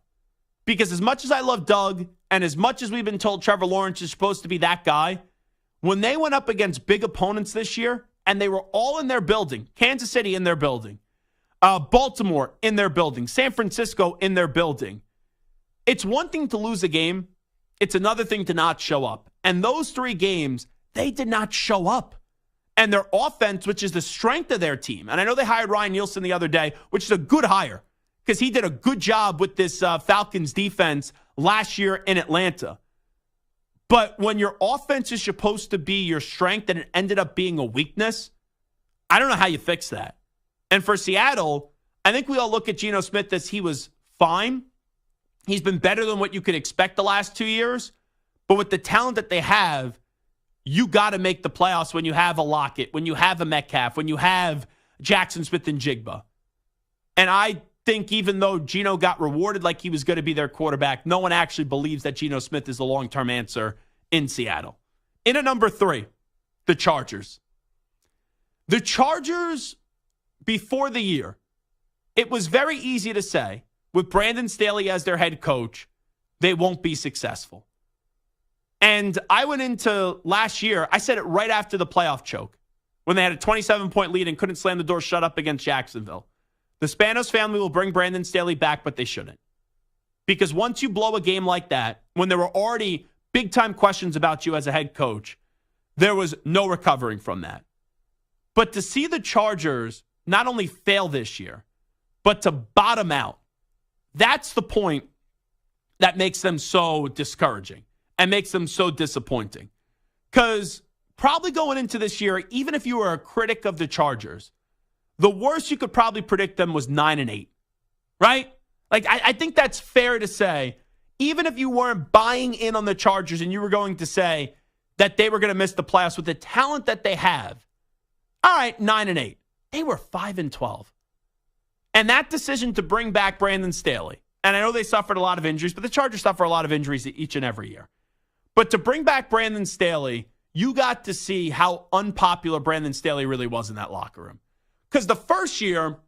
Because as much as I love Doug, and as much as we've been told Trevor Lawrence is supposed to be that guy, when they went up against big opponents this year, and they were all in their building. Kansas City in their building. Baltimore in their building. San Francisco in their building. It's one thing to lose a game. It's another thing to not show up. And those 3 games, they did not show up. And their offense, which is the strength of their team, and I know they hired Ryan Nielsen the other day, which is a good hire because he did a good job with this Falcons defense last year in Atlanta. But when your offense is supposed to be your strength and it ended up being a weakness, I don't know how you fix that. And for Seattle, I think we all look at Geno Smith as he was fine. He's been better than what you could expect the last 2 years. But with the talent that they have, you got to make the playoffs when you have a Lockett, when you have a Metcalf, when you have Jackson Smith and Jigba. And I think even though Geno got rewarded like he was going to be their quarterback, no one actually believes that Geno Smith is the long-term answer in Seattle. In at number 3, the Chargers. The Chargers, before the year, it was very easy to say, with Brandon Staley as their head coach, they won't be successful. And I went into last year, I said it right after the playoff choke, when they had a 27-point lead and couldn't slam the door shut up against Jacksonville. The Spanos family will bring Brandon Staley back, but they shouldn't. Because once you blow a game like that, when there were already big-time questions about you as a head coach, there was no recovering from that. But to see the Chargers not only fail this year, but to bottom out, that's the point that makes them so discouraging and makes them so disappointing. Because probably going into this year, even if you were a critic of the Chargers, the worst you could probably predict them was 9-8, right? Like, I think that's fair to say. Even if you weren't buying in on the Chargers and you were going to say that they were going to miss the playoffs with the talent that they have, all right, 9-8. They were 5-12. And that decision to bring back Brandon Staley, and I know they suffered a lot of injuries, but the Chargers suffer a lot of injuries each and every year. But to bring back Brandon Staley, you got to see how unpopular Brandon Staley really was in that locker room. Because the first year,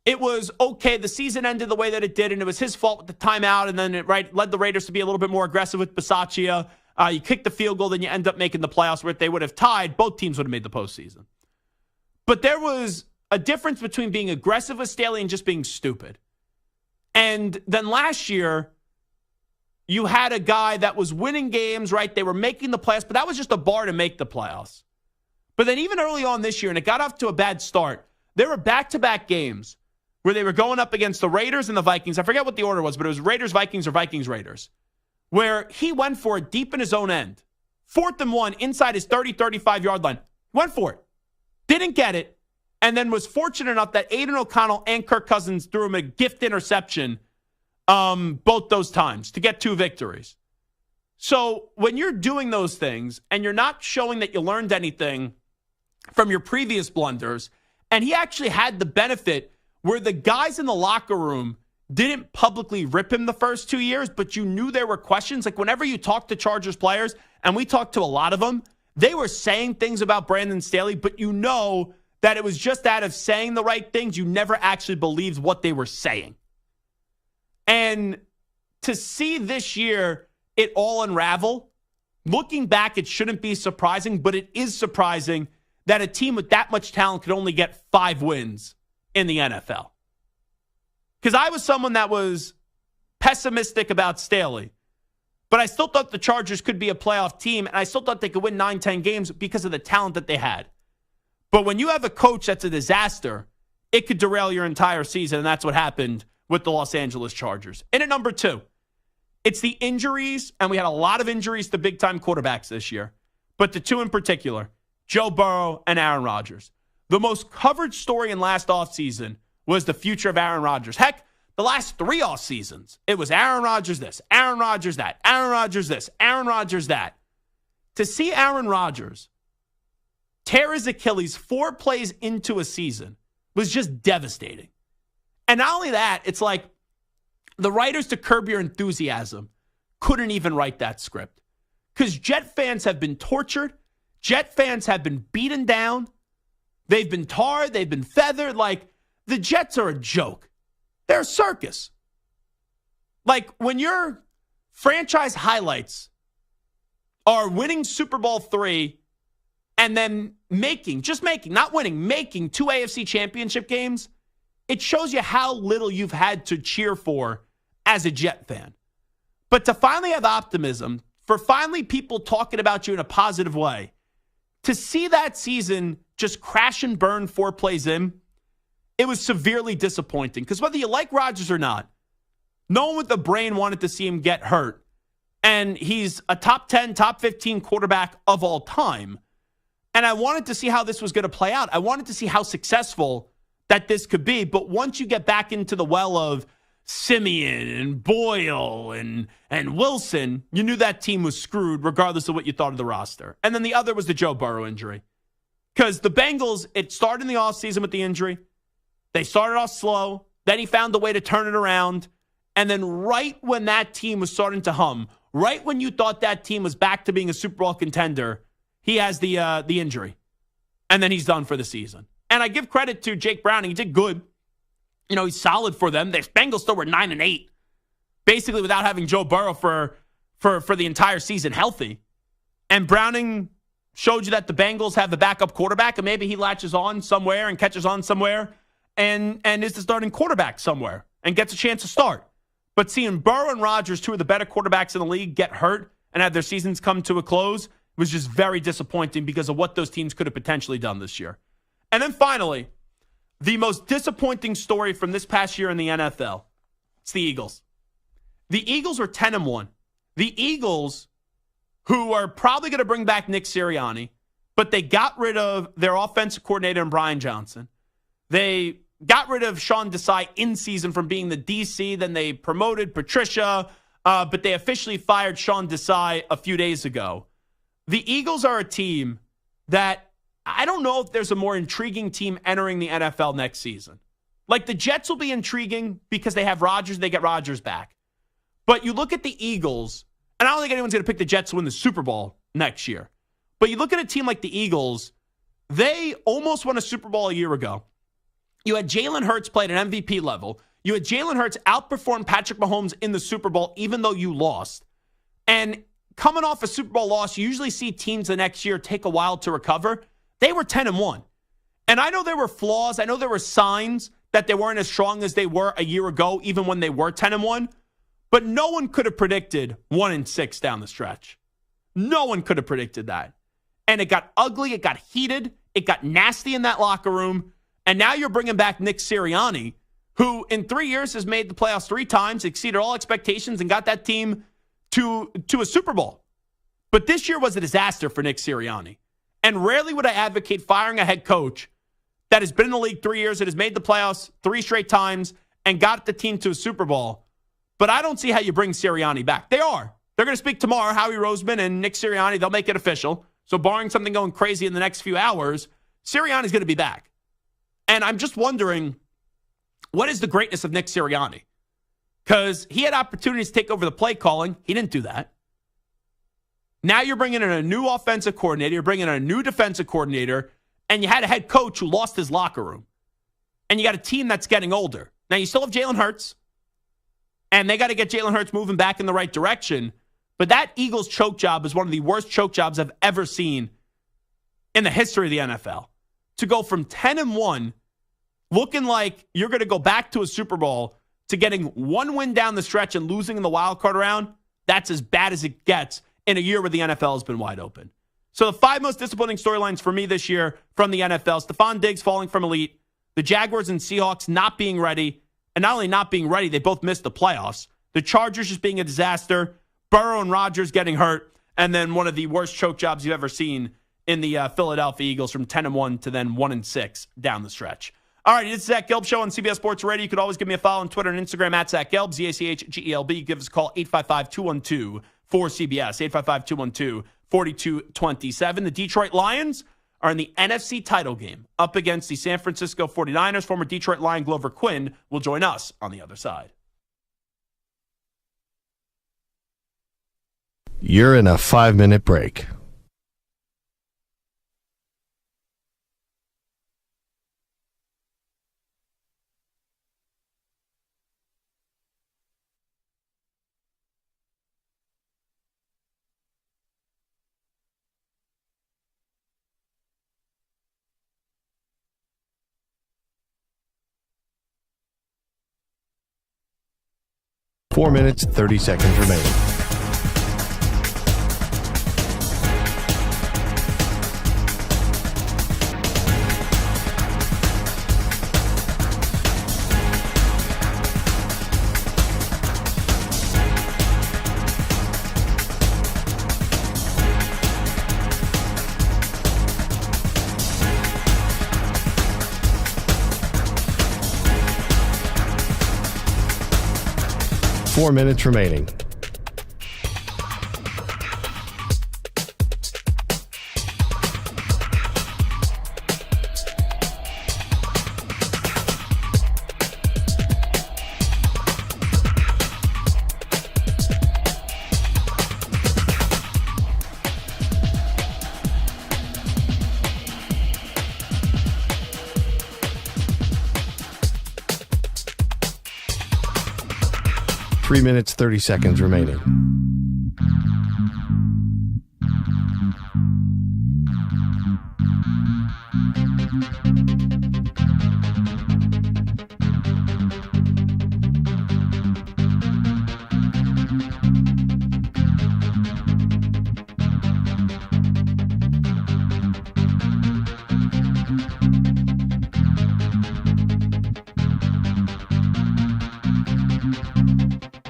it was okay. The season ended the way that it did, and it was his fault with the timeout, and then it led the Raiders to be a little bit more aggressive with Bisaccia. You kick the field goal, then you end up making the playoffs, where if they would have tied, both teams would have made the postseason. But there was a difference between being aggressive with Staley and just being stupid. And then last year, you had a guy that was winning games, right? They were making the playoffs, but that was just a bar to make the playoffs. But then even early on this year, and it got off to a bad start, there were back-to-back games where they were going up against the Raiders and the Vikings. I forget what the order was, but it was Raiders, Vikings, or Vikings, Raiders, where he went for it deep in his own end. 4th and 1 inside his 30, 35-yard line. Went for it. Didn't get it. And then was fortunate enough that Aiden O'Connell and Kirk Cousins threw him a gift interception both those times to get 2 victories. So when you're doing those things and you're not showing that you learned anything from your previous blunders, and he actually had the benefit where the guys in the locker room didn't publicly rip him the first 2 years, but you knew there were questions. Like whenever you talk to Chargers players, and we talked to a lot of them, they were saying things about Brandon Staley, but you know that it was just out of saying the right things. You never actually believed what they were saying. And to see this year it all unravel, looking back, it shouldn't be surprising, but it is surprising that a team with that much talent could only get 5 wins in the NFL. Because I was someone that was pessimistic about Staley, but I still thought the Chargers could be a playoff team, and I still thought they could win 9-10 games because of the talent that they had. But when you have a coach that's a disaster, it could derail your entire season, and that's what happened with the Los Angeles Chargers. And at number 2, it's the injuries, and we had a lot of injuries to big-time quarterbacks this year, but the 2 in particular, Joe Burrow and Aaron Rodgers. The most covered story in last offseason was the future of Aaron Rodgers. Heck, the last 3 off seasons, it was Aaron Rodgers this, Aaron Rodgers that, Aaron Rodgers this, Aaron Rodgers that. To see Aaron Rodgers tear his Achilles 4 plays into a season was just devastating. And not only that, it's like the writers to Curb Your Enthusiasm couldn't even write that script. Because Jet fans have been tortured. Jet fans have been beaten down. They've been tarred. They've been feathered. Like, the Jets are a joke. They're a circus. Like, when your franchise highlights are winning Super Bowl III and then not winning, making 2 AFC championship games, it shows you how little you've had to cheer for as a Jet fan. But to finally have optimism, for finally people talking about you in a positive way, to see that season just crash and burn 4 plays in, it was severely disappointing. Because whether you like Rodgers or not, no one with the brain wanted to see him get hurt. And he's a top 10, top 15 quarterback of all time. And I wanted to see how this was going to play out. I wanted to see how successful that this could be. But once you get back into the well of Simeon and Boyle and Wilson, you knew that team was screwed regardless of what you thought of the roster. And then the other was the Joe Burrow injury. Because the Bengals, it started in the offseason with the injury. They started off slow. Then he found a way to turn it around. And then right when that team was starting to hum, right when you thought that team was back to being a Super Bowl contender, he has the injury. And then he's done for the season. And I give credit to Jake Browning. He did good. You know, he's solid for them. The Bengals still were 9-8, basically without having Joe Burrow for the entire season healthy. And Browning showed you that the Bengals have the backup quarterback, and maybe he latches on somewhere and catches on somewhere and is the starting quarterback somewhere and gets a chance to start. But seeing Burrow and Rodgers, 2 of the better quarterbacks in the league, get hurt and have their seasons come to a close was just very disappointing because of what those teams could have potentially done this year. And then finally, the most disappointing story from this past year in the NFL, it's the Eagles. The Eagles are 10-1. The Eagles, who are probably going to bring back Nick Sirianni, but they got rid of their offensive coordinator and Brian Johnson. They got rid of Sean Desai in season from being the DC. Then they promoted Patricia, but they officially fired Sean Desai a few days ago. The Eagles are a team that I don't know if there's a more intriguing team entering the NFL next season. Like the Jets will be intriguing because they have Rodgers, they get Rodgers back. But you look at the Eagles, and I don't think anyone's going to pick the Jets to win the Super Bowl next year. But you look at a team like the Eagles, they almost won a Super Bowl a year ago. You had Jalen Hurts played at an MVP level. You had Jalen Hurts outperform Patrick Mahomes in the Super Bowl, even though you lost. And coming off a Super Bowl loss, you usually see teams the next year take a while to recover. They were 10-1. And I know there were flaws. I know there were signs that they weren't as strong as they were a year ago, even when they were 10-1. But no one could have predicted 1-6 down the stretch. No one could have predicted that. And it got ugly. It got heated. It got nasty in that locker room. And now you're bringing back Nick Sirianni, who in 3 years has made the playoffs 3 times, exceeded all expectations, and got that team to a Super Bowl. But this year was a disaster for Nick Sirianni. And rarely would I advocate firing a head coach that has been in the league 3 years, that has made the playoffs 3 straight times, and got the team to a Super Bowl. But I don't see how you bring Sirianni back. They are. They're going to speak tomorrow. Howie Roseman and Nick Sirianni, they'll make it official. So barring something going crazy in the next few hours, Sirianni's going to be back. And I'm just wondering, what is the greatness of Nick Sirianni? Because he had opportunities to take over the play calling. He didn't do that. Now you're bringing in a new offensive coordinator. You're bringing in a new defensive coordinator. And you had a head coach who lost his locker room. And you got a team that's getting older. Now you still have Jalen Hurts. And they got to get Jalen Hurts moving back in the right direction. But that Eagles choke job is one of the worst choke jobs I've ever seen in the history of the NFL. To go from 10-1, looking like you're going to go back to a Super Bowl, to getting 1 win down the stretch and losing in the wild card round, that's as bad as it gets in a year where the NFL has been wide open. So the 5 most disappointing storylines for me this year from the NFL: Stephon Diggs falling from elite, the Jaguars and Seahawks not being ready, and not only not being ready, they both missed the playoffs. The Chargers just being a disaster, Burrow and Rodgers getting hurt, and then one of the worst choke jobs you've ever seen in the Philadelphia Eagles from 10-1 to then 1-6 down the stretch. All right, it's Zach Gelb Show on CBS Sports Radio. You could always give me a follow on Twitter and Instagram at Zach Gelb, ZachGelb. Give us a call, 855-212-4CBS, 855-212-4227. The Detroit Lions are in the NFC title game up against the San Francisco 49ers. Former Detroit Lion Glover Quin will join us on the other side. You're in a 5-minute break. 4 minutes, 30 seconds remaining. Four minutes remaining. Three minutes, 30 seconds remaining.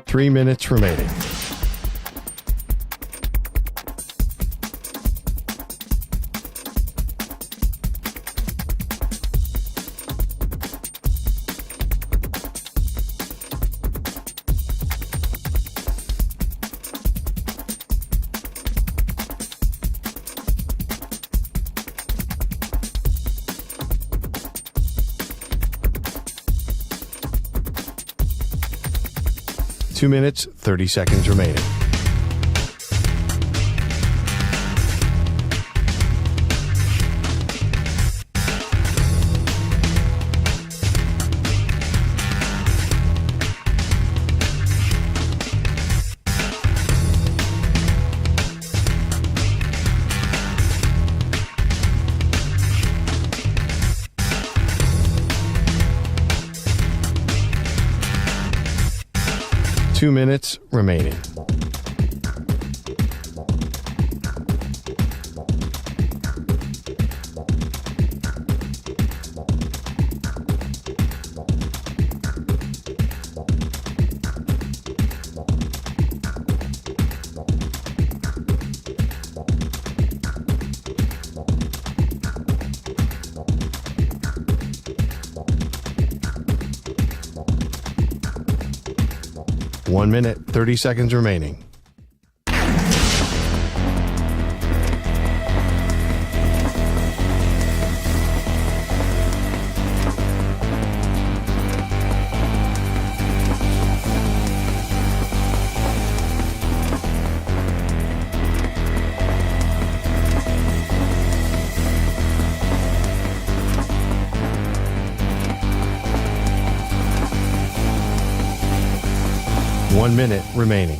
Three minutes remaining. Two minutes, 30 seconds remaining. Two minutes remaining. One minute, 30 seconds remaining. One minute remaining.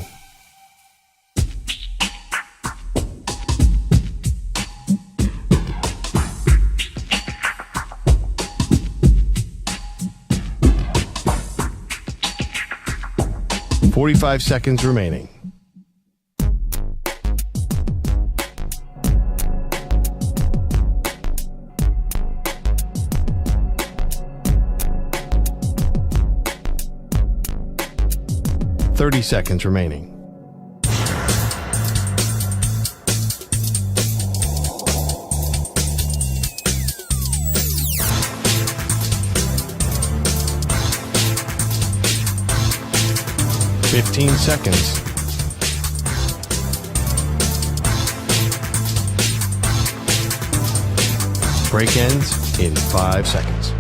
.45 seconds remaining. .30 seconds remaining. .15 seconds. Break ends in 5 seconds.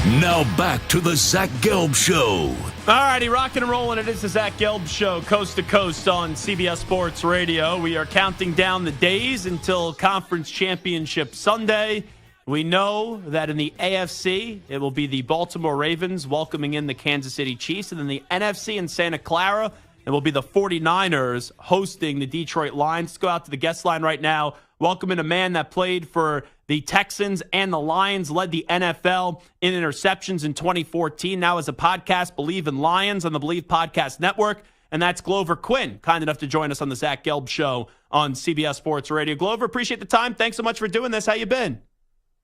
Now back to the Zach Gelb Show. All righty, rocking and rolling. It is the Zach Gelb Show, coast to coast on CBS Sports Radio. We are counting down the days until Conference Championship Sunday. We know that in the AFC, it will be the Baltimore Ravens welcoming in the Kansas City Chiefs. And then the NFC in Santa Clara, it will be the 49ers hosting the Detroit Lions. Let's go out to the guest line right now. Welcome in a man that played for the Texans and the Lions, led the NFL in interceptions in 2014. Now as a podcast, Believe in Lions on the Believe Podcast Network. And that's Glover Quin, kind enough to join us on the Zach Gelb Show on CBS Sports Radio. Glover, appreciate the time. Thanks so much for doing this. How you been?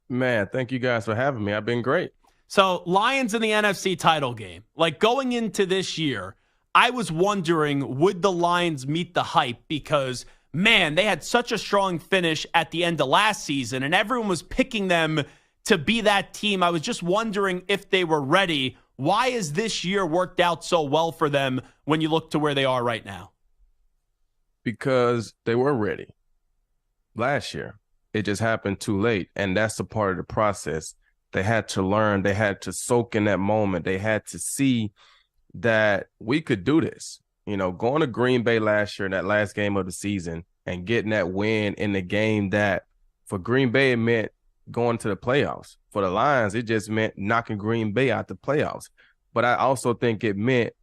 Man, thank you guys for having me. I've been great. So, Lions in the NFC title game. Like, going into this year, I was wondering, would the Lions meet the hype? Because, man, they had such a strong finish at the end of last season, and everyone was picking them to be that team. I was just wondering if they were ready. Why has this year worked out so well for them when you look to where they are right now? Because they were ready last year. It just happened too late, and that's a part of the process. They had to learn. They had to soak in that moment. They had to see that we could do this. You know, going to Green Bay last year in that last game of the season and getting that win in the game that for Green Bay, it meant going to the playoffs. For the Lions, it just meant knocking Green Bay out the playoffs. But I also think it meant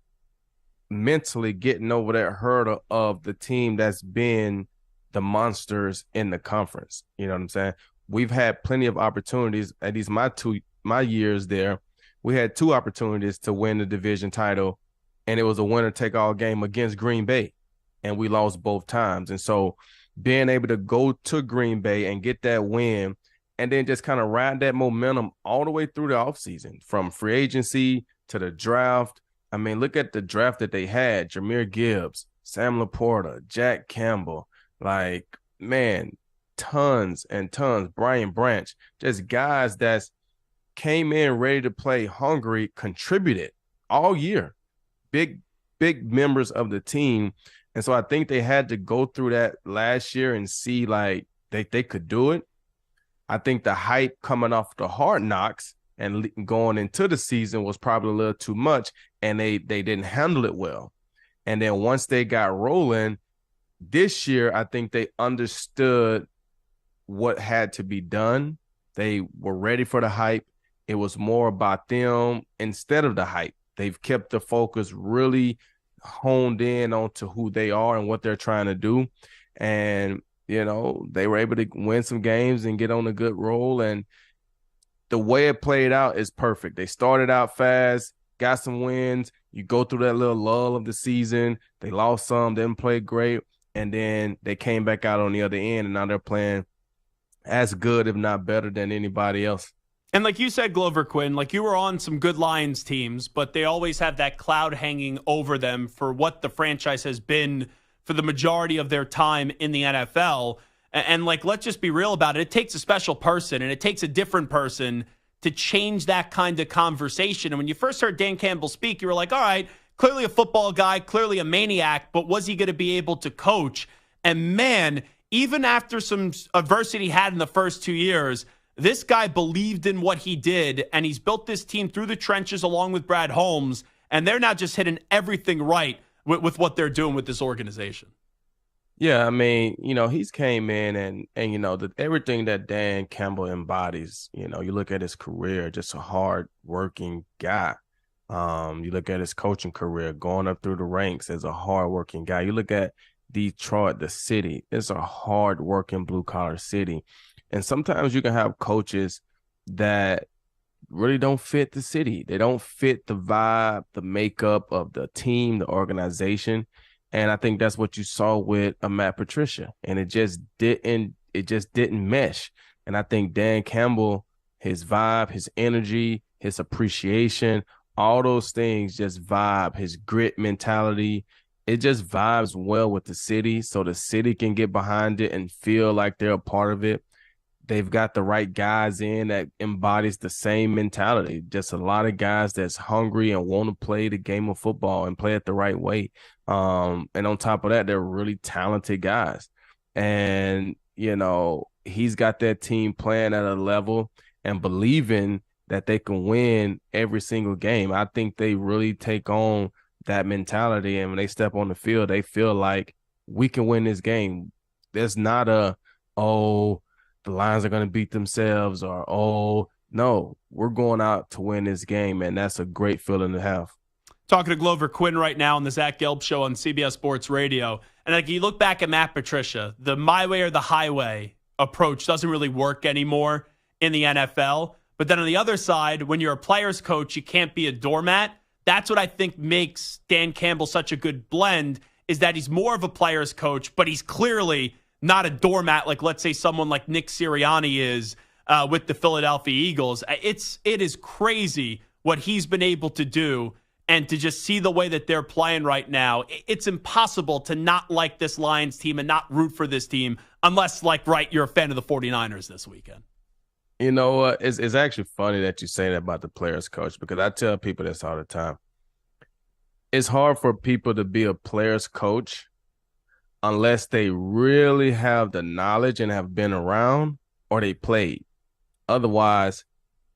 mentally getting over that hurdle of the team that's been the monsters in the conference. You know what I'm saying? We've had plenty of opportunities, at least my years there. We had 2 opportunities to win the division title, and it was a winner-take-all game against Green Bay, and we lost both times. And so being able to go to Green Bay and get that win and then just kind of ride that momentum all the way through the offseason, from free agency to the draft. I mean, look at the draft that they had. Jahmyr Gibbs, Sam Laporta, Jack Campbell. Like, man, tons and tons. Brian Branch, just guys that came in ready to play, hungry, contributed all year. Big members of the team. And so I think they had to go through that last year and see, like, they could do it. I think the hype coming off the Hard Knocks and going into the season was probably a little too much, and they didn't handle it well. And then once they got rolling, this year, I think they understood what had to be done. They were ready for the hype. It was more about them instead of the hype. They've kept the focus really honed in onto who they are and what they're trying to do. And, you know, they were able to win some games and get on a good roll. And the way it played out is perfect. They started out fast, got some wins. You go through that little lull of the season. They lost some, didn't play great. And then they came back out on the other end, and now they're playing as good, if not better, than anybody else. And like you said, Glover Quin, like you were on some good Lions teams, but they always have that cloud hanging over them for what the franchise has been for the majority of their time in the NFL. And like, let's just be real about it. It takes a special person, and it takes a different person to change that kind of conversation. And when you first heard Dan Campbell speak, you were like, all right, clearly a football guy, clearly a maniac, but was he going to be able to coach? And man, even after some adversity he had in the first 2 years, this guy believed in what he did, and he's built this team through the trenches along with Brad Holmes, and they're now just hitting everything right with what they're doing with this organization. Yeah, I mean, you know, he's came in and you know, everything that Dan Campbell embodies. You know, you look at his career, just a hard-working guy. You look at his coaching career, going up through the ranks as a hard-working guy. You look at Detroit, the city. It's a hard-working blue-collar city. And sometimes you can have coaches that really don't fit the city. They don't fit the vibe, the makeup of the team, the organization. And I think that's what you saw with Matt Patricia. And it just didn't mesh. And I think Dan Campbell, his vibe, his energy, his appreciation, all those things just vibe, his grit mentality. It just vibes well with the city, so the city can get behind it and feel like they're a part of it. They've got the right guys in that embodies the same mentality. Just a lot of guys that's hungry and want to play the game of football and play it the right way. And on top of that, they're really talented guys. And, you know, he's got that team playing at a level and believing that they can win every single game. I think they really take on that mentality, and when they step on the field, they feel like we can win this game. There's not the Lions are going to beat themselves, or, no, we're going out to win this game, and that's a great feeling to have. Talking to Glover Quin right now on the Zach Gelb Show on CBS Sports Radio. And like you look back at Matt Patricia, the my way or the highway approach doesn't really work anymore in the NFL. But then on the other side, when you're a player's coach, you can't be a doormat. That's what I think makes Dan Campbell such a good blend, is that he's more of a player's coach, but he's clearly not a doormat like, let's say, someone like Nick Sirianni is with the Philadelphia Eagles. It is crazy what he's been able to do, and to just see the way that they're playing right now. It's impossible to not like this Lions team and not root for this team unless, you're a fan of the 49ers this weekend. You know what? It's actually funny that you say that about the players coach, because I tell people this all the time. It's hard for people to be a players coach unless they really have the knowledge and have been around, or they played. Otherwise,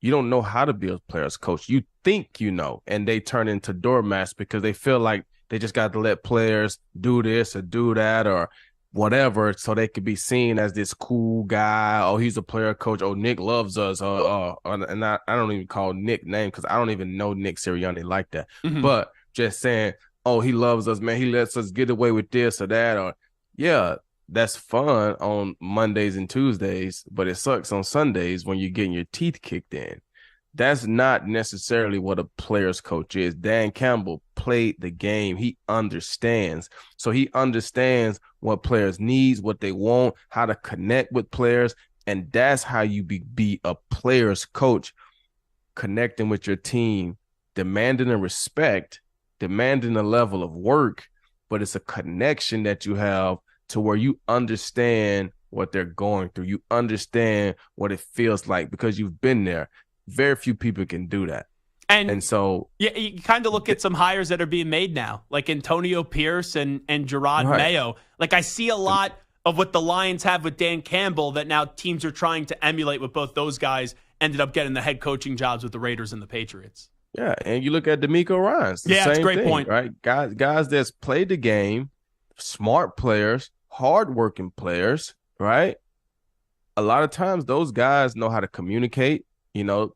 you don't know how to be a players coach. You think you know, and they turn into doormats because they feel like they just got to let players do this or do that or whatever, so they could be seen as this cool guy. Oh, he's a player coach. Oh, Nick loves us. And I don't even call Nick name because I don't even know Nick Sirianni like that. Mm-hmm. But just saying, oh, he loves us, man. He lets us get away with this or that. Or, yeah, that's fun on Mondays and Tuesdays, but it sucks on Sundays when you're getting your teeth kicked in. That's not necessarily what a player's coach is. Dan Campbell played the game. He understands. So he understands what players need, what they want, how to connect with players. And that's how you be a player's coach, connecting with your team, demanding a respect, demanding a level of work, but it's a connection that you have to where you understand what they're going through. You understand what it feels like because you've been there. Very few people can do that. And so, yeah, you kind of look at some hires that are being made now, like Antonio Pierce and Gerard Mayo. Like, I see a lot of what the Lions have with Dan Campbell that now teams are trying to emulate with both those guys ended up getting the head coaching jobs with the Raiders and the Patriots. Yeah, and you look at D'Amico Ryans. Yeah, that's a great thing, point. Right? Guys that's played the game, smart players, hardworking players, right? A lot of times those guys know how to communicate. You know,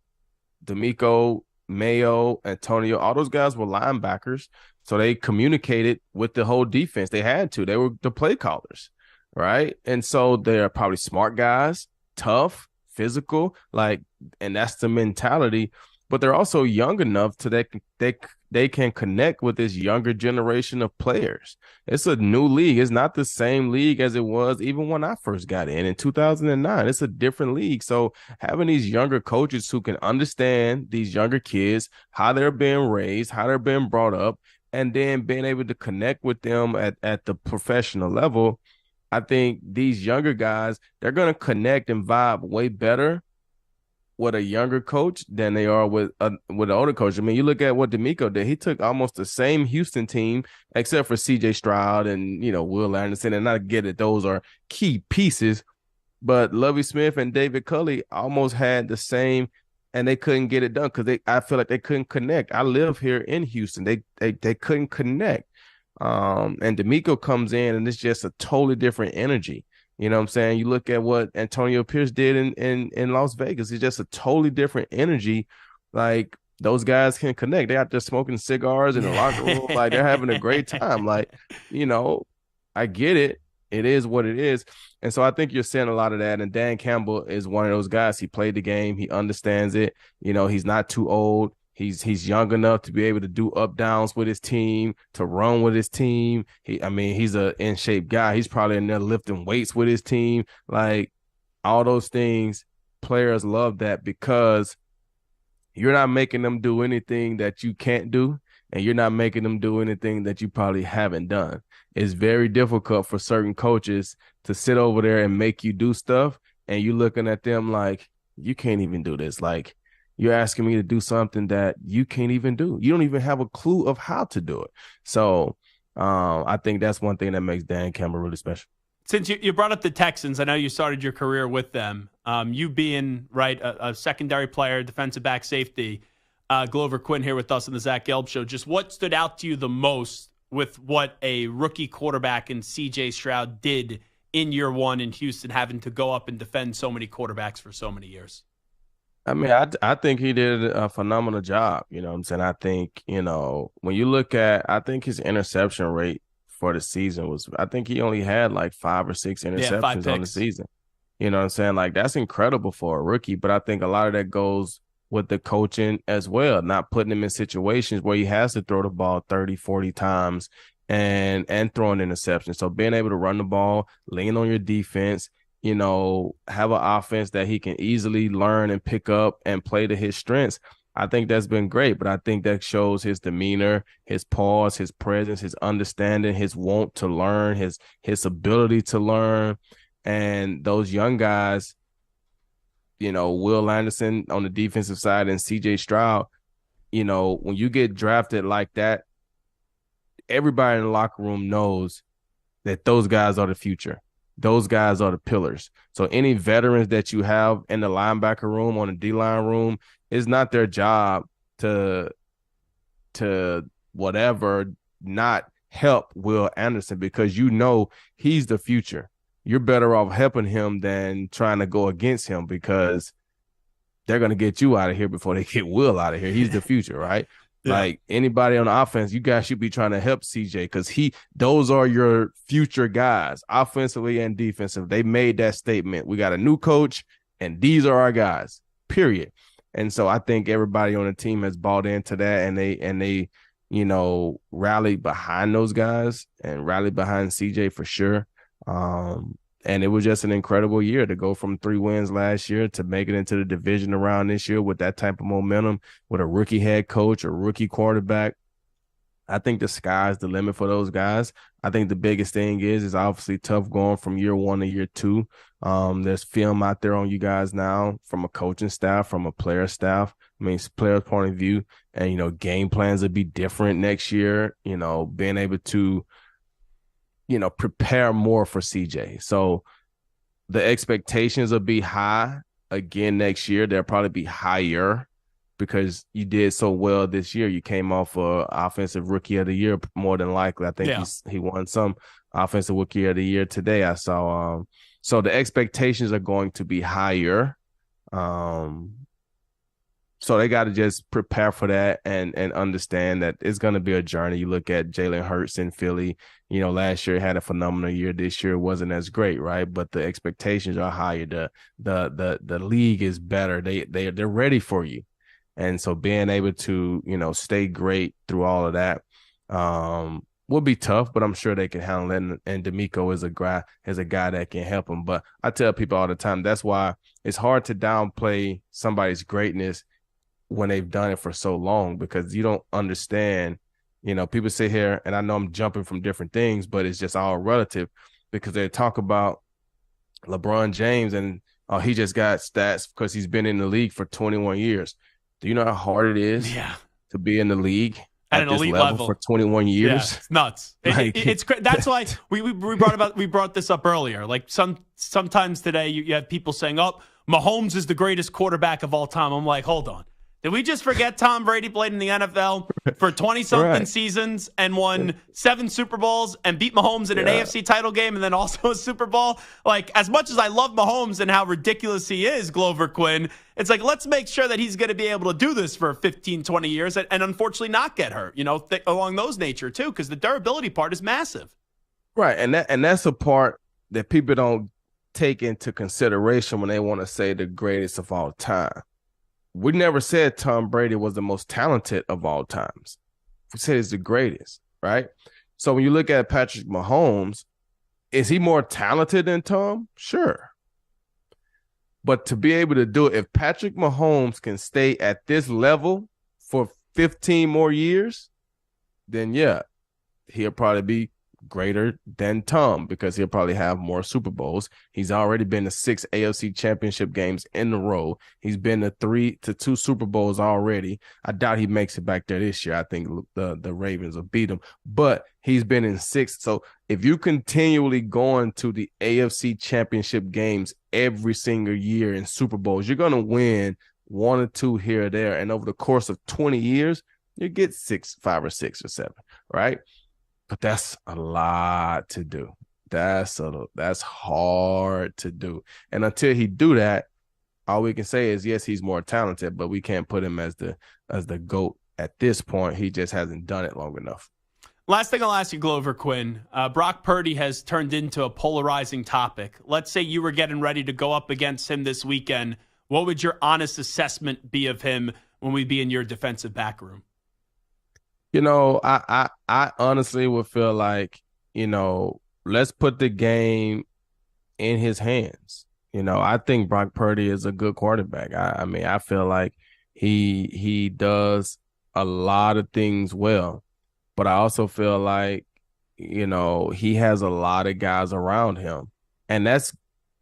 D'Amico, Mayo, Antonio, all those guys were linebackers. So they communicated with the whole defense. They had to. They were the play callers, right? And so they're probably smart guys, tough, physical, and that's the mentality. But they're also young enough to they can connect with this younger generation of players. It's a new league. It's not the same league as it was even when I first got in 2009. It's a different league. So having these younger coaches who can understand these younger kids, how they're being raised, how they're being brought up, and then being able to connect with them at the professional level, I think these younger guys, they're going to connect and vibe way better with a younger coach than they are with an older coach. I mean, you look at what D'Amico did. He took almost the same Houston team, except for C.J. Stroud and, Will Anderson. And I get it, those are key pieces. But Lovie Smith and David Culley almost had the same, and they couldn't get it done because I feel like they couldn't connect. I live here in Houston. They couldn't connect. And D'Amico comes in, and it's just a totally different energy. You know what I'm saying? You look at what Antonio Pierce did in Las Vegas. It's just a totally different energy. Like, those guys can connect. They're out there smoking cigars in the locker room. Like, they're having a great time. Like, I get it. It is what it is. And so I think you're seeing a lot of that. And Dan Campbell is one of those guys. He played the game. He understands it. He's not too old. He's young enough to be able to do up downs with his team, to run with his team. He's a in shape guy. He's probably in there lifting weights with his team. Like, all those things, players love that because you're not making them do anything that you can't do, and you're not making them do anything that you probably haven't done. It's very difficult for certain coaches to sit over there and make you do stuff, and you're looking at them like, you can't even do this. Like, you're asking me to do something that you can't even do. You don't even have a clue of how to do it. So I think that's one thing that makes Dan Campbell really special. since you brought up the Texans, I know you started your career with them. You being, right, a secondary player, defensive back, safety, Glover Quin here with us on the Zach Gelb Show. Just what stood out to you the most with what a rookie quarterback in C.J. Stroud did in year one in Houston, having to go up and defend so many quarterbacks for so many years? I mean, I think he did a phenomenal job. You know what I'm saying? I think, when you look at, I think his interception rate for the season was, I think he only had like 5 or 6 interceptions on the season. You know what I'm saying? Like, that's incredible for a rookie, but I think a lot of that goes with the coaching as well, not putting him in situations where he has to throw the ball 30, 40 times and throwing interceptions. So being able to run the ball, lean on your defense, have an offense that he can easily learn and pick up and play to his strengths. I think that's been great, but I think that shows his demeanor, his pause, his presence, his understanding, his want to learn, his ability to learn. And those young guys, Will Anderson on the defensive side and C.J. Stroud, when you get drafted like that, everybody in the locker room knows that those guys are the future. Those guys are the pillars. So any veterans that you have in the linebacker room, on the D-line room, it's not their job to not help Will Anderson, because he's the future. You're better off helping him than trying to go against him, because they're going to get you out of here before they get Will out of here. He's the future, right? Yeah. Like anybody on the offense, you guys should be trying to help CJ, because those are your future guys, offensively and defensive. They made that statement. We got a new coach, and these are our guys, period. And so I think everybody on the team has bought into that, and they rallied behind those guys and rallied behind CJ for sure. And it was just an incredible year to go from 3 wins last year to make it into the division round this year with that type of momentum, with a rookie head coach, a rookie quarterback. I think the sky's the limit for those guys. I think the biggest thing is obviously tough going from year 1 to year 2. There's film out there on you guys now from a coaching staff, from a player staff. I mean, player's point of view, and, game plans will be different next year, being able to, prepare more for CJ. So the expectations will be high again next year. They'll probably be higher because you did so well this year. You came off offensive rookie of the year, more than likely. I think he won some offensive rookie of the year today. I saw. So the expectations are going to be higher. So they got to just prepare for that and understand that it's going to be a journey. You look at Jalen Hurts in Philly, last year had a phenomenal year. This year wasn't as great, right? But the expectations are higher. The league is better. They're ready for you. And so being able to, stay great through all of that will be tough, but I'm sure they can handle it. And D'Amico is a guy that can help them. But I tell people all the time, that's why it's hard to downplay somebody's greatness when they've done it for so long, because you don't understand, people sit here, and I know I'm jumping from different things, but it's just all relative, because they talk about LeBron James and he just got stats because he's been in the league for 21 years. Do you know how hard it is to be in the league at an elite level for 21 years? Yeah, it's nuts. It's that's why we brought this up earlier. Like sometimes today you have people saying, "Oh, Mahomes is the greatest quarterback of all time." I'm like, hold on. Did we just forget Tom Brady played in the NFL for 20-something seasons and won 7 Super Bowls and beat Mahomes in an AFC title game and then also a Super Bowl? Like, as much as I love Mahomes and how ridiculous he is, Glover Quin, it's like, let's make sure that he's going to be able to do this for 15, 20 years and unfortunately not get hurt, along those nature too, because the durability part is massive. Right, and that's a part that people don't take into consideration when they want to say the greatest of all time. We never said Tom Brady was the most talented of all times. We said he's the greatest, right? So when you look at Patrick Mahomes, is he more talented than Tom? Sure. But to be able to do it, if Patrick Mahomes can stay at this level for 15 more years, then he'll probably be greater than Tom because he'll probably have more Super Bowls. He's already been to 6 AFC championship games in a row. He's been to 3 to 2 Super Bowls already. I doubt he makes it back there this year. I think the Ravens will beat him, but he's been in 6. So if you continually going to the AFC championship games every single year in Super Bowls, you're going to win 1 or 2 here or there. And over the course of 20 years, you get 5 or 6 or 7, right? But that's a lot to do. That's hard to do. And until he do that, all we can say is, yes, he's more talented, but we can't put him as the GOAT at this point. He just hasn't done it long enough. Last thing I'll ask you, Glover Quin. Brock Purdy has turned into a polarizing topic. Let's say you were getting ready to go up against him this weekend. What would your honest assessment be of him when we be in your defensive back room? You know, I honestly would feel like, you know, let's put the game in his hands. You know, I think Brock Purdy is a good quarterback. I mean, I feel like he does a lot of things well, but I also feel like, you know, he has a lot of guys around him, and that's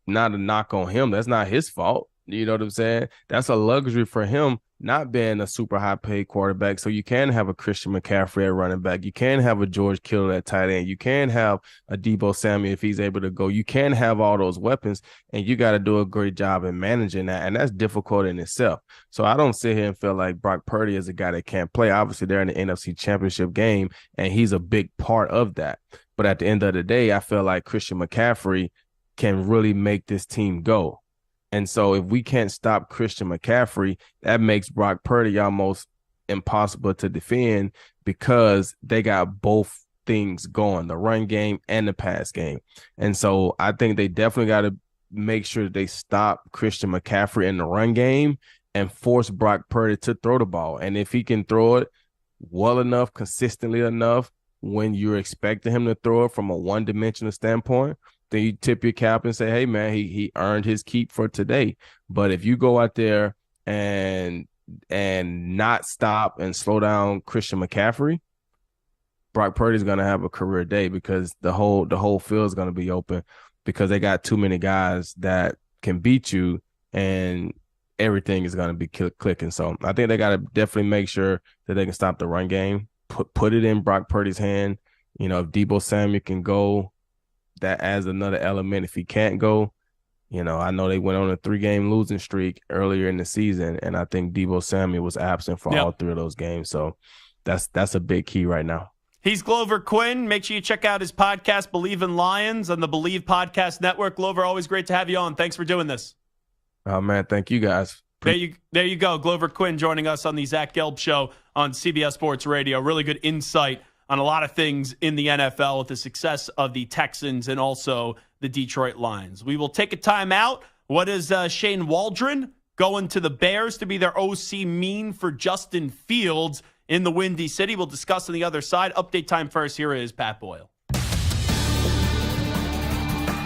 not a knock on him. That's not his fault. You know what I'm saying? That's a luxury for him not being a super high-paid quarterback. So you can have a Christian McCaffrey at running back. You can have a George Kittle at tight end. You can have a Deebo Samuel if he's able to go. You can have all those weapons, and you got to do a great job in managing that, and that's difficult in itself. So I don't sit here and feel like Brock Purdy is a guy that can't play. Obviously, they're in the NFC Championship game, and he's a big part of that. But at the end of the day, I feel like Christian McCaffrey can really make this team go. And so if we can't stop Christian McCaffrey, that makes Brock Purdy almost impossible to defend because they got both things going, the run game and the pass game. And so I think they definitely got to make sure that they stop Christian McCaffrey in the run game and force Brock Purdy to throw the ball. And if he can throw it well enough, consistently enough, when you're expecting him to throw it from a one-dimensional standpoint, then you tip your cap and say, hey, man, he earned his keep for today. But if you go out there and not stop and slow down Christian McCaffrey, Brock Purdy's going to have a career day because the whole field is going to be open because they got too many guys that can beat you and everything is going to be clicking. So I think they got to definitely make sure that they can stop the run game, put it in Brock Purdy's hand. You know, if Deebo Samuel can go, that adds another element. If he can't go, you know, I know they went on a 3-game losing streak earlier in the season, and I think Deebo Samuel was absent for all 3 of those games. So that's a big key right now. He's Glover Quin. Make sure you check out his podcast, Believe in Lions, on the Believe Podcast Network. Glover, always great to have you on. Thanks for doing this. Oh, man, thank you guys. There you go. Glover Quin joining us on the Zach Gelb Show on CBS Sports Radio. Really good insight on a lot of things in the NFL with the success of the Texans and also the Detroit Lions. We will take a timeout. What does Shane Waldron going to the Bears to be their OC mean for Justin Fields in the Windy City? We'll discuss on the other side. Update time first. Here is Pat Boyle.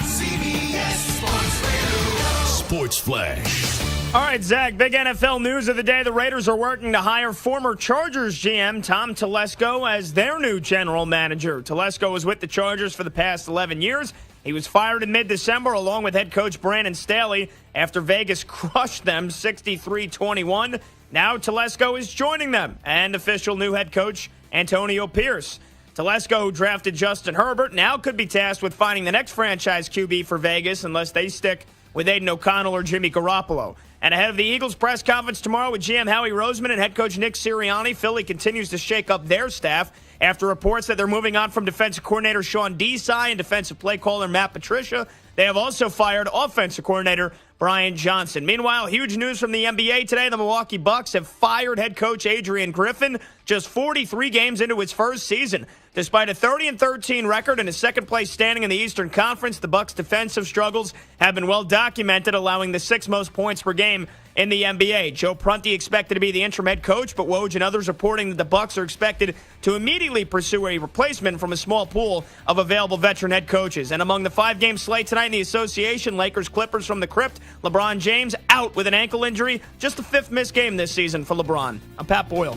CBS Sports Radio. Sports Flash. All right, Zach, big NFL news of the day. The Raiders are working to hire former Chargers GM Tom Telesco as their new general manager. Telesco was with the Chargers for the past 11 years. He was fired in mid-December along with head coach Brandon Staley after Vegas crushed them 63-21. Now Telesco is joining them and official new head coach Antonio Pierce. Telesco, who drafted Justin Herbert, now could be tasked with finding the next franchise QB for Vegas unless they stick with Aiden O'Connell or Jimmy Garoppolo. And ahead of the Eagles press conference tomorrow with GM Howie Roseman and head coach Nick Sirianni, Philly continues to shake up their staff after reports that they're moving on from defensive coordinator Sean Desai and defensive play caller Matt Patricia. They have also fired offensive coordinator Brian Johnson. Meanwhile, huge news from the NBA today. The Milwaukee Bucks have fired head coach Adrian Griffin just 43 games into his first season. Despite a 30-13 record and a second-place standing in the Eastern Conference, the Bucks' defensive struggles have been well documented, allowing the 6th most points per game in the NBA. Joe Prunty expected to be the interim head coach, but Woj and others reporting that the Bucks are expected to immediately pursue a replacement from a small pool of available veteran head coaches. And among the 5-game slate tonight in the association, Lakers-Clippers from the crypt, LeBron James out with an ankle injury, just the 5th missed game this season for LeBron. I'm Pat Boyle.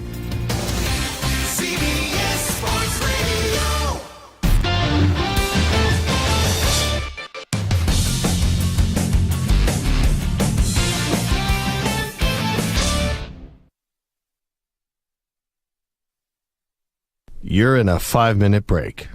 CBS Sports Radio. You're in a 5-minute break.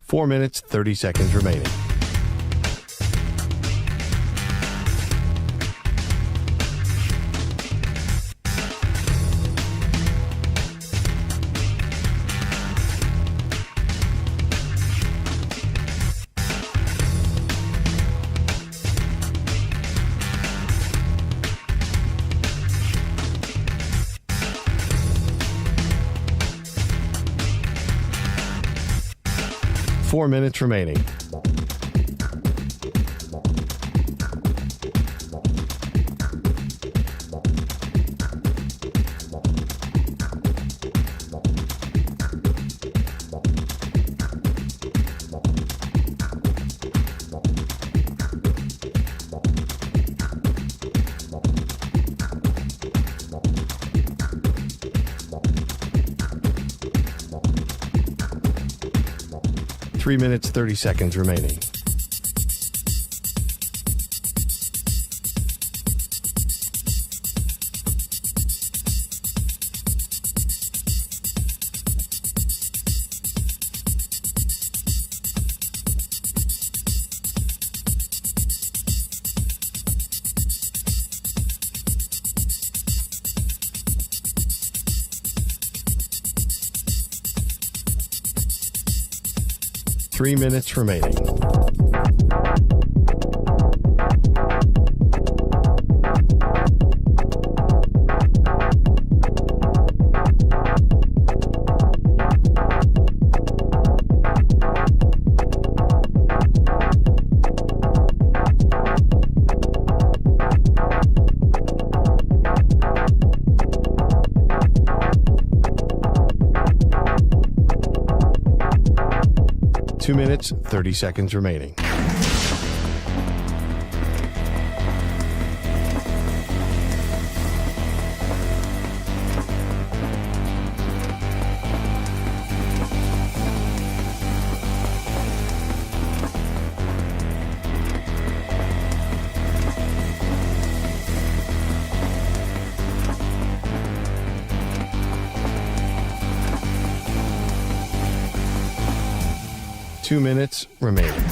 Four minutes, 30 seconds remaining. Four minutes remaining. Three minutes, 30 seconds remaining. Three minutes remaining. Two minutes, 30 seconds remaining. Two minutes remaining.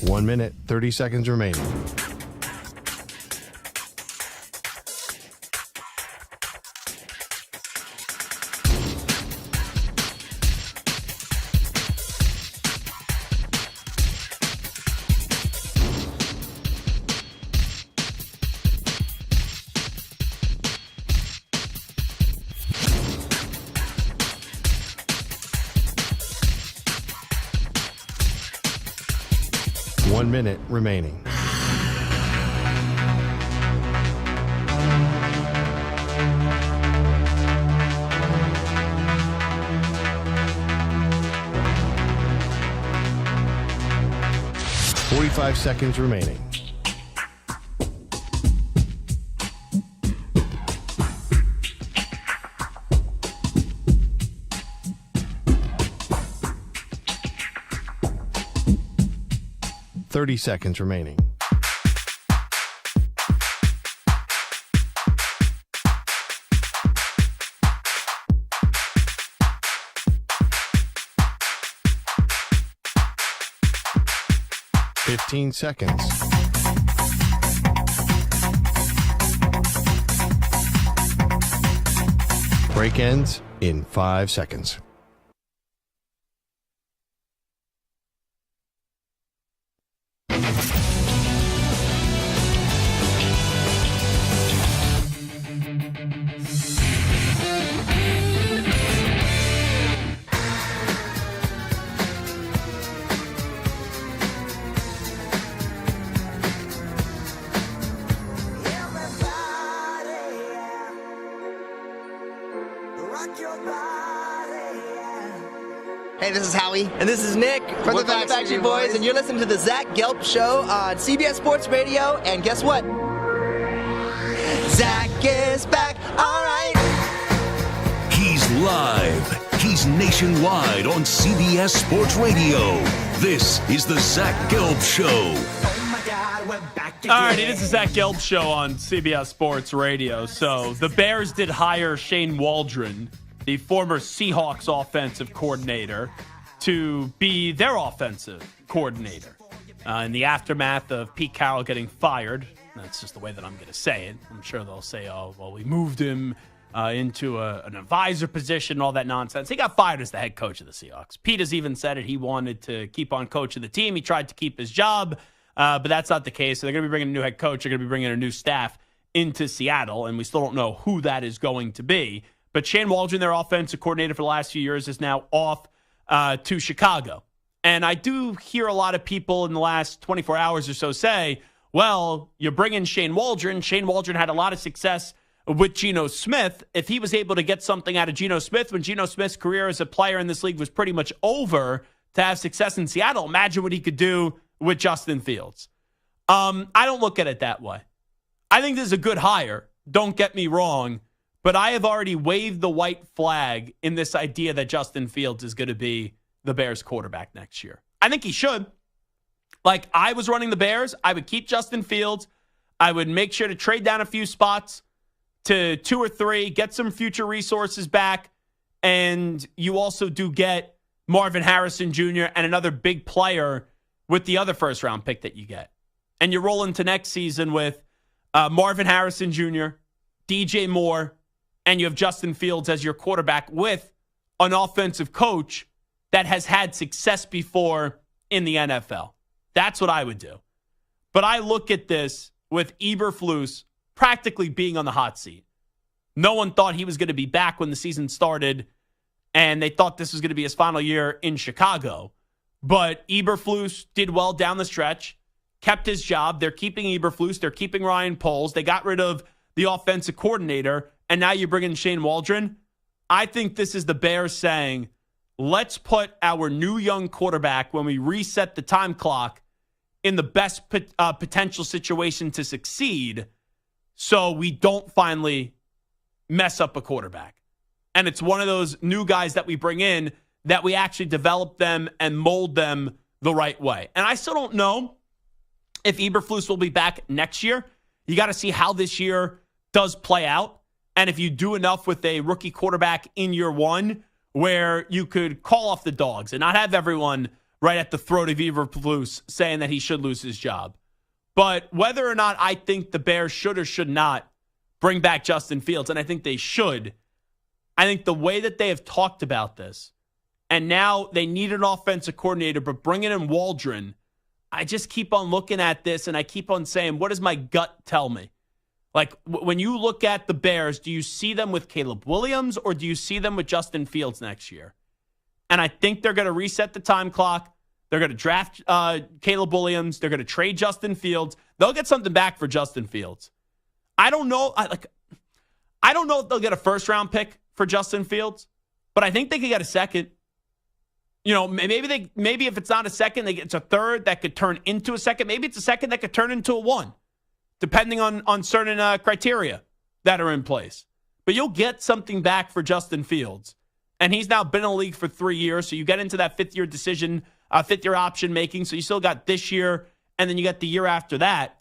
One minute, 30 seconds remaining. One minute remaining. Five seconds remaining. Thirty seconds remaining. Fifteen seconds. Break ends in 5 seconds. Hey, this is Howie. And this is Nick from the Backstreet Boys. And you're listening to the Zach Gelb Show on CBS Sports Radio. And guess what? Zach is back. All right. He's live. He's nationwide on CBS Sports Radio. This is the Zach Gelb Show. All right, it is the Zach Gelb Show on CBS Sports Radio. So the Bears did hire Shane Waldron, the former Seahawks offensive coordinator, to be their offensive coordinator. In the aftermath of Pete Carroll getting fired, that's just the way that I'm going to say it. I'm sure they'll say, oh, well, we moved him into an advisor position and all that nonsense. He got fired as the head coach of the Seahawks. Pete has even said it. He wanted to keep on coaching the team. He tried to keep his job, but that's not the case. So they're going to be bringing a new head coach. They're going to be bringing a new staff into Seattle, and we still don't know who that is going to be. But Shane Waldron, their offensive coordinator for the last few years, is now off to Chicago. And I do hear a lot of people in the last 24 hours or so say, well, you're bringing Shane Waldron. Shane Waldron had a lot of success with Geno Smith. If he was able to get something out of Geno Smith when Geno Smith's career as a player in this league was pretty much over to have success in Seattle, imagine what he could do with Justin Fields. I don't look at it that way. I think this is a good hire. Don't get me wrong. But I have already waved the white flag in this idea that Justin Fields is going to be the Bears quarterback next year. I think he should. Like, I was running the Bears, I would keep Justin Fields. I would make sure to trade down a few spots to 2 or 3, get some future resources back, and you also do get Marvin Harrison Jr. and another big player with the other first-round pick that you get. And you roll into next season with Marvin Harrison Jr., DJ Moore, and you have Justin Fields as your quarterback with an offensive coach that has had success before in the NFL. That's what I would do. But I look at this with Eberflus practically being on the hot seat. No one thought he was going to be back when the season started, and they thought this was going to be his final year in Chicago. But Eberflus did well down the stretch, kept his job. They're keeping Eberflus. They're keeping Ryan Poles. They got rid of the offensive coordinator, and now you bring in Shane Waldron. I think this is the Bears saying, let's put our new young quarterback, when we reset the time clock, in the best potential situation to succeed so we don't finally mess up a quarterback. And it's one of those new guys that we bring in that we actually develop them and mold them the right way. And I still don't know if Eberflus will be back next year. You got to see how this year does play out. And if you do enough with a rookie quarterback in year one where you could call off the dogs and not have everyone right at the throat of Eberflus saying that he should lose his job. But whether or not I think the Bears should or should not bring back Justin Fields, and I think they should, I think the way that they have talked about this, and now they need an offensive coordinator, but bringing in Waldron, I just keep on looking at this and I keep on saying, what does my gut tell me? Like, when you look at the Bears, do you see them with Caleb Williams or do you see them with Justin Fields next year? And I think they're going to reset the time clock. They're going to draft Caleb Williams. They're going to trade Justin Fields. They'll get something back for Justin Fields. I don't know. I don't know if they'll get a first-round pick for Justin Fields, but I think they could get a second. You know, maybe if it's not a second, it's a third that could turn into a second. Maybe it's a second that could turn into a 1, depending on certain criteria that are in place. But you'll get something back for Justin Fields. And he's now been in the league for 3 years, so you get into that fifth-year decision, fifth-year option making. So you still got this year, and then you got the year after that.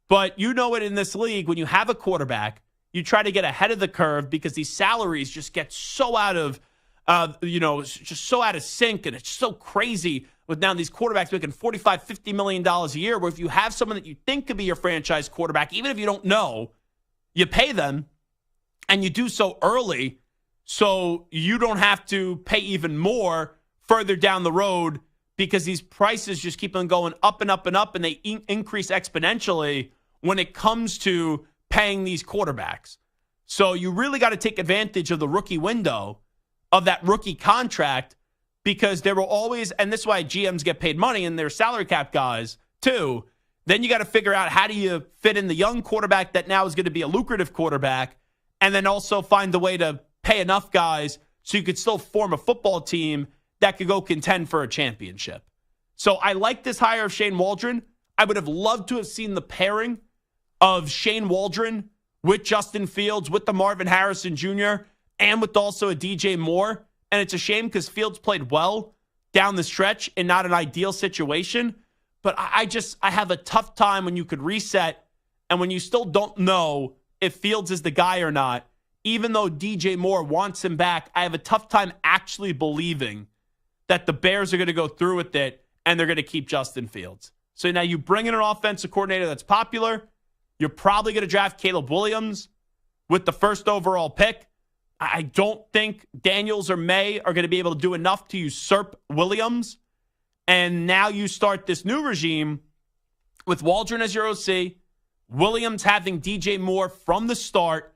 But you know it in this league, when you have a quarterback, you try to get ahead of the curve because these salaries just get so out of, just so out of sync, and it's so crazy with now these quarterbacks making $45, $50 million a year, where if you have someone that you think could be your franchise quarterback, even if you don't know, you pay them, and you do so early so you don't have to pay even more further down the road because these prices just keep on going up and up and up, and they increase exponentially when it comes to paying these quarterbacks. So you really got to take advantage of the rookie window, of that rookie contract, because there will always, and this is why GMs get paid money and they're salary cap guys too. Then you got to figure out, how do you fit in the young quarterback that now is going to be a lucrative quarterback, and then also find the way to pay enough guys so you could still form a football team that could go contend for a championship. So I like this hire of Shane Waldron. I would have loved to have seen the pairing of Shane Waldron with Justin Fields, with the Marvin Harrison Jr., and with also a DJ Moore. And it's a shame because Fields played well down the stretch in not an ideal situation. But I have a tough time when you could reset and when you still don't know if Fields is the guy or not. Even though DJ Moore wants him back, I have a tough time actually believing that the Bears are going to go through with it and they're going to keep Justin Fields. So now you bring in an offensive coordinator that's popular. You're probably going to draft Caleb Williams with the first overall pick. I don't think Daniels or May are going to be able to do enough to usurp Williams. And now you start this new regime with Waldron as your OC, Williams having DJ Moore from the start,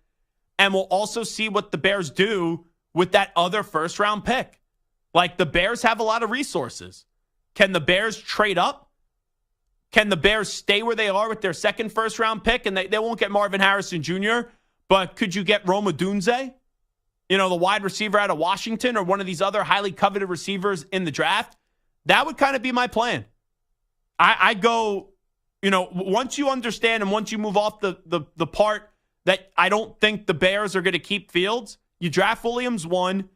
and we'll also see what the Bears do with that other first-round pick. Like, the Bears have a lot of resources. Can the Bears trade up? Can the Bears stay where they are with their second first-round pick? And they won't get Marvin Harrison Jr., but could you get Rome Odunze? You know, the wide receiver out of Washington, or one of these other highly coveted receivers in the draft? That would kind of be my plan. I go, you know, once you understand and once you move off the part that I don't think the Bears are going to keep Fields, you draft Williams 1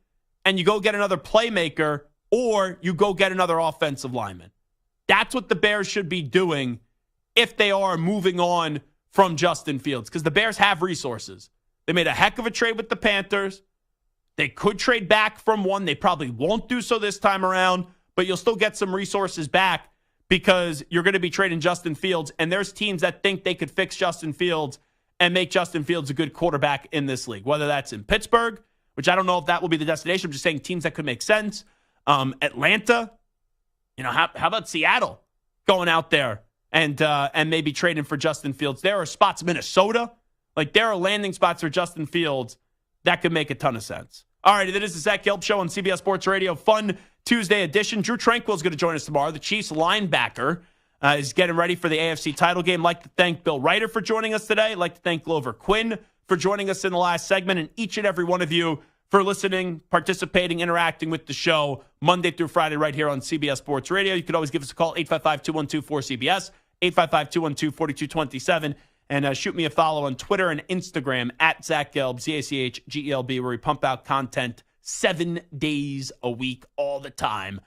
and you go get another playmaker, or you go get another offensive lineman. That's what the Bears should be doing if they are moving on from Justin Fields, because the Bears have resources. They made a heck of a trade with the Panthers. They could trade back from one. They probably won't do so this time around, but you'll still get some resources back because you're going to be trading Justin Fields, and there's teams that think they could fix Justin Fields and make Justin Fields a good quarterback in this league, whether that's in Pittsburgh, which I don't know if that will be the destination. I'm just saying teams that could make sense. Atlanta, you know, how about Seattle going out there and maybe trading for Justin Fields? There are spots, Minnesota, like there are landing spots for Justin Fields that could make a ton of sense. All right, that is the Zach Gelb Show on CBS Sports Radio. Fun Tuesday edition. Drew Tranquill is going to join us tomorrow. The Chiefs linebacker is getting ready for the AFC title game. I'd like to thank Bill Ryder for joining us today. I'd like to thank Glover Quin for joining us in the last segment, and each and every one of you for listening, participating, interacting with the show Monday through Friday right here on CBS Sports Radio. You could always give us a call, 855-212-4CBS, 855-212-4227. And shoot me a follow on Twitter and Instagram at Zach Gelb, ZACHGELB, where we pump out content 7 days a week, all the time.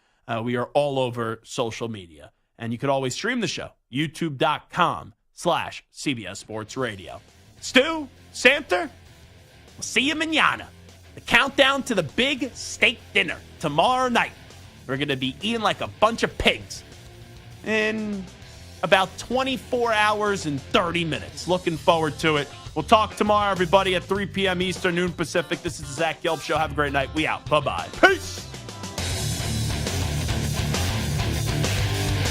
We are all over social media. And you can always stream the show, youtube.com/CBS Sports Radio. Stu, Samter, we'll see you mañana. The countdown to the big steak dinner tomorrow night. We're going to be eating like a bunch of pigs in about 24 hours and 30 minutes. Looking forward to it. We'll talk tomorrow, everybody, at 3 p.m. Eastern, noon Pacific. This is the Zach Gelb Show. Have a great night. We out. Bye-bye. Peace.